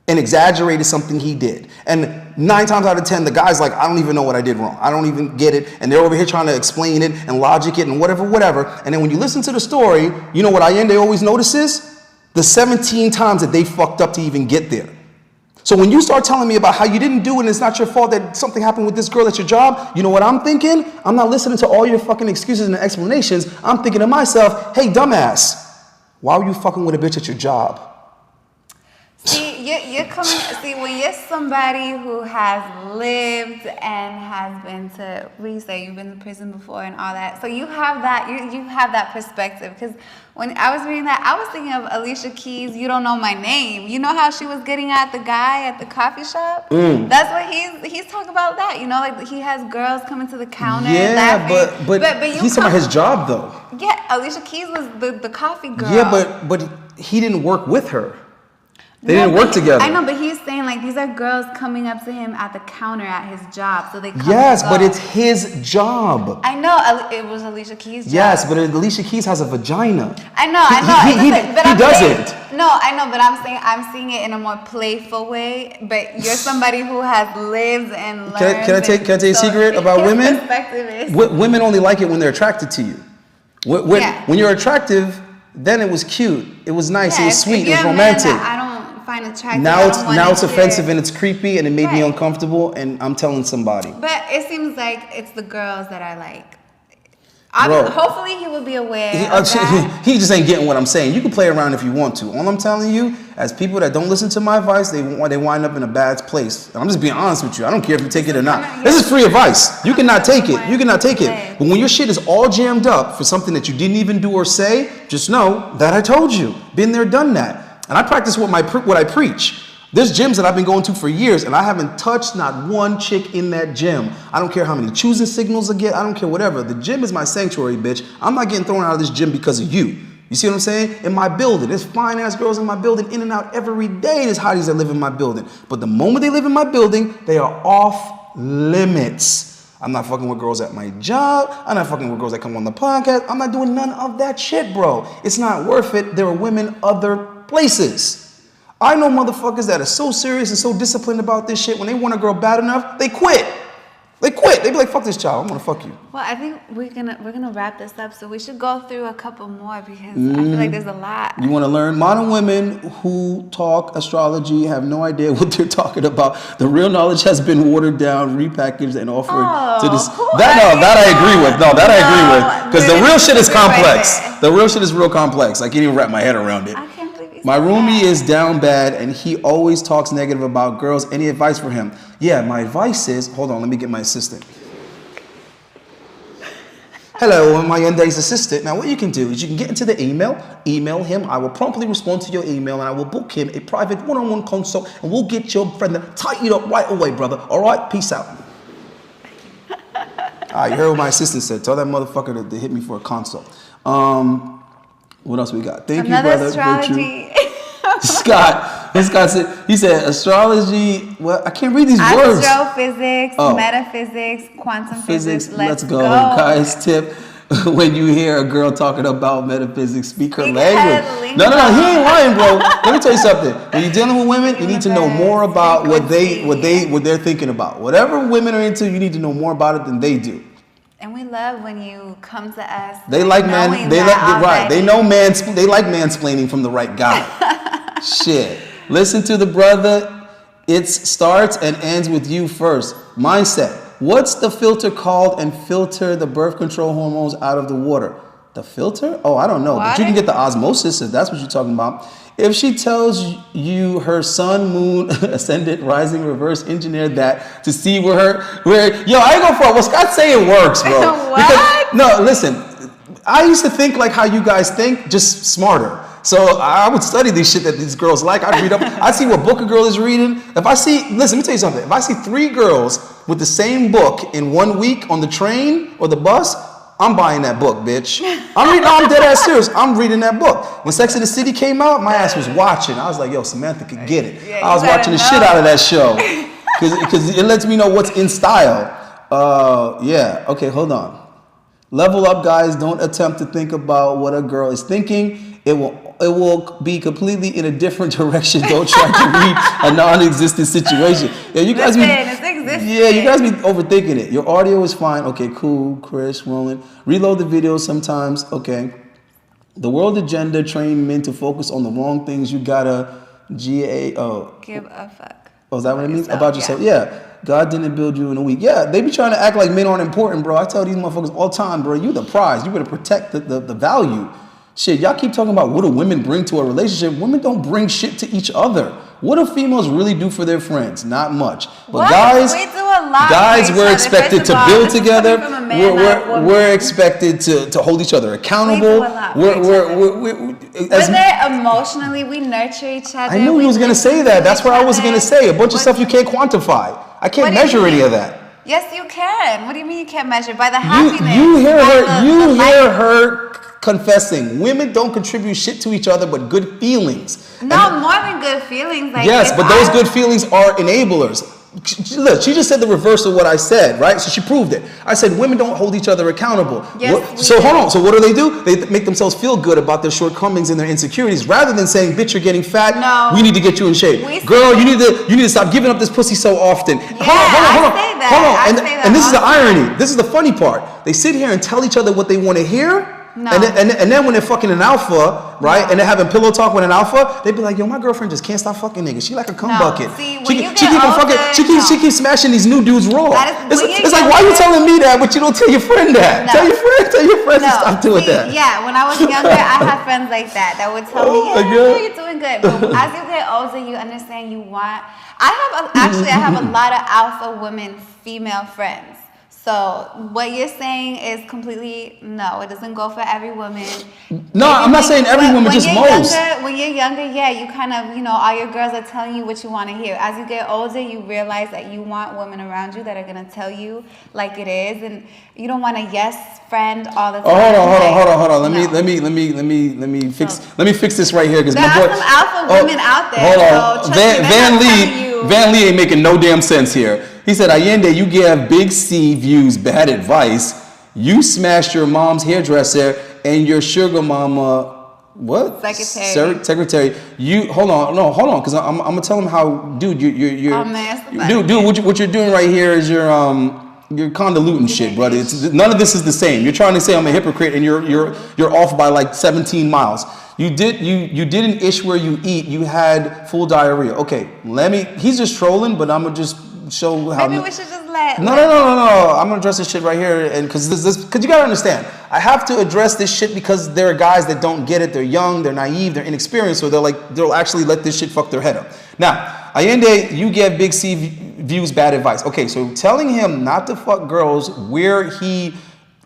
And exaggerated something he did. And 9 times out of 10, the guy's like, I don't even know what I did wrong. I don't even get it. And they're over here trying to explain it and logic it and whatever. And then when you listen to the story, you know what Allende always notices? The 17 times that they fucked up to even get there. So when you start telling me about how you didn't do it and it's not your fault that something happened with this girl at your job, you know what I'm thinking? I'm not listening to all your fucking excuses and explanations. I'm thinking to myself, hey, dumbass, why were you fucking with a bitch at your job? See, you're coming. See, when you're somebody who has lived and has been to, what do you say? You've been to prison before and all that. So you have that. You have that perspective. Because when I was reading that, I was thinking of Alicia Keys. You don't know my name. You know how she was getting at the guy at the coffee shop. That's what he's talking about. That like he has girls coming to the counter. Yeah, but he's talking about his job though. Yeah, Alicia Keys was the coffee girl. Yeah, but he didn't work with her. They didn't work together. I know, but he's saying like these are girls coming up to him at the counter at his job, so they come Yes, but it's his job. I know it was Alicia Keys' job. Yes, but Alicia Keys has a vagina. I know. He doesn't. No, I know, but I'm seeing it in a more playful way. But you're somebody who has lived and learned. Can I tell you a secret about women? Perspective is Women only like it when they're attracted to you. When you're attractive, then it was cute. It was nice. It was sweet. It was romantic. I don't find attractive. Now it's offensive and it's creepy and it made me uncomfortable and I'm telling somebody. But it seems like it's the girls that I like. Hopefully he will be aware of that. He just ain't getting what I'm saying. You can play around if you want to. All I'm telling you, as people that don't listen to my advice, they wind up in a bad place. And I'm just being honest with you. I don't care if you take it or not. This is free advice. You cannot take it. You cannot take it. But when your shit is all jammed up for something that you didn't even do or say, just know that I told you. Been there, done that. And I practice what I preach. There's gyms that I've been going to for years, and I haven't touched not one chick in that gym. I don't care how many choosing signals I get. I don't care whatever. The gym is my sanctuary, bitch. I'm not getting thrown out of this gym because of you. You see what I'm saying? In my building, there's fine-ass girls in my building in and out every day. There's hotties that live in my building. But the moment they live in my building, they are off limits. I'm not fucking with girls at my job. I'm not fucking with girls that come on the podcast. I'm not doing none of that shit, bro. It's not worth it. There are women other places. I know motherfuckers that are so serious and so disciplined about this shit. When they want a girl bad enough, they quit. They quit. They be like, fuck this child. I'm gonna fuck you. Well, I think we're gonna wrap this up. So we should go through a couple more because I feel like there's a lot. You want to learn? Modern women who talk astrology have no idea what they're talking about. The real knowledge has been watered down, repackaged, and offered to this. That I agree with. No, that I agree with. Because the real shit is complex. The real shit is real complex. I can't even wrap my head around it. My roomie is down bad and he always talks negative about girls. Any advice for him? Yeah, my advice is, hold on, let me get my assistant. Hello, I'm my Hyundai's assistant. Now what you can do is you can get into the email him. I will promptly respond to your email and I will book him a private one-on-one consult and we'll get your friend to tighten it up right away, brother. All right, peace out. All right, you heard what my assistant said. Tell that motherfucker to hit me for a consult. What else we got? Thank you, brother. Astrology. Scott said, he said astrology. Well, I can't read these words. Astrophysics, metaphysics, quantum physics. Let's go. Guys, tip. When you hear a girl talking about metaphysics, speak her language. No, he ain't lying, bro. Let me tell you something. When you're dealing with women, you need to know more about what they're thinking about. Whatever women are into, you need to know more about it than they do. And we love when you come to us. They like man. They like They know They like mansplaining from the right guy. Shit. Listen to the brother. It starts and ends with you first. Mindset. What's the filter called and filter the birth control hormones out of the water? The filter? Oh, I don't know. Water? But you can get the osmosis if that's what you're talking about. If she tells you her sun, moon, ascendant, rising, reverse engineer that to see yo, I ain't gonna front. What Scott's saying works, bro. What? No, listen. I used to think like how you guys think, just smarter. So I would study these shit that these girls like. I'd read up. I see what book a girl is reading. Listen, let me tell you something. If I see 3 girls with the same book in 1 week on the train or the bus, I'm buying that book, bitch. I'm dead ass serious. I'm reading that book. When Sex and the City came out, my ass was watching. I was like, yo, Samantha could get it. Yeah, I was watching the shit out of that show. Because it lets me know what's in style. Yeah, okay, hold on. Level up, guys. Don't attempt to think about what a girl is thinking. It will be completely in a different direction. Don't try to read a non-existent situation. Yeah, you guys be overthinking it. Your audio is fine. Okay, cool. Chris, rolling. Reload the video sometimes. Okay. The world agenda trained men to focus on the wrong things. You gotta give a fuck. Oh, is that what it means? About yourself? Yeah. God didn't build you in a week. Yeah, they be trying to act like men aren't important, bro. I tell these motherfuckers all the time, bro, you the prize. You better protect the value. Shit, y'all keep talking about what do women bring to a relationship. Women don't bring shit to each other. What do females really do for their friends? Not much. But guys, we do a lot we're expected to build together. We're expected to hold each other accountable. We're there emotionally. We nurture each other. I knew you was going to say that. That's what I was going to say. A bunch of stuff you can't quantify. I can't measure any of that. Yes, you can. What do you mean you can't measure? By the happiness. You hear her confessing. Women don't contribute shit to each other but good feelings. No, more than good feelings. Like yes, but those good feelings are enablers. Look, she just said the reverse of what I said, right? So she proved it. I said women don't hold each other accountable. Yes, so hold on. So what do? They make themselves feel good about their shortcomings and their insecurities, rather than saying, "Bitch, you're getting fat. No, we need to get you in shape. Girl, you need to stop giving up this pussy so often." Yeah, hold on. And this is the irony. This is the funny part. They sit here and tell each other what they want to hear. No. And then when they're fucking an alpha, right, and they're having pillow talk with an alpha, they be like, "Yo, my girlfriend just can't stop fucking niggas. She like a cum bucket. See, she keeps smashing these new dudes raw." It's like, why are you telling me that, but you don't tell your friend that? No. Tell your friend to stop doing that. Yeah, when I was younger, I had friends like that would tell me, "Yeah, you're doing good." But as you get older, you understand you want. I have a lot of alpha women, female friends. So what you're saying is completely no. It doesn't go for every woman. No, I'm not saying every woman, just most. When you're younger, yeah, you kind of, all your girls are telling you what you want to hear. As you get older, you realize that you want women around you that are gonna tell you like it is, and you don't want a yes friend all the time. Oh, hold on. Let me fix this right here because my boy. There are some alpha women out there. Hold on. Van Lee ain't making no damn sense here. He said, Allende, you give Big C views bad advice. You smashed your mom's hairdresser and your sugar mama, what? Secretary. You hold on, because I'm gonna tell him how, dude, you're what you're doing right here is you're convoluting shit, brother. None of this is the same. You're trying to say I'm a hypocrite and you're off by like 17 miles. You did an ish where you eat. You had full diarrhea. Okay, he's just trolling, but I'm gonna just show how. Maybe we should just let. No. I'm gonna address this shit right here, and because you gotta understand, I have to address this shit because there are guys that don't get it. They're young, they're naive, they're inexperienced, so they'll actually let this shit fuck their head up. Now, Allende, you give Big C views bad advice. Okay, so telling him not to fuck girls where he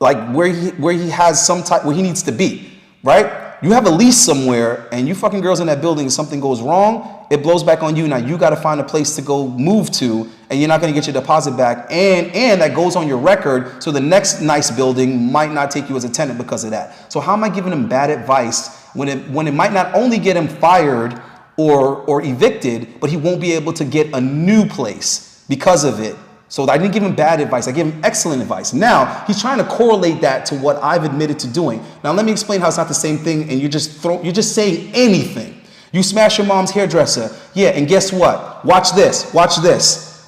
has some type where he needs to be, right? You have a lease somewhere and you fucking girls in that building and something goes wrong, it blows back on you. Now you got to find a place to go move to and you're not going to get your deposit back. And that goes on your record. So the next nice building might not take you as a tenant because of that. So how am I giving him bad advice when it might not only get him fired or evicted, but he won't be able to get a new place because of it? So I didn't give him bad advice. I gave him excellent advice. Now, he's trying to correlate that to what I've admitted to doing. Now, let me explain how it's not the same thing and you're just saying anything. You smash your mom's hairdresser. Yeah, and guess what? Watch this.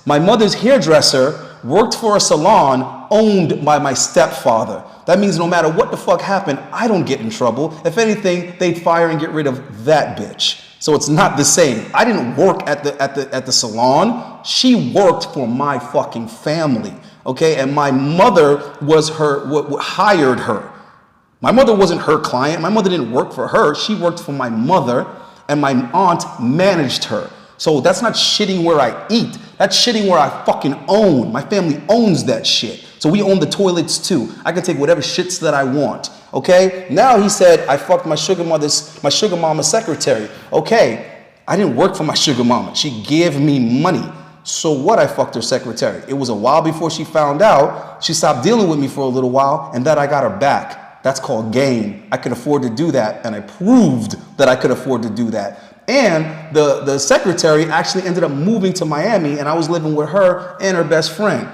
My mother's hairdresser worked for a salon owned by my stepfather. That means no matter what the fuck happened, I don't get in trouble. If anything, they'd fire and get rid of that bitch. So it's not the same. I didn't work at the salon. She worked for my fucking family, okay? And my mother was hired her. My mother wasn't her client. My mother didn't work for her. She worked for my mother, and my aunt managed her. So that's not shitting where I eat. That's shitting where I fucking own. My family owns that shit. So we own the toilets too. I can take whatever shits that I want. Okay? Now he said I fucked my sugar mama's secretary. Okay, I didn't work for my sugar mama. She gave me money. So what? I fucked her secretary. It was a while before she found out. She stopped dealing with me for a little while, and then I got her back. That's called game. I could afford to do that, and I proved that I could afford to do that. And the secretary actually ended up moving to Miami, and I was living with her and her best friend.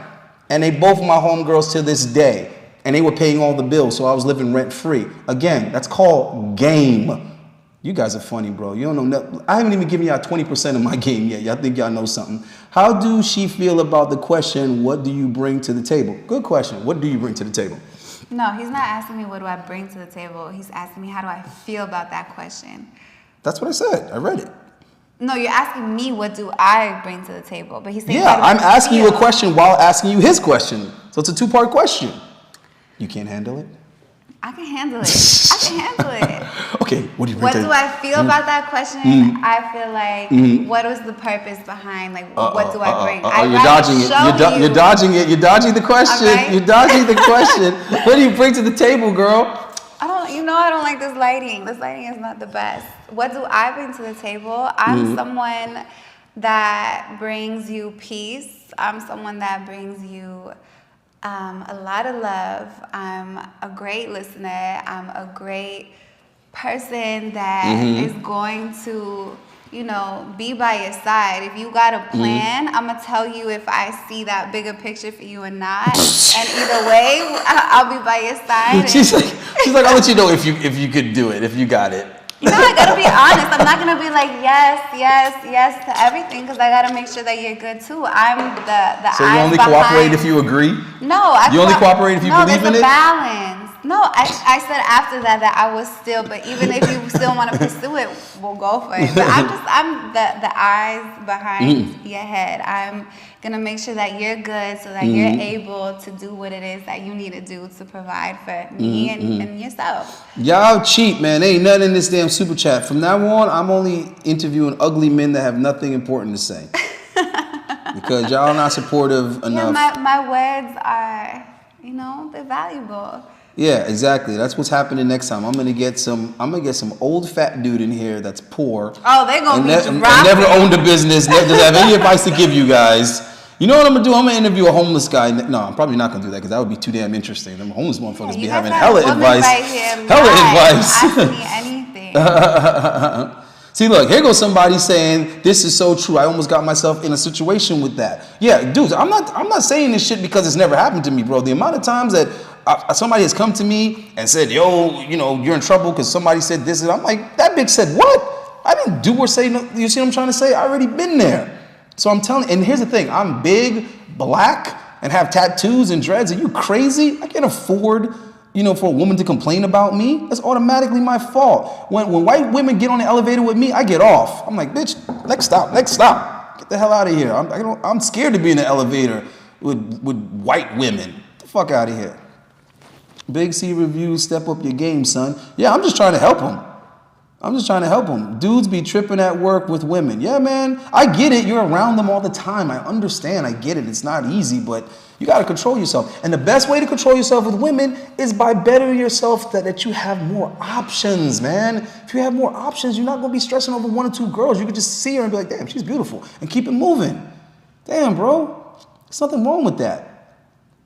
And they both my homegirls to this day. And they were paying all the bills, so I was living rent-free. Again, that's called game. You guys are funny, bro. You don't know. I haven't even given y'all 20% of my game yet. Y'all think y'all know something. How do she feel about the question, what do you bring to the table? Good question. What do you bring to the table? No, he's not asking me what do I bring to the table. He's asking me how do I feel about that question. That's what I said. I read it. No, you're asking me what do I bring to the table, but he's saying. Yeah, I'm asking you a question while asking you his question. So it's a two-part question. You can't handle it? I can handle it. I can handle it. Okay, what do you bring to What do I feel about that question? I feel like, what was the purpose behind, like, what do I bring? You're dodging it. You're dodging it. You're dodging the question. Right. You're dodging the question. What do you bring to the table, girl? I don't like this lighting. This lighting is not the best. What do I bring to the table? I'm someone that brings you peace. I'm someone that brings you a lot of love. I'm a great listener. I'm a great person that is going to, be by your side. If you got a plan, I'm going to tell you if I see that bigger picture for you or not. And either way, I'll be by your side. She's like, I'll let you know if you could do it, if you got it. I got to be honest. I'm not going to be like, yes to everything, because I got to make sure that you're good too. I'm the So you only cooperate if you agree? No. You only cooperate if you believe in it? No, there's a balance. No, I said after that I was still, but even if you still want to pursue it, we'll go for it. But I'm the eyes behind your head. I'm going to make sure that you're good so that you're able to do what it is that you need to do to provide for me and yourself. Y'all cheap, man. Ain't nothing in this damn super chat. From now on, I'm only interviewing ugly men that have nothing important to say. Because y'all not supportive enough. Yeah, my words are, they're valuable. Yeah, exactly. That's what's happening next time. I'm gonna get some old fat dude in here that's poor. Oh, they're gonna be dropping. And never owned a business. Doesn't have any advice to give you guys. You know what I'm gonna do? I'm gonna interview a homeless guy. No, I'm probably not gonna do that because that would be too damn interesting. Them homeless motherfuckers be having hella advice. Ask me anything. See, look, here goes somebody saying, this is so true. I almost got myself in a situation with that. Yeah, dudes, I'm not saying this shit because it's never happened to me, bro. The amount of times that somebody has come to me and said, yo, you're in trouble because somebody said this. And I'm like, that bitch said what? I didn't do or say no. You see what I'm trying to say? I already been there. So I'm telling you, and here's the thing. I'm big, black, and have tattoos and dreads. Are you crazy? I can't afford for a woman to complain about me. That's automatically my fault. When white women get on the elevator with me, I get off. I'm like, bitch, next stop. Get the hell out of here. I'm scared to be in the elevator with white women. Get the fuck out of here. Big C Reviews, step up your game, son. Yeah, I'm just trying to help them. Dudes be tripping at work with women. Yeah, man, I get it. You're around them all the time. I understand. I get it. It's not easy, but you got to control yourself. And the best way to control yourself with women is by bettering yourself that you have more options, man. If you have more options, you're not going to be stressing over one or two girls. You can just see her and be like, damn, she's beautiful, and keep it moving. Damn, bro. There's nothing wrong with that.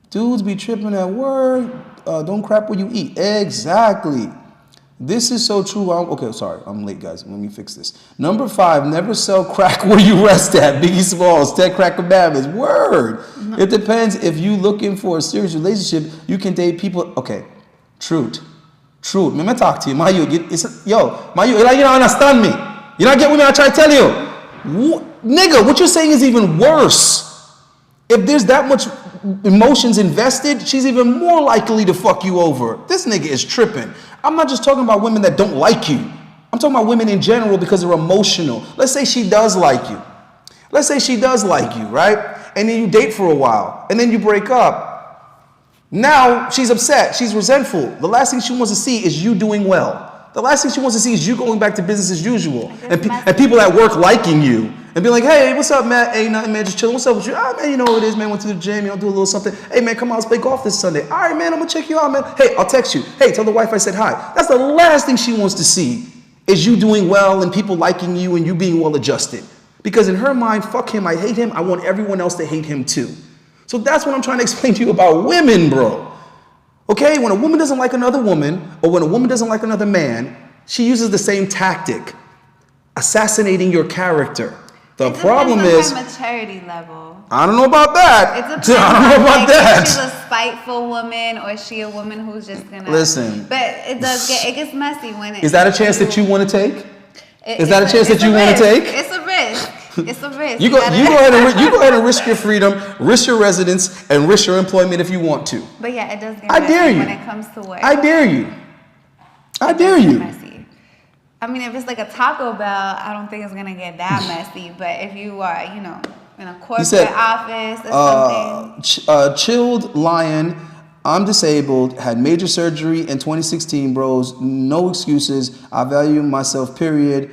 Dudes be tripping at work. Don't crap where you eat. Exactly. This is so true. Okay, sorry. I'm late, guys. Let me fix this. Number 5, never sell crack where you rest at. Biggie Smalls, Ted Cracker Babbitt. Word. It depends. If you looking for a serious relationship, you can date people. Okay, truth. Let me talk to you. Mayu, Mayu, you don't understand me. You don't get what I try to tell you. Nigga, what you're saying is even worse. If there's that much emotions invested, she's even more likely to fuck you over. This nigga is tripping. I'm not just talking about women that don't like you. I'm talking about women in general because they're emotional. Let's say she does like you. Right? And then you date for a while. And then you break up. Now she's upset. She's resentful. The last thing she wants to see is you doing well. The last thing she wants to see is you going back to business as usual. And people at work liking you. And be like, hey, what's up, Matt? Hey, nothing, man, just chilling. What's up with you? Man, you know what it is, man. Went to the gym, do a little something. Hey, man, come on, let's play golf this Sunday. All right, man, I'm going to check you out, man. Hey, I'll text you. Hey, tell the wife I said hi. That's the last thing she wants to see is you doing well and people liking you and you being well adjusted. Because in her mind, fuck him, I hate him. I want everyone else to hate him too. So that's what I'm trying to explain to you about women, bro. Okay, when a woman doesn't like another woman or when a woman doesn't like another man, she uses the same tactic, assassinating your character. The problem is her maturity level. I don't know about that. It depends. I don't know about that. If she's a spiteful woman or is she a woman who's just gonna listen. But it gets messy when it. Is that a chance that you want to take? Is that a chance that you want to take? It's a risk. It's a risk. You go ahead and risk your freedom, risk your residence, and risk your employment if you want to. But yeah, it does get messy when it comes to work. I dare you. Messy. I mean, if it's like a Taco Bell, I don't think it's gonna get that messy. But if you are, you know, in a corporate office or something. Chilled Lion. I'm disabled, had major surgery in 2016, bros. No excuses. I value myself, period.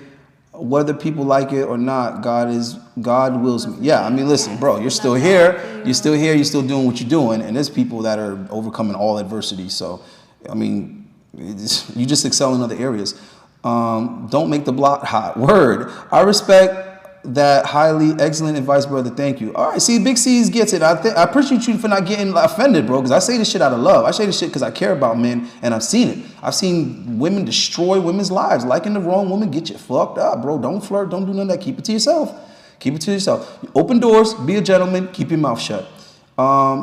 Whether people like it or not, God wills me. Yeah, I mean, listen, bro, you're still here. You're still here. You're still doing what you're doing. And there's people that are overcoming all adversity. So, I mean, you just excel in other areas. Don't make the block hot. Word. I respect that highly. Excellent advice, brother. Thank you. All right. See, Big C's gets it. I appreciate you for not getting offended, bro. Because I say this shit out of love. I say this shit because I care about men, and I've seen it. I've seen women destroy women's lives. Liking the wrong woman get you fucked up, bro. Don't flirt. Don't do none of that. Keep it to yourself. Keep it to yourself. Open doors. Be a gentleman. Keep your mouth shut.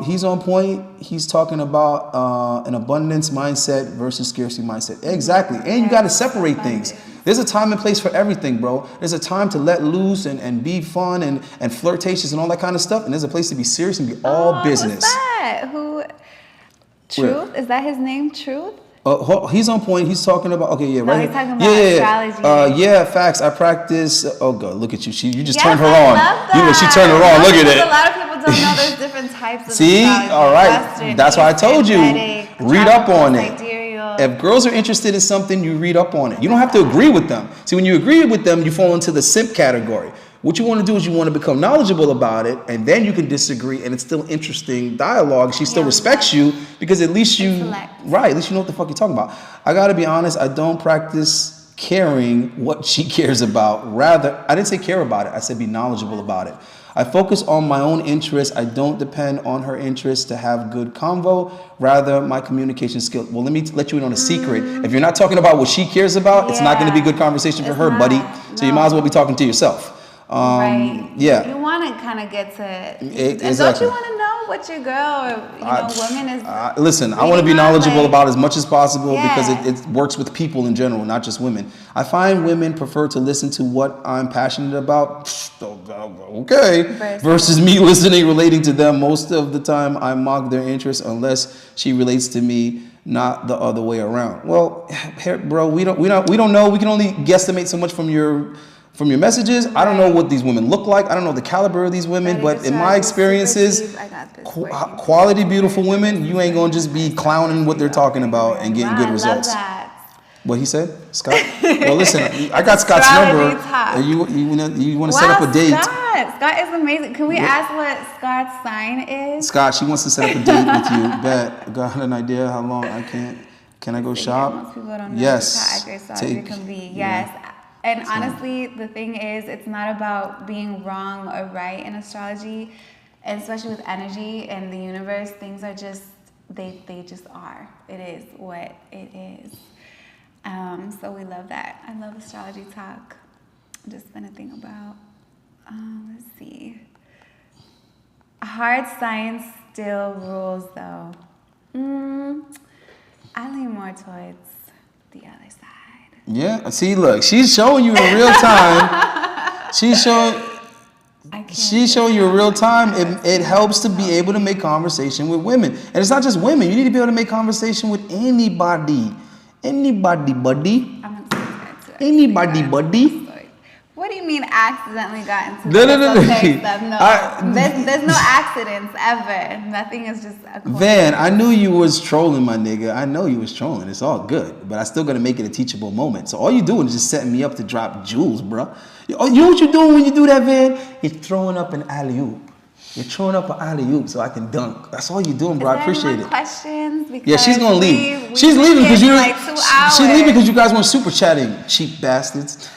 He's on point. He's talking about an abundance mindset versus scarcity mindset. Exactly. And you got to separate things. There's a time and place for everything, bro. There's a time to let loose and be fun and flirtatious and all that kind of stuff. And there's a place to be serious and be all business. Who's that? Who? Truth? Where? Is that his name? Truth? He's on point. He's talking about, okay, yeah, no, right. He's talking about astrology. Yeah, facts. I practice. Oh, God, look at you. You just turned her I on. Love that. She turned her on. Look at it. A lot of people don't know there's different types of See? astrology. All right. That's why I told you. Read up on it. If girls are interested in something, you read up on it. You don't have to agree with them. See, when you agree with them, you fall into the simp category. What you want to do is you want to become knowledgeable about it, and then you can disagree, and it's still interesting dialogue. She still respects you because at least you know what the fuck you're talking about. I got to be honest, I don't practice caring what she cares about. Rather, I didn't say care about it. I said be knowledgeable about it. I focus on my own interests. I don't depend on her interests to have good convo. Rather, my communication skills. Well, let me let you in on a secret. If you're not talking about what she cares about, it's not going to be good conversation for her, buddy. So you might as well be talking to yourself. Right. Yeah. You want to kind of get to, and exactly. don't you want to know what your girl or woman is? Listen, I want to be knowledgeable about as much as possible because it works with people in general, not just women. I find women prefer to listen to what I'm passionate about. Okay. Versus me relating to them. Most of the time, I mock their interests unless she relates to me, not the other way around. Well, bro, we don't know. We can only guesstimate so much from your messages. I don't know what these women look like. I don't know the caliber of these women, but in my experiences, quality, beautiful women, you ain't gonna just be clowning what they're talking about and getting good results. I love that. What he said? Scott? Well, listen, I got Scott's number. You want to set up a date? Scott is amazing. Can we ask what Scott's sign is? Scott, she wants to set up a date with you. Bet. Got an idea how long I can't. Can I go shop? Most people don't know yes. how accurate astrology can be. Yes. Yeah. And honestly, the thing is, it's not about being wrong or right in astrology, and especially with energy and the universe. Things are just, they just are. It is what it is. So we love that. I love astrology talk. Just been a thing about, let's see. Hard science still rules though. I lean more towards the other side. Yeah, see, look, she's showing you in real time. She's showing you in real time. It helps to be able to make conversation with women. And it's not just women. You need to be able to make conversation with anybody. Anybody, buddy. Anybody, buddy. What do you mean accidentally got into stuff? No, there's no accidents ever. Nothing is just a coincidence. Van, I knew you was trolling, my nigga. I know you was trolling. It's all good. But I still got to make it a teachable moment. So all you doing is just setting me up to drop jewels, bro. You know what you're doing when you do that, Van? You're throwing up an alley-oop. You're throwing up an alley-oop so I can dunk. That's all you're doing, bro. I appreciate it. Questions? Yeah, she's going to leave. She's leaving because you guys weren't super chatting, cheap bastards.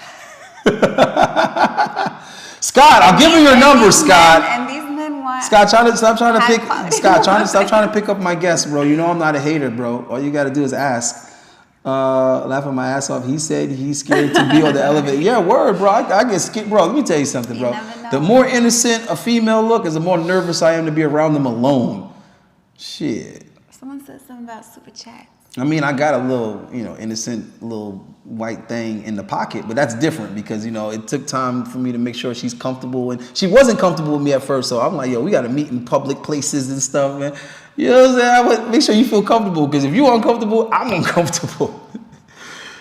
Scott, I'll give her your number, Scott. And these men want Scott, stop trying to pick up my guests, bro. You know I'm not a hater, bro. All you gotta do is ask. Laughing my ass off. He said he's scared to be on the elevator. Yeah, word, bro. I get scared, bro. Let me tell you something, bro. The more innocent a female look is, the more nervous I am to be around them alone. Shit. Someone said something about super chats. I mean, I got a little, innocent little white thing in the pocket, but that's different because, it took time for me to make sure she's comfortable. And she wasn't comfortable with me at first, so I'm like, yo, we got to meet in public places and stuff, man. You know what I'm saying? I would make sure you feel comfortable because if you're uncomfortable, I'm uncomfortable.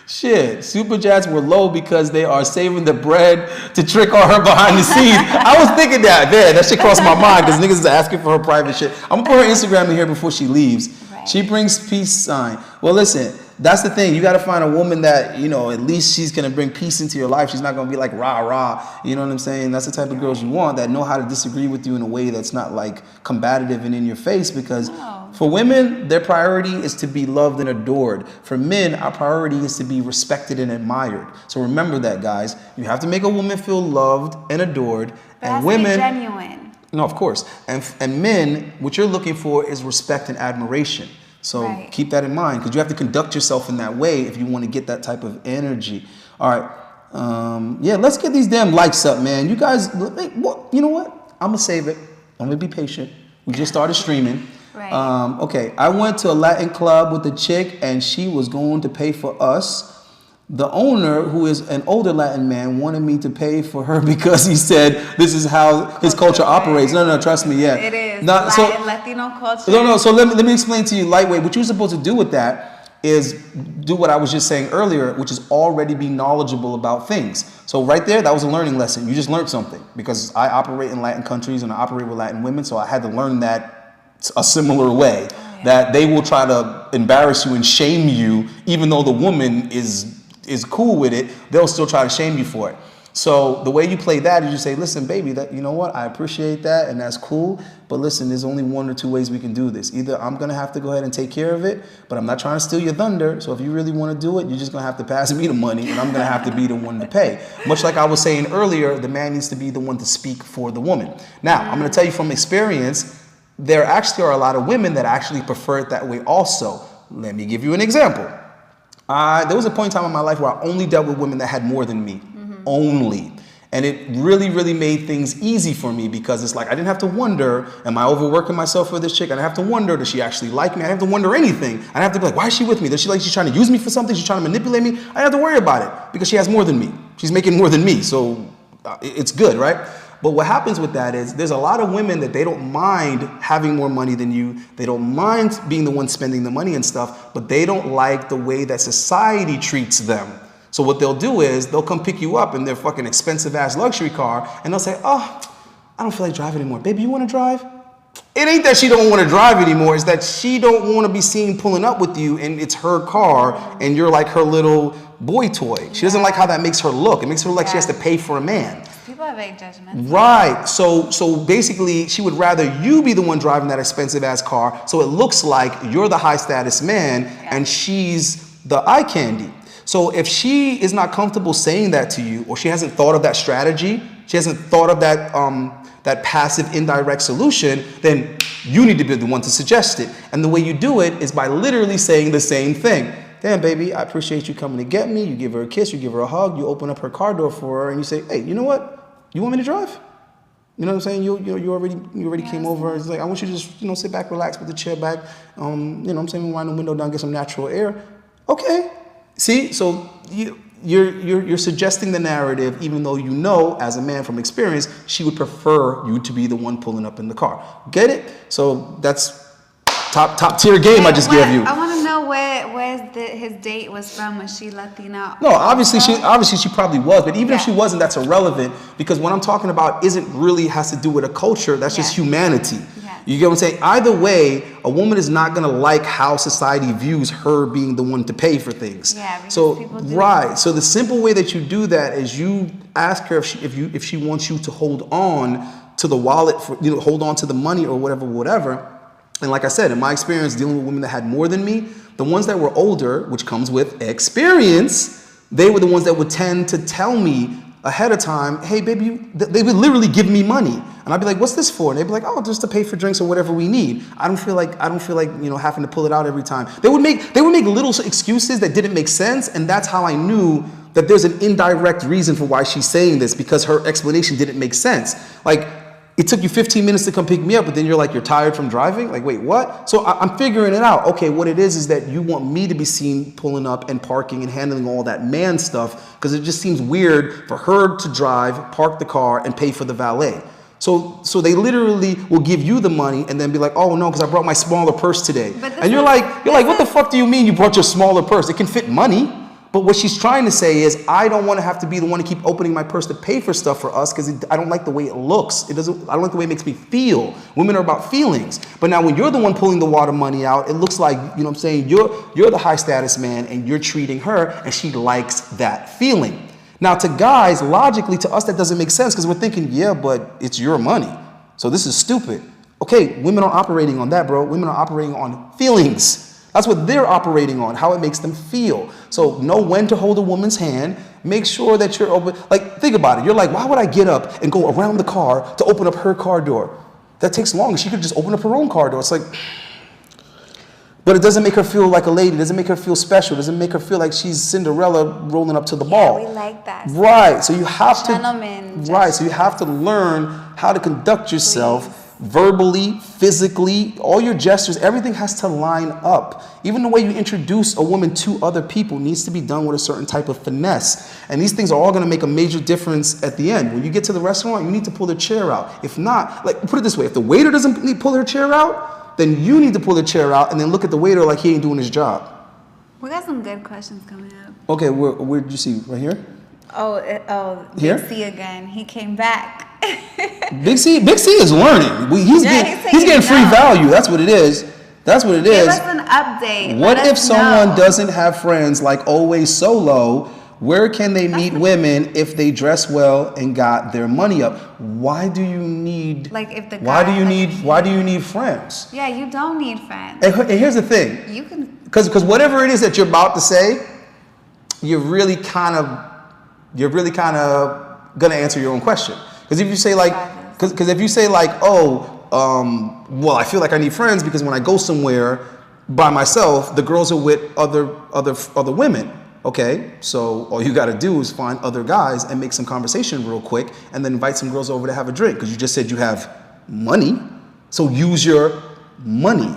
Shit, super chats were low because they are saving the bread to trick on her behind the scenes. I was thinking that, man, that shit crossed my mind because niggas is asking for her private shit. I'm gonna put her Instagram in here before she leaves. Right. She brings peace sign. Well, listen, that's the thing. You got to find a woman that, you know, at least she's going to bring peace into your life. She's not going to be like rah, rah. You know what I'm saying? That's the type of girls you want that know how to disagree with you in a way that's not like combative and in your face, because for women, their priority is to be loved and adored. For men, our priority is to be respected and admired. So remember that, guys. You have to make a woman feel loved and adored. But and women, be genuine. No, of course. And men, what you're looking for is respect and admiration. So keep that in mind, because you have to conduct yourself in that way if you want to get that type of energy. All right. Yeah, let's get these damn likes up, man. You guys, you know what? I'm going to save it. I'm going to be patient. We just started streaming. Right. Okay, I went to a Latin club with a chick, and she was going to pay for us. The owner, who is an older Latin man, wanted me to pay for her because he said this is how his culture operates. No, trust me, yeah. It is. Latin, Latino culture. No, so let me explain to you lightweight. What you're supposed to do with that is do what I was just saying earlier, which is already be knowledgeable about things. So right there, that was a learning lesson. You just learned something, because I operate in Latin countries and I operate with Latin women, so I had to learn that a similar way, that they will try to embarrass you and shame you, even though the woman is cool with it, they'll still try to shame you for it. So the way you play that is you say, listen, baby, that, you know what, I appreciate that and that's cool, but listen, there's only one or two ways we can do this. Either I'm gonna have to go ahead and take care of it, but I'm not trying to steal your thunder, so if you really wanna do it, you're just gonna have to pass me the money and I'm gonna have to be the one to pay. Much like I was saying earlier, the man needs to be the one to speak for the woman. Now, I'm gonna tell you from experience, there actually are a lot of women that actually prefer it that way also. Let me give you an example. There was a point in time in my life where I only dealt with women that had more than me, only. And it really, really made things easy for me, because it's like I didn't have to wonder, am I overworking myself for this chick? I didn't have to wonder, does she actually like me? I didn't have to wonder anything. I didn't have to be like, why is she with me? Does she like, she's trying to use me for something? She's trying to manipulate me? I didn't have to worry about it because she has more than me. She's making more than me, so it's good, right? But what happens with that is there's a lot of women that they don't mind having more money than you. They don't mind being the one spending the money and stuff, but they don't like the way that society treats them. So what they'll do is they'll come pick you up in their fucking expensive ass luxury car and they'll say, oh, I don't feel like driving anymore. Baby, you want to drive? It ain't that she don't want to drive anymore. It's that she don't want to be seen pulling up with you and it's her car and you're like her little boy toy. She doesn't like how that makes her look. It makes her look like she has to pay for a man. People have vague judgments. Right. So basically, she would rather you be the one driving that expensive ass car, so it looks like you're the high status man and she's the eye candy. So if she is not comfortable saying that to you, or she hasn't thought of that strategy, she hasn't thought of that that passive indirect solution, then you need to be the one to suggest it. And the way you do it is by literally saying the same thing. Damn, baby, I appreciate you coming to get me. You give her a kiss, you give her a hug, you open up her car door for her, and you say, hey, you know what? You want me to drive? You know what I'm saying? You already came over. It's like, I want you to just, sit back, relax, put the chair back. You know what I'm saying? Wind the window down, get some natural air. Okay. See, so you're suggesting the narrative, even though you know, as a man from experience, she would prefer you to be the one pulling up in the car. Get it? So that's top tier game I just gave you. I want to know where his date was from. Was she Latina? No, obviously she probably was, but even if she wasn't, that's irrelevant, because what I'm talking about isn't really has to do with a culture. That's just humanity. You get what I'm saying? Either way, a woman is not gonna like how society views her being the one to pay for things. Yeah. So right. So the simple way that you do that is you ask her if she wants you to hold on to the wallet for, hold on to the money or whatever. And like I said, in my experience dealing with women that had more than me, the ones that were older, which comes with experience, they were the ones that would tend to tell me ahead of time, hey, baby, they would literally give me money. And I'd be like, what's this for? And they'd be like, oh, just to pay for drinks or whatever we need. I don't feel like having to pull it out every time. They would make little excuses that didn't make sense. And that's how I knew that there's an indirect reason for why she's saying this, because her explanation didn't make sense. Like, it took you 15 minutes to come pick me up, but then you're like, you're tired from driving? Like, wait, what? So I'm figuring it out. Okay, what it is that you want me to be seen pulling up and parking and handling all that man stuff, because it just seems weird for her to drive, park the car, and pay for the valet. So they literally will give you the money and then be like, oh no, because I brought my smaller purse today. And you're like, what the fuck do you mean you brought your smaller purse? It can fit money. But what she's trying to say is, I don't want to have to be the one to keep opening my purse to pay for stuff for us because I don't like the way it looks. I don't like the way it makes me feel. Women are about feelings. But now when you're the one pulling the water money out, it looks like, you know what I'm saying, you're the high status man and you're treating her and she likes that feeling. Now to guys, logically, to us that doesn't make sense because we're thinking, yeah, but it's your money. So this is stupid. Okay, women are operating on that, bro. Women are operating on feelings. That's what they're operating on, how it makes them feel. So know when to hold a woman's hand. Make sure that you're open. Like, think about it. You're like, why would I get up and go around the car to open up her car door? That takes longer. She could just open up her own car door. It's like, but it doesn't make her feel like a lady. It doesn't make her feel special. It doesn't make her feel like she's Cinderella rolling up to the ball. Yeah, we like that. Right. So you have to. Gentlemen. Right. So you have to learn how to conduct yourself. Verbally, physically, all your gestures, everything has to line up. Even the way you introduce a woman to other people needs to be done with a certain type of finesse. And these things are all going to make a major difference at the end. When you get to the restaurant, you need to pull the chair out. If not, like, put it this way, if the waiter doesn't pull her chair out, then you need to pull the chair out and then look at the waiter like he ain't doing his job. We got some good questions coming up. Okay, where did you see? Right here? Here? Big C again. He came back. Big C is learning. He's getting free value. That's what it is. That's what it is. Give us an update. What if someone doesn't have friends like Always Solo? Where can they meet women if they dress well and got their money up? Why do you need? Why do you need friends? Yeah, you don't need friends. And here's the thing. You can. Because whatever it is that you're about to say, you're really kind of gonna answer your own question. Because if you say like, well, I feel like I need friends because when I go somewhere by myself, the girls are with other women. Okay, so all you got to do is find other guys and make some conversation real quick, and then invite some girls over to have a drink because you just said you have money. So use your money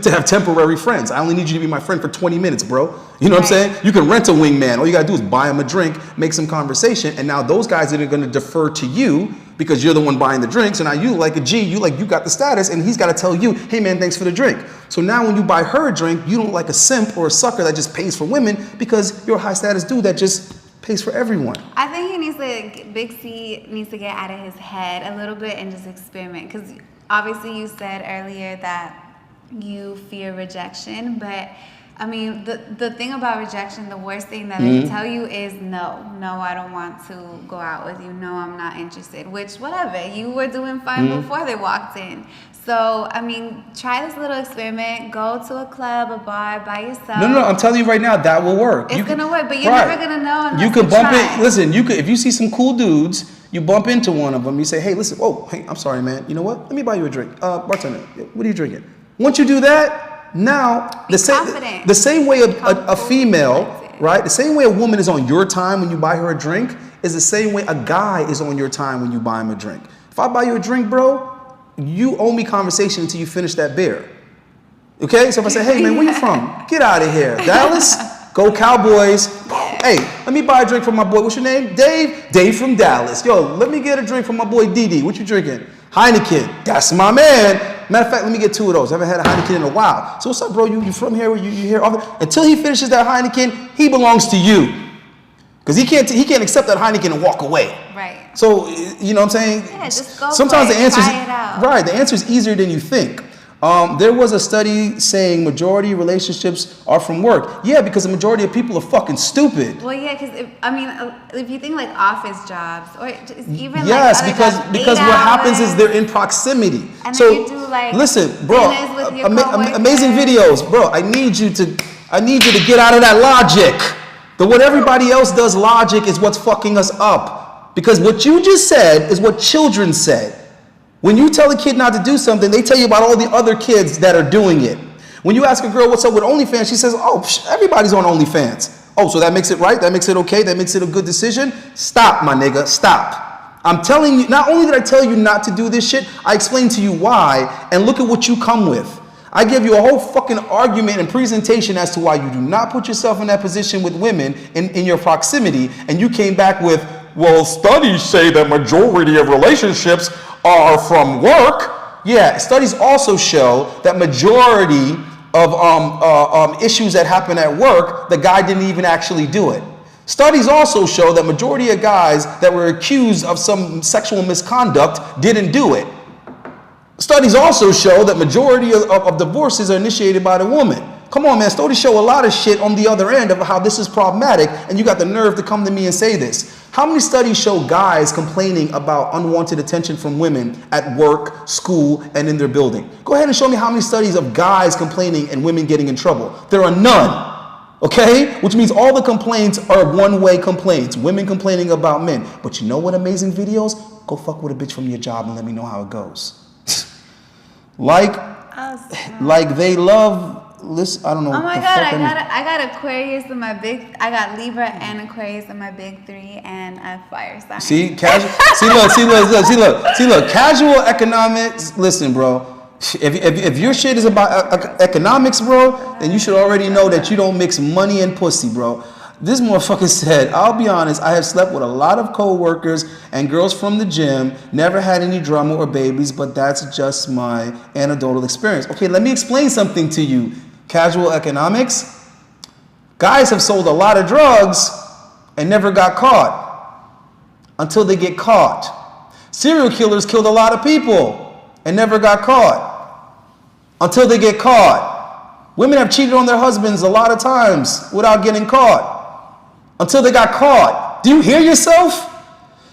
to have temporary friends. I only need you to be my friend for 20 minutes, bro. You know what I'm saying? You can rent a wingman. All you gotta do is buy him a drink, make some conversation, and now those guys are gonna defer to you because you're the one buying the drinks, and now you like a G, you got the status, and he's gotta tell you, hey man, thanks for the drink. So now when you buy her a drink, you don't like a simp or a sucker that just pays for women because you're a high status dude that just pays for everyone. I think Big C needs to get out of his head a little bit and just experiment, because obviously you said earlier that you fear rejection, but I mean, the thing about rejection, the worst thing that they can tell you is no, I don't want to go out with you. No, I'm not interested, which whatever, you were doing fine before they walked in. So, I mean, try this little experiment, go to a club, a bar by yourself. No, I'm telling you right now, that will work. It's gonna work, but you're never gonna know unless you can bump it. Listen, if you see some cool dudes, you bump into one of them, you say, hey, listen, hey, I'm sorry, man. You know what? Let me buy you a drink. Bartender, what are you drinking? Once you do that, now, the same way a female, right? The same way a woman is on your time when you buy her a drink is the same way a guy is on your time when you buy him a drink. If I buy you a drink, bro, you owe me conversation until you finish that beer. Okay? So if I say, hey, man, where you from? Get out of here. Dallas? Go Cowboys. Hey, let me buy a drink for my boy. What's your name? Dave? Dave from Dallas. Yo, let me get a drink for my boy Didi. What you drinking? Heineken. That's my man. Matter of fact, let me get 2 of those. I haven't had a Heineken in a while. So what's up, bro? You from here? You here? Until he finishes that Heineken, he belongs to you. Because he can't accept that Heineken and walk away. Right. So, you know what I'm saying? Yeah, just go sometimes for it, the answer try it out. Right, the answer is easier than you think. There was a study saying majority relationships are from work. Yeah, because the majority of people are fucking stupid. Well, yeah, because if you think like office jobs or even yes, like because what happens is they're in proximity. And so then you do like listen, bro, amazing coworkers. videos, bro. I need you to get out of that logic. What everybody else does logic is what's fucking us up. Because what you just said is what children say. When you tell a kid not to do something, they tell you about all the other kids that are doing it. When you ask a girl what's up with OnlyFans, she says, oh, everybody's on OnlyFans. Oh, so that makes it right? That makes it okay? That makes it a good decision? Stop, my nigga, stop. I'm telling you, not only did I tell you not to do this shit, I explained to you why, and look at what you come with. I gave you a whole fucking argument and presentation as to why you do not put yourself in that position with women in your proximity, and you came back with, well, studies say that majority of relationships are from work. Yeah, studies also show that majority of issues that happen at work, the guy didn't even actually do it. Studies also show that majority of guys that were accused of some sexual misconduct didn't do it. Studies also show that majority of divorces are initiated by the woman. Come on, man. Studies show a lot of shit on the other end of how this is problematic, and you got the nerve to come to me and say this. How many studies show guys complaining about unwanted attention from women at work, school, and in their building? Go ahead and show me how many studies of guys complaining and women getting in trouble. There are none. Okay? Which means all the complaints are one-way complaints. Women complaining about men. But you know what amazing videos? Go fuck with a bitch from your job and let me know how it goes. like they love... Listen, I don't know. Oh my God! I got Aquarius in my big. I got Libra and Aquarius in my big 3, and a fire sign. See, casual. see, look. Casual economics. Listen, bro. If your shit is about economics, bro, then you should already know that you don't mix money and pussy, bro. This motherfucker said, I'll be honest, I have slept with a lot of co-workers and girls from the gym, never had any drama or babies, but that's just my anecdotal experience. Okay, let me explain something to you. Casual economics. Guys have sold a lot of drugs and never got caught until they get caught. Serial killers killed a lot of people and never got caught until they get caught. Women have cheated on their husbands a lot of times without getting caught until they got caught. Do you hear yourself?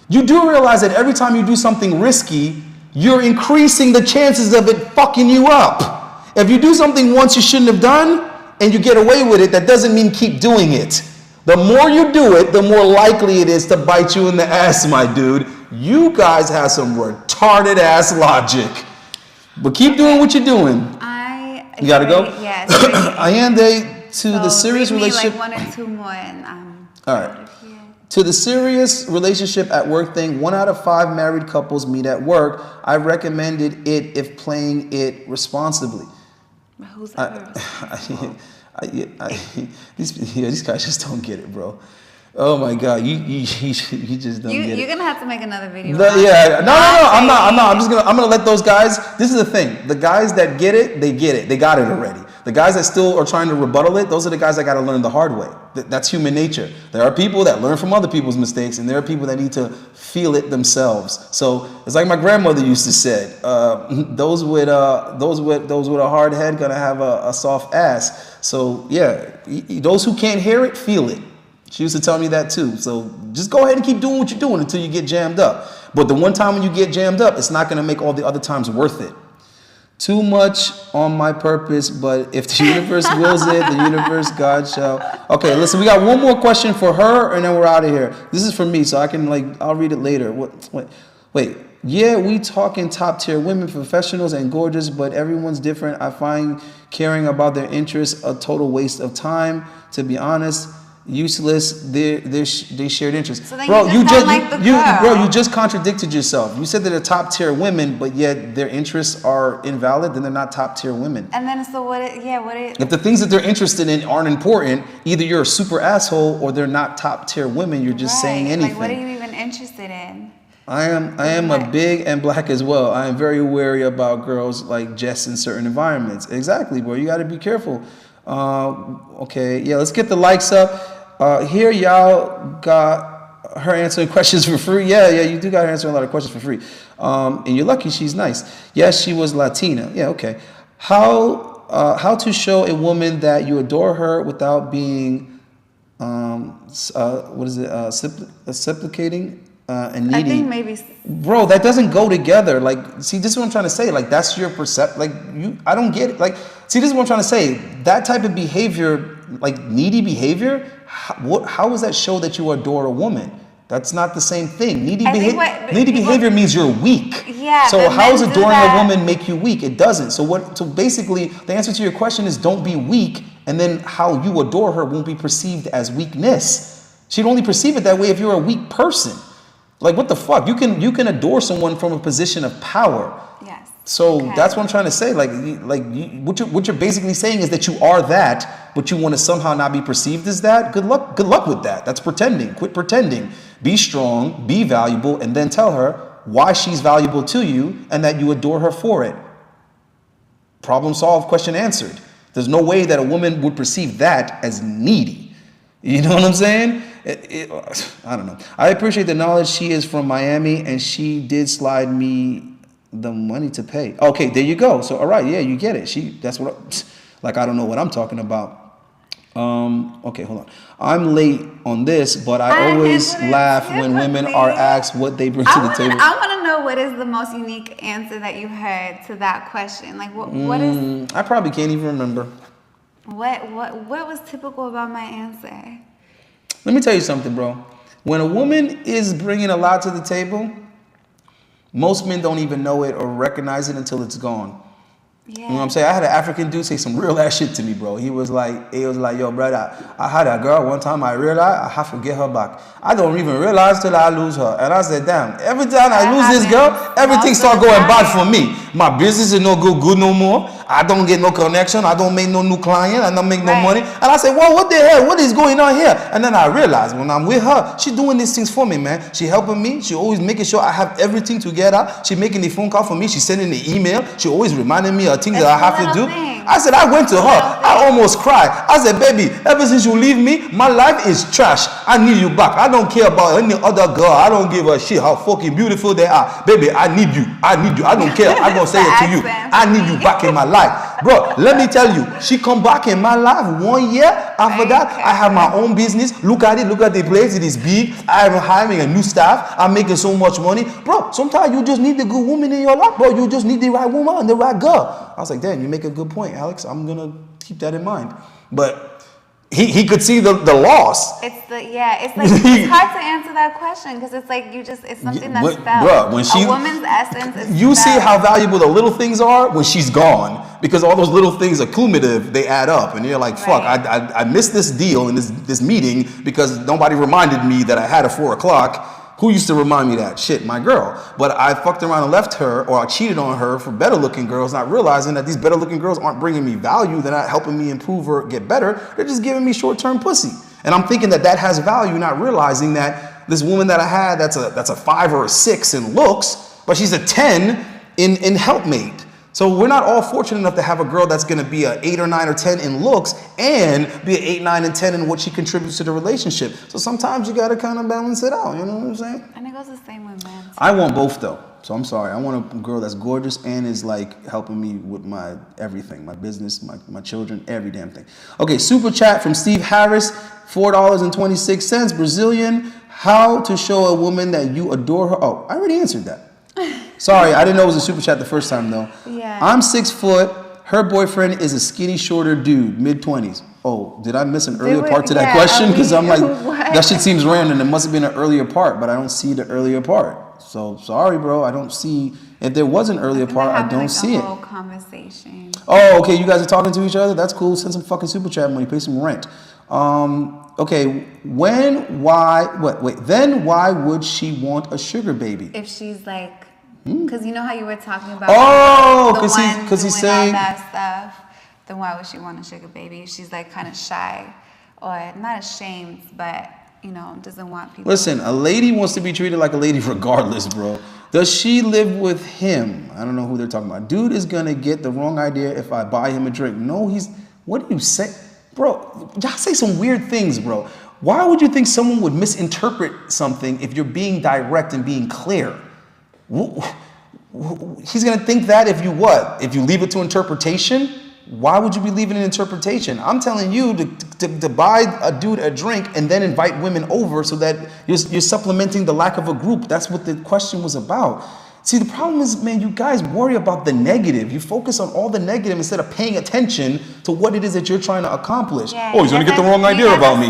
You do realize that every time you do something risky, you're increasing the chances of it fucking you up. If you do something once you shouldn't have done and you get away with it, that doesn't mean keep doing it. The more you do it, the more likely it is to bite you in the ass, my dude. You guys have some retarded ass logic. But keep doing what you're doing. You gotta go? Yes. Ayande, to the serious relationship. Like 1 or 2 more and all right. To the serious relationship at work thing, 1 out of 5 married couples meet at work. I recommended it if playing it responsibly. Who's these guys just don't get it, bro. Oh my God, you just don't get it. You're gonna have to make another video. No, I'm not. I'm gonna let those guys. This is the thing. The guys that get it, they get it. They got it already. The guys that still are trying to rebuttal it, those are the guys that got to learn the hard way. That's human nature. There are people that learn from other people's mistakes, and there are people that need to feel it themselves. So it's like my grandmother used to say, those with a hard head gonna have a soft ass. So yeah, those who can't hear it, feel it. She used to tell me that too. So just go ahead and keep doing what you're doing until you get jammed up. But the one time when you get jammed up, it's not gonna make all the other times worth it. Too much on my purpose, but if the universe wills it, the universe, God shall. Okay, listen, we got one more question for her, and then we're out of here. This is for me, so I can I'll read it later. Wait. Yeah, we talking top tier women, professionals and gorgeous, but everyone's different. I find caring about their interests a total waste of time, to be honest. Useless. They shared interests. So you just contradicted yourself. You said that they're top tier women, but yet their interests are invalid. Then they're not top tier women. And then so what? If the things that they're interested in aren't important, either you're a super asshole or they're not top tier women. You're just saying anything. Like, what are you even interested in? I am a big and black as well. I am very wary about girls like Jess in certain environments. Exactly, bro. You got to be careful. Okay, yeah. Let's get the likes up. Here y'all got her answering questions for free. Yeah, you do got her answering a lot of questions for free. And you're lucky she's nice. Yes, she was Latina. Yeah, okay. How to show a woman that you adore her without being reciprocating and needy? I think maybe. Bro, that doesn't go together. See, this is what I'm trying to say. That's your perception. I don't get it. See, this is what I'm trying to say. That type of behavior, needy behavior, how does that show that you adore a woman? That's not the same thing. Needy behavior means you're weak. Yeah. So how does adoring a woman make you weak? It doesn't. So basically, the answer to your question is don't be weak, and then how you adore her won't be perceived as weakness. She'd only perceive it that way if you're a weak person. What the fuck? You can adore someone from a position of power. Yes. So that's what I'm trying to say. What you're basically saying is that you are that, but you want to somehow not be perceived as that. Good luck with that. That's pretending. Quit pretending. Be strong, be valuable, and then tell her why she's valuable to you and that you adore her for it. Problem solved, question answered. There's no way that a woman would perceive that as needy. You know what I'm saying? I don't know. I appreciate the knowledge. She is from Miami, and she did slide me the money to pay. Okay, there you go. So, all right, yeah, you get it. That's what, like, I don't know what I'm talking about. Okay, hold on. I'm late on this, but I always laugh when women are asked what they bring to the table. I want to know what is the most unique answer that you heard to that question. Like, what is? I probably can't even remember. What was typical about my answer? Let me tell you something, bro. When a woman is bringing a lot to the table, most men don't even know it or recognize it until it's gone. Yeah. You know what I'm saying? I had an African dude say some real ass shit to me, bro. He was like, yo, brother, I had a girl one time. I realized I have to get her back. I don't even realize till I lose her. And I said, damn, every time I lose this girl, everything start going bad for me. My business is no good no more. I don't get no connection. I don't make no new client. I don't make no money. And I said, well, what the hell? What is going on here? And then I realized when I'm with her, she doing these things for me, man. She helping me. She always making sure I have everything together. She making the phone call for me. She sending the email. She always reminding me of things that I have to do. I said, I went to her. I almost cried. I said, baby, ever since you leave me, my life is trash. I need you back. I don't care about any other girl. I don't give a shit how fucking beautiful they are. Baby, I need you. I need you. I don't care. I'm going to say it to you. I need you back in my life. Bro, let me tell you, she come back in my life 1 year. After that, I have my own business. Look at it. Look at the place. It is big. I'm hiring a new staff. I'm making so much money. Bro, sometimes you just need the good woman in your life, bro. You just need the right woman and the right girl. I was like, damn, you make a good point, Alex. I'm going to keep that in mind. But he could see the loss. It's it's hard to answer that question because it's like it's something that's felt. Bruh, when a woman's essence is you felt. See how valuable the little things are when she's gone, because all those little things are cumulative, they add up, and you're like, fuck, I missed this deal in this meeting because nobody reminded me that I had a 4 o'clock. Who used to remind me that? Shit, my girl. But I fucked around and left her, or I cheated on her for better looking girls, not realizing that these better looking girls aren't bringing me value. They're not helping me improve or get better. They're just giving me short-term pussy. And I'm thinking that has value, not realizing that this woman that I had, that's a 5 or a 6 in looks, but she's a 10 in helpmate. So we're not all fortunate enough to have a girl that's going to be an 8 or 9 or 10 in looks and be an 8, 9, and 10 in what she contributes to the relationship. So sometimes you got to kind of balance it out. You know what I'm saying? And it goes the same with men. I want both though. So I'm sorry. I want a girl that's gorgeous and is like helping me with my everything, my business, my children, every damn thing. Okay, super chat from Steve Harris, $4.26, Brazilian. How to show a woman that you adore her? Oh, I already answered that. Sorry, I didn't know it was a super chat the first time though. Yeah. I'm 6 foot. Her boyfriend is a skinny, shorter dude, mid-20s. Oh, did I miss an earlier part to that question? Because I'm like, that shit seems random. It must have been an earlier part, but I don't see the earlier part. So sorry, bro. I don't see. If there was an earlier part, I don't see it. Whole conversation. Oh, okay. You guys are talking to each other. That's cool. Send some fucking super chat money. Pay some rent. Okay. Then why would she want a sugar baby? If she's like, because you know how you were talking about. Oh, because he's saying all that stuff. Then why would she want a sugar baby? If she's like kind of shy, or not ashamed, but doesn't want people. Listen, a lady wants to be treated like a lady regardless, bro. Does she live with him? I don't know who they're talking about. Dude is gonna get the wrong idea if I buy him a drink. No, what do you say? Bro, y'all say some weird things, bro. Why would you think someone would misinterpret something if you're being direct and being clear? He's gonna think that if you what? If you leave it to interpretation? Why would you be leaving an interpretation? I'm telling you to buy a dude a drink and then invite women over so that you're supplementing the lack of a group. That's what the question was about. See, the problem is, man, you guys worry about the negative. You focus on all the negative instead of paying attention to what it is that you're trying to accomplish. Yeah, oh, he's going to get the wrong idea about me.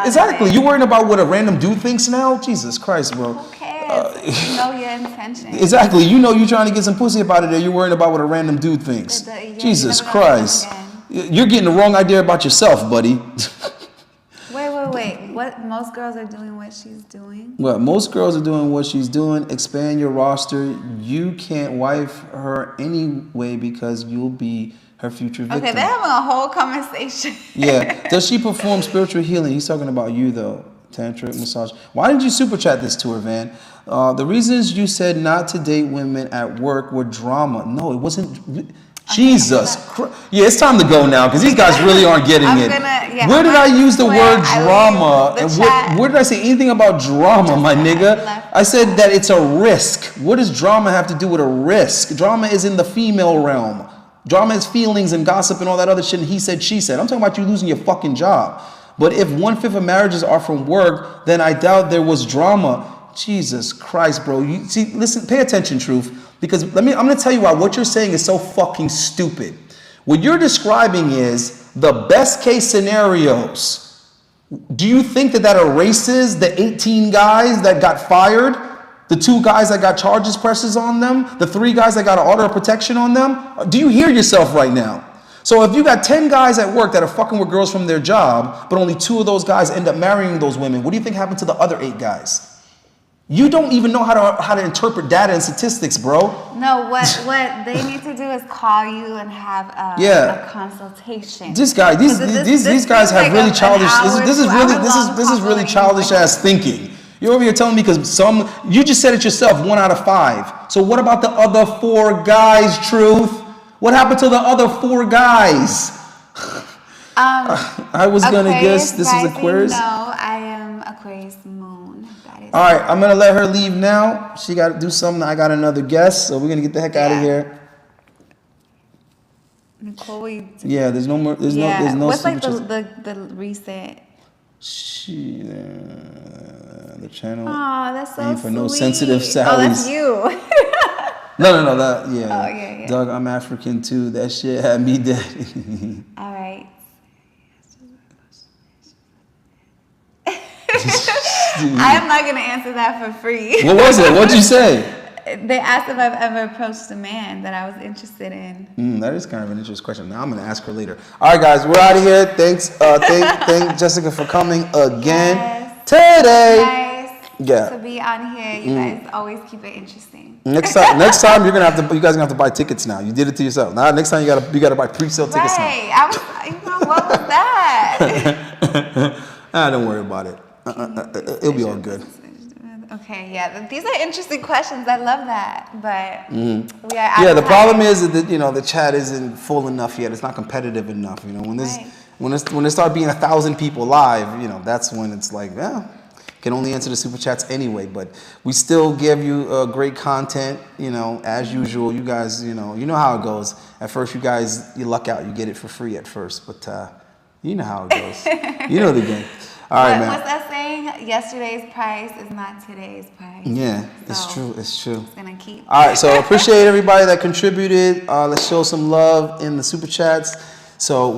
Exactly. Of you worrying about what a random dude thinks now? Jesus Christ, bro. Who cares? You know your intention. Exactly. You know you're trying to get some pussy about it, and you're worrying about what a random dude thinks. Jesus Christ. You're getting the wrong idea about yourself, buddy. Wait. What most girls are doing what she's doing? Well, most girls are doing what she's doing. Expand your roster. You can't wife her anyway because you'll be her future victim. Okay, they're having a whole conversation. Yeah. Does she perform spiritual healing? He's talking about you though. Tantric massage. Why did you super chat this to her, Van? The reasons you said not to date women at work were drama. No, it wasn't. Jesus Christ. Yeah, it's time to go now because these guys really aren't getting it. Where did I use the word drama? And where did I say anything about drama, my nigga? I said that it's a risk. What does drama have to do with a risk? Drama is in the female realm. Drama is feelings and gossip and all that other shit. And he said, she said. I'm talking about you losing your fucking job. But if 1/5 of marriages are from work, then I doubt there was drama. Jesus Christ, bro. You see, listen, pay attention, Truth. Because I'm going to tell you why what you're saying is so fucking stupid. What you're describing is the best case scenarios. Do you think that erases the 18 guys that got fired? The 2 guys that got charges presses on them? The 3 guys that got an order of protection on them? Do you hear yourself right now? So if you got 10 guys at work that are fucking with girls from their job, but only 2 of those guys end up marrying those women, what do you think happened to the other 8 guys? You don't even know how to interpret data and statistics, bro. No, what they need to do is call you and have a consultation. These guys have really childish. This is really childish ass thinking. You're over here telling me because you just said it yourself. 1 out of 5. So what about the other 4 guys? Truth. What happened to the other 4 guys? I was gonna guess this is Aquarius. No, I am Aquarius moon. All right, I'm going to let her leave now. She got to do something. I got another guest, so we're going to get the heck out of here. Nicole, there's no more. There's no. What's like the recent? The channel. Oh, that's so sweet. For no sensitive Sallies. Oh, that's you. No. That yeah. Oh yeah. Doug, I'm African too. That shit had me dead. All right. I am not going to answer that for free. What was it? What'd you say? They asked if I've ever approached a man that I was interested in. That is kind of an interesting question. Now I'm going to ask her later. All right, guys, we're out of here. Thanks. Thank Jessica for coming again today. Nice to be on here. You guys always keep it interesting. Next time, you guys are gonna have to buy tickets now. You did it to yourself. Now, next time you gotta buy pre-sale tickets now. Right. What was that? Don't worry about it. It'll be all good. Okay, yeah. These are interesting questions. I love that, but we are out the problem is that the chat isn't full enough yet. It's not competitive enough. When there start being 1,000 people live, that's when it's like, can only answer the super chats anyway. But we still give you great content. As usual. You guys, you know how it goes. At first, you guys, you luck out. You get it for free at first, but you know how it goes. You know the game. All right, man. What's that saying? Yesterday's price is not today's price. Yeah, it's true. It's gonna keep. All right, so appreciate everybody that contributed. Let's show some love in the super chats. So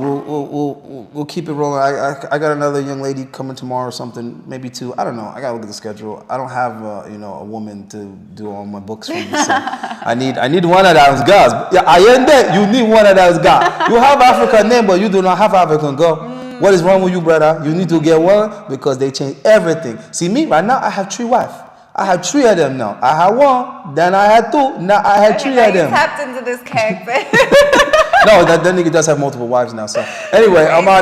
we'll keep it rolling. I got another young lady coming tomorrow or something, maybe 2. I don't know. I gotta look at the schedule. I don't have a woman to do all my books for me. So I need one of those guys. Yeah, I am there. You need one of those guys. You have African name, but you do not have African girl. What is wrong with you, brother? You need to get one because they change everything. See me right now, I have 3 wives. I have 3 of them now. I had 1, then I had 2, now I had 3 of them. You tapped into this character. No, that nigga does have multiple wives now. So anyway, I'm out of here.